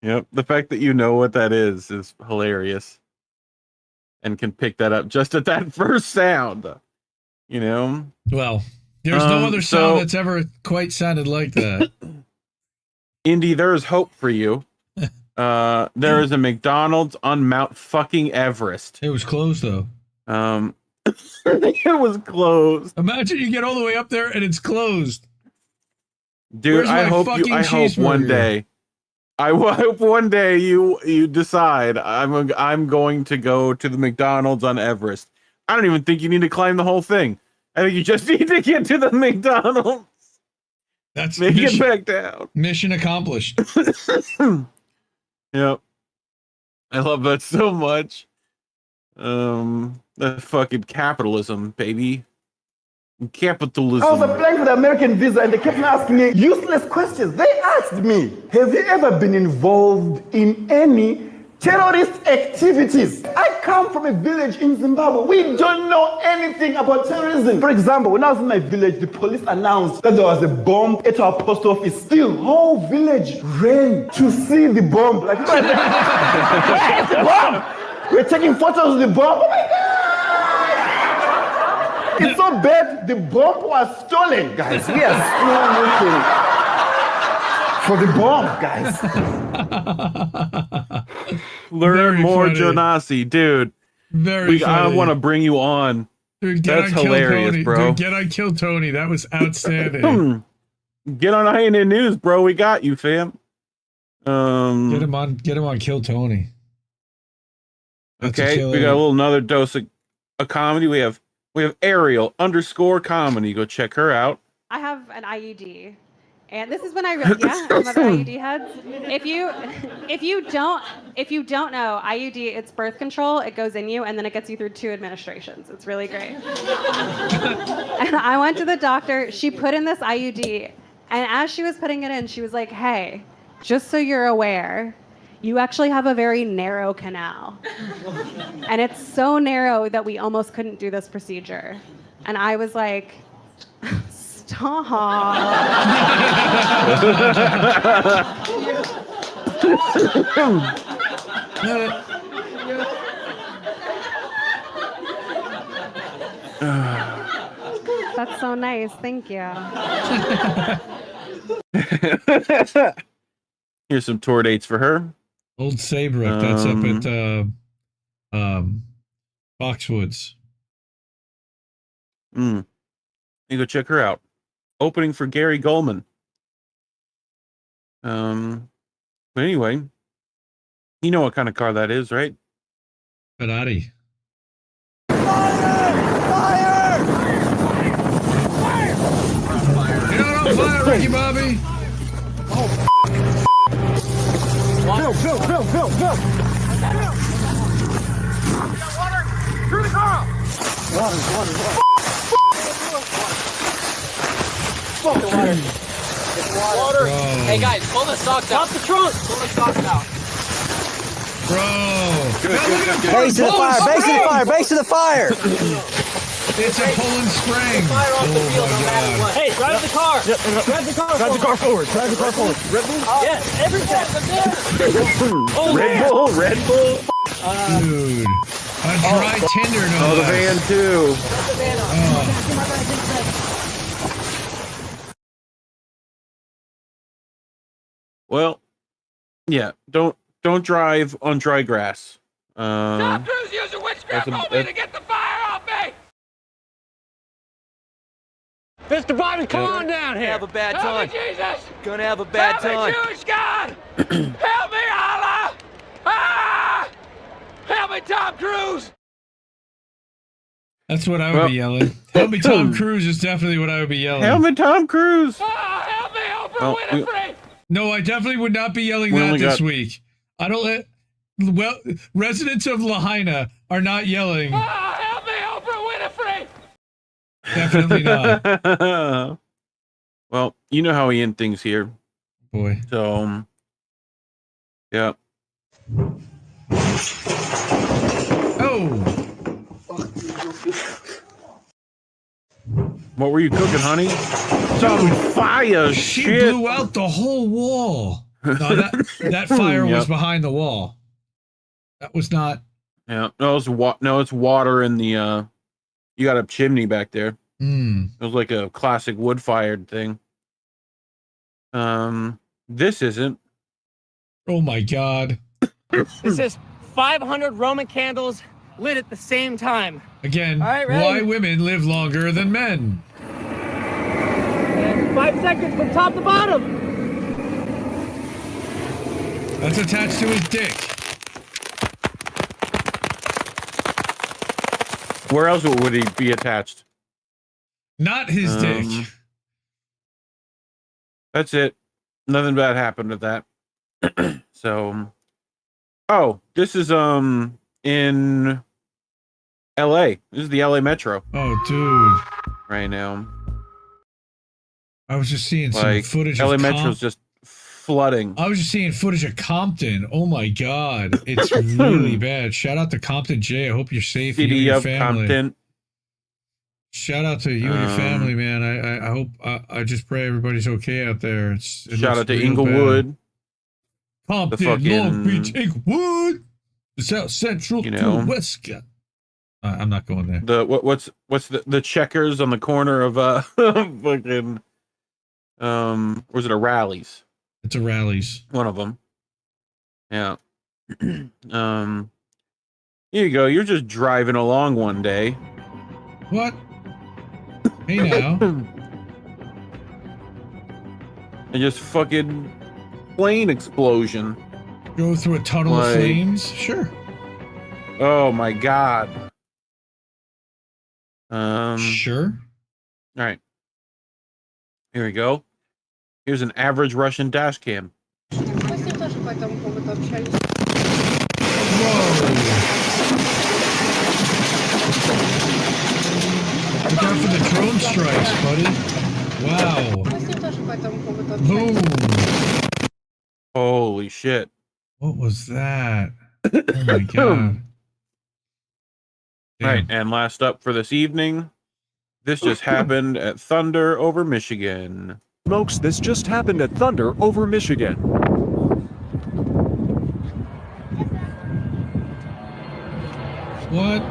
Yep. The fact that you know what that is hilarious. And can pick that up just at that first sound. You know? Well, there's no other sound that's ever quite sounded like that. Indy, there is hope for you. There is a McDonald's on Mount fucking Everest. It was closed though. It was closed. Imagine you get all the way up there and it's closed. Dude, I hope one day. I hope one day you decide I'm going to go to the McDonald's on Everest. I don't even think you need to climb the whole thing. I think you just need to get to the McDonald's. That's make it back down. Mission accomplished. Yep. I love that so much. That fucking capitalism, baby. Capitalism. I was applying for the American visa and they kept asking me useless questions. They asked me, have you ever been involved in any terrorist activities? I come from a village in Zimbabwe. We don't know anything about terrorism. For example, when I was in my village, the police announced that there was a bomb at our post office. Still, whole village ran to see the bomb. Like, where's the bomb? We're taking photos of the bomb. Oh my God! It's so bad, the bomb was stolen, guys. We are still looking for the bomb, guys. Learn more, Jonasi, dude. Very funny. I want to bring you on. Dude, that's hilarious, bro. Dude, get on Kill Tony. That was outstanding. Get on INN News, bro. We got you, fam. Get him on Kill Tony. That's okay, we got a little another dose of comedy. We have Ariel _comedy. Go check her out. I have an IUD, and this is when I I'm of IUD heads. If you don't know IUD, it's birth control. It goes in you, and then it gets you through 2 administrations. It's really great. And I went to the doctor. She put in this IUD, and as she was putting it in, she was like, "Hey, just so you're aware, you actually have a very narrow canal. And it's so narrow that we almost couldn't do this procedure." And I was like, Stop. That's so nice. Thank you. Here's some tour dates for her. Old Saybrook. That's up at Foxwoods. You go check her out. Opening for Gary Goldman. But anyway, you know what kind of car that is, right? Ferrari. You're not on fire, Ricky Bobby. Bill. Through the car. Water. Fucking water. It's water. Hey guys, pull the socks out. Drop the trunk. Pull the socks out. Bro. Good. Base to the fire. It's a pulling spring. Fire off the wheel, Oh no matter my what. Hey, drive the car. Drive the car forward. Red Bull? Yes, everything. Oh, Red Bull. Dude. A dry tinder, no Oh, the less. van too. Well, yeah. Don't drive on dry grass. Tom Cruise using witchcraft on me to get the fire off me! Mr. Bobby, come on down here. Have a bad time. Help me, Jesus! Gonna have a bad time. Help me, Jewish God! Help me, Allah! Ah! Help me, Tom Cruise! That's what I would be yelling. Help me, Tom Cruise is definitely what I would be yelling. Help me, Tom Cruise. Help me, Oprah Winfrey! No, I definitely would not be yelling We that only this got- week. I don't let. Well, residents of Lahaina are not yelling. Help me, Oprah Winfrey! Definitely not. Well, you know how we end things here. Boy. So, yeah. Oh. What were you cooking, honey? Some fire She shit. blew out the whole wall. No, that fire was Yep. behind the wall. That was not. Yeah, no, it's water in the. You got a chimney back there. It was like a classic wood-fired thing. This isn't. Oh my God. This is 500 Roman candles lit at the same time. Again, All right, ready? why women live longer than men? And 5 seconds from top to bottom. That's attached to his dick. Where else would he be attached? Not his dick. That's it. Nothing bad happened with that. So, oh, this is in L.A. This is the L.A. Metro. Oh, dude. Right now, I was just seeing some like footage L.A. of Metro's just flooding. I was just seeing footage of Compton. Oh my God. It's really bad. Shout out to Compton J. I hope you're safe. You and City your of family. Compton. Shout out to you and your family, man. I hope, I just pray everybody's okay out there. It Shout looks out to real Inglewood. bad. Compton, fucking- Long Beach, Inglewood, the South Central You to know. the West. I'm not going there. The what's the checkers on the corner of fucking was it a Rallies? It's a Rallies. One of them. Yeah. Here you go. You're just driving along one day. What? Hey now. And just fucking plane explosion. Go through a tunnel of Like- flames? Sure. Oh my God. Sure. All right. Here we go. Here's an average Russian dash cam. Look out for the drone strikes, buddy. Wow. Boom. Holy shit. What was that? Oh my God. All right, and last up for this evening, This just happened at Thunder over Michigan. Smokes, this just happened at Thunder over Michigan. What?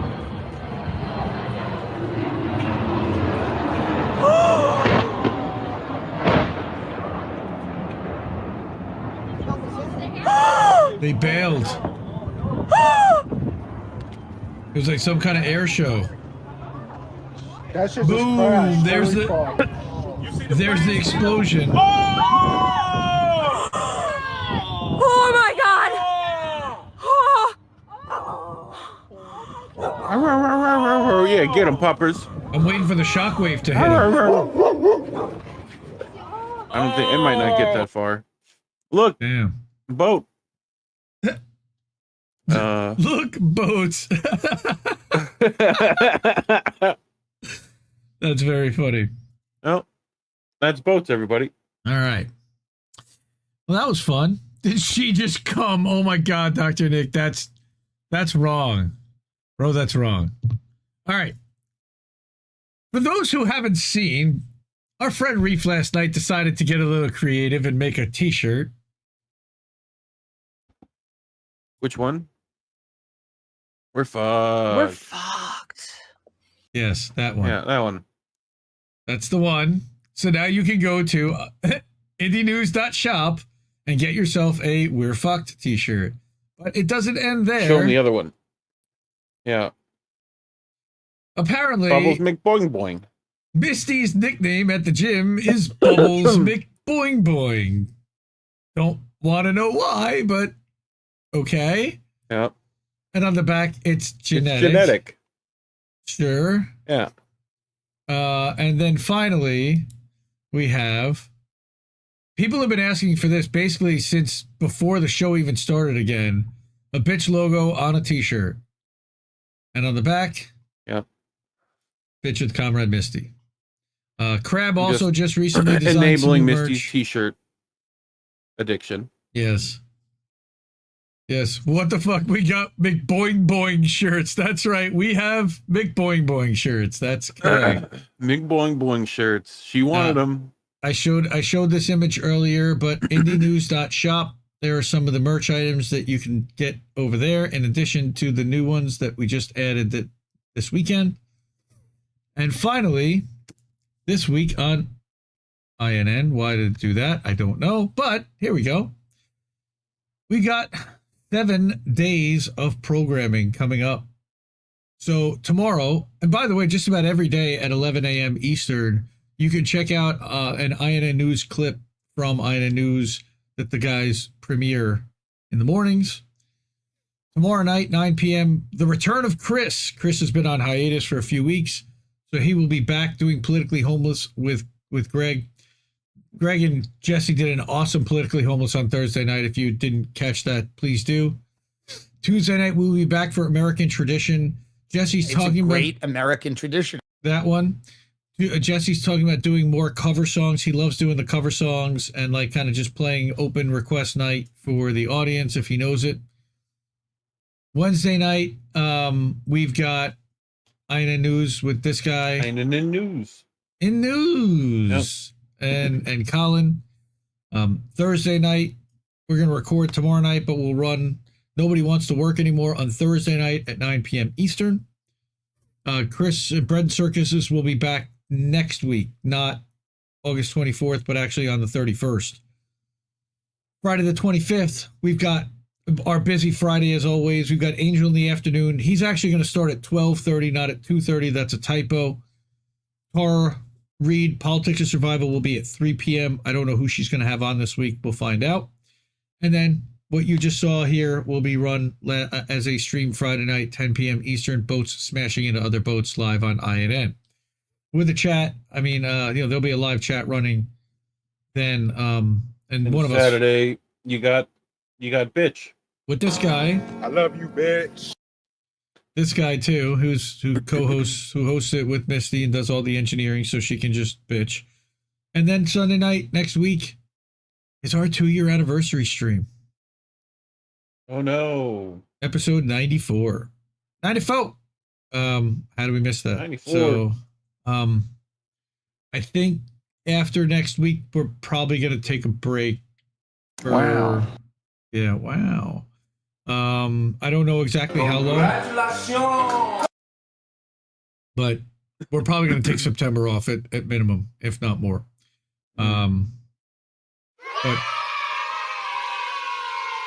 They bailed. It was like some kind of air show. That shit just Boom! crashed. There's Holy the fuck. there's the explosion. Oh my god! Oh yeah, get him, puppers. I'm waiting for the shockwave to hit him. I don't think it might not get that far. Look, damn, boat. Look, boats. That's very funny. Oh, that's boats, everybody. All right. Well, that was fun. Did she just come? Oh my God, Dr. Nick, that's wrong. Bro, that's wrong. All right. For those who haven't seen, our friend Reef last night decided to get a little creative and make a t-shirt. Which one? We're fucked. We're fucked. Yes, that one. Yeah, that one. That's the one. So now you can go to indienews.shop and get yourself a We're Fucked t-shirt. But it doesn't end there. Show them the other one. Yeah. Apparently, Bubbles McBoing Boing. Misty's nickname at the gym is Bubbles McBoing Boing. Don't want to know why, but okay. Yeah. And on the back, it's genetic. It's genetic. Sure. Yeah. And then finally, we have people have been asking for this basically since before the show even started again. A bitch logo on a t-shirt. And on the back, yep. Bitch with Comrade Misty. Crab also just recently designed enabling some Misty's merch. t-shirt addiction. Yes. Yes. What the fuck? We got McBoing Boing shirts. That's right. We have McBoing Boing shirts. That's correct. McBoing Boing shirts. She wanted them. I showed this image earlier, but indienews.shop, there are some of the merch items that you can get over there, in addition to the new ones that we just added this weekend. And finally, this week on INN, why did it do that? I don't know, but here we go. We got 7 days of programming coming up. So tomorrow, and by the way, just about every day at 11 a.m. Eastern, you can check out an INN News clip from INN News that the guys premiere in the mornings. Tomorrow night, 9 p.m., the return of Chris. Chris has been on hiatus for a few weeks, so he will be back doing Politically Homeless with Greg. Greg and Jesse did an awesome Politically Homeless on Thursday night. If you didn't catch that, please do. Tuesday night, we'll be back for American Tradition. Jesse's talking about great American tradition. that one. Jesse's talking about doing more cover songs. He loves doing the cover songs and like kind of just playing open request night for the audience if he knows it. Wednesday night, we've got INN News with this guy. INN News. In news. Yep. And Colin. Thursday night, we're going to record tomorrow night, but we'll run Nobody Wants to Work Anymore on Thursday night at 9 p.m. Eastern. Chris, Bread Circuses will be back next week, not August 24th, but actually on the 31st. Friday the 25th, we've got our busy Friday as always. We've got Angel in the afternoon. He's actually going to start at 12:30, not at 2:30. That's a typo. Tara Reade, Politics and Survival, will be at 3 p.m. I don't know who she's going to have on this week. We'll find out. And then what you just saw here will be run as a stream Friday night, 10 p.m. Eastern, boats smashing into other boats live on INN. With the chat, I mean, there'll be a live chat running then. And one of us Saturday, you got bitch. with this guy, I love you, bitch. this guy too, who hosts it with Misty and does all the engineering so she can just bitch. And then Sunday night next week is our 2-year anniversary stream. Oh no. Episode 94. 94. How do we miss that? 94. So I think after next week, we're probably going to take a break. Wow. Yeah, wow. I don't know exactly how long. But we're probably going to take September off at minimum, if not more. But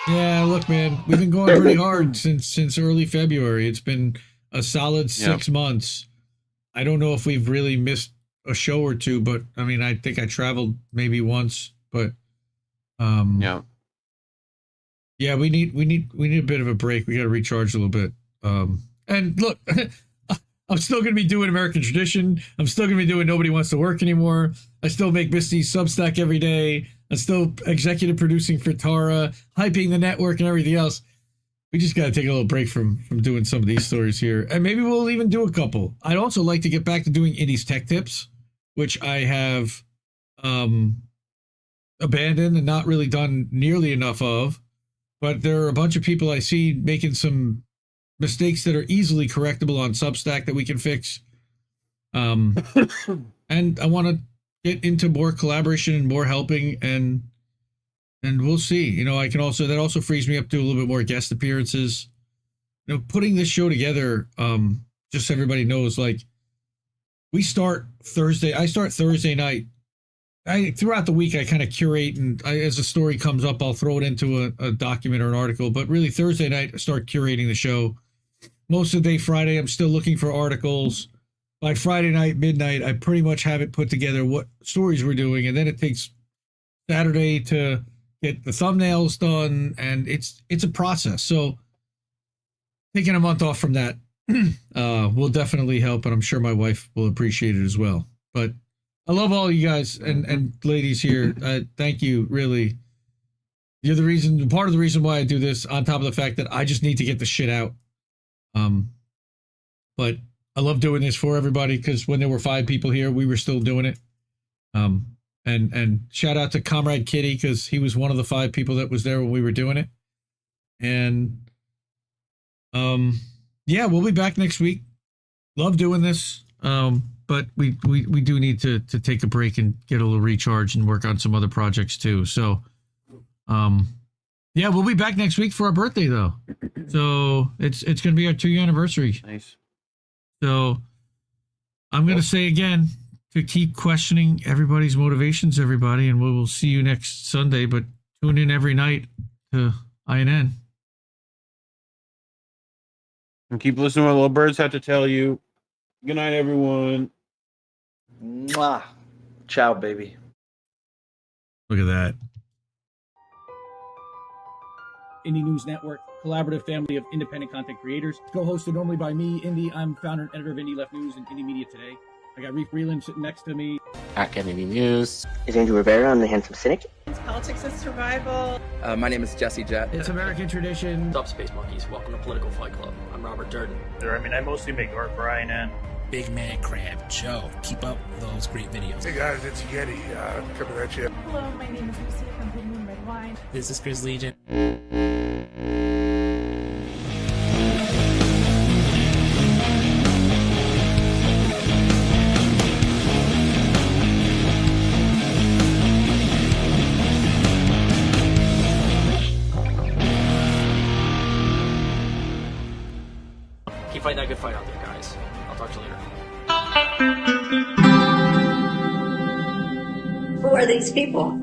yeah, look, man, we've been going pretty hard since early February. It's been a solid 6 months. I don't know if we've really missed a show or two, but I mean, I think I traveled maybe once, but yeah, we need a bit of a break. We got to recharge a little bit. And look, I'm still going to be doing American Tradition. I'm still going to be doing Nobody Wants to Work Anymore. I still make Misty's Substack every day. I'm still executive producing for Tara, hyping the network and everything else. We just got to take a little break from doing some of these stories here. And maybe we'll even do a couple. I'd also like to get back to doing Indies Tech Tips, which I have abandoned and not really done nearly enough of. But there are a bunch of people I see making some mistakes that are easily correctable on Substack that we can fix. And I want to get into more collaboration and more helping, and we'll see. You know, that also frees me up to do a little bit more guest appearances. You know, putting this show together, just so everybody knows, like, I start Thursday night. Throughout the week, I kind of curate, and as a story comes up, I'll throw it into a document or an article. But really, Thursday night, I start curating the show. Most of the day Friday, I'm still looking for articles. By Friday night, midnight, I pretty much have it put together what stories we're doing. And then it takes Saturday to get the thumbnails done. And it's a process. So taking a month off from that will definitely help. And I'm sure my wife will appreciate it as well. But I love all you guys and ladies here. Thank you, really. You're part of the reason why I do this, on top of the fact that I just need to get the shit out. But I love doing this for everybody, because when there were 5 people here, we were still doing it. And shout out to Comrade Kitty, because he was one of the 5 people that was there when we were doing it. And yeah, we'll be back next week. Love doing this. But we do need to take a break and get a little recharge and work on some other projects too. So yeah, we'll be back next week for our birthday though. So it's gonna be our 2-year anniversary. Nice. So I'm going to say again to keep questioning everybody's motivations, everybody, and we will see you next Sunday, but tune in every night to INN. And keep listening to what little birds have to tell you. Good night, everyone. Mwah. Ciao, baby. Look at that. Indie News Network, collaborative family of independent content creators. Co-hosted normally by me, Indie. I'm founder and editor of Indie Left News and Indie Media Today. I got Reef Reland sitting next to me. At Kennedy News. Is Andrew Rivera on The Handsome Cynic? It's Politics and Survival. My name is Jett. It's American Tradition. What's up, Space Monkeys? Welcome to Political Fight Club. I'm Robert Durden. I mostly make art for INN. Big Man Crab Joe. Keep up those great videos. Hey guys, it's Yeti. Coming at you. Hello, my name is Misty from Blue Moon Red Wine. This is Chris Legion. Keep fighting that good fight out there, guys. I'll talk to you later. Who are these people?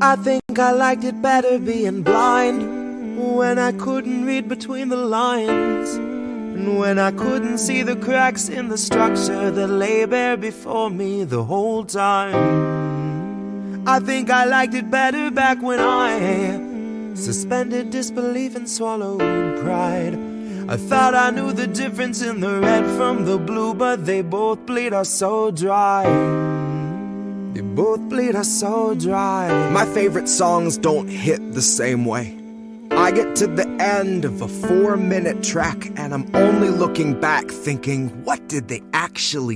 I think I liked it better being blind, when I couldn't read between the lines, and when I couldn't see the cracks in the structure that lay bare before me the whole time. I think I liked it better back when I suspended disbelief and swallowed pride. I thought I knew the difference in the red from the blue, but they both bleed us so dry. They both bleed us so dry. My favorite songs don't hit the same way. I get to the end of a 4-minute track and I'm only looking back thinking, what did they actually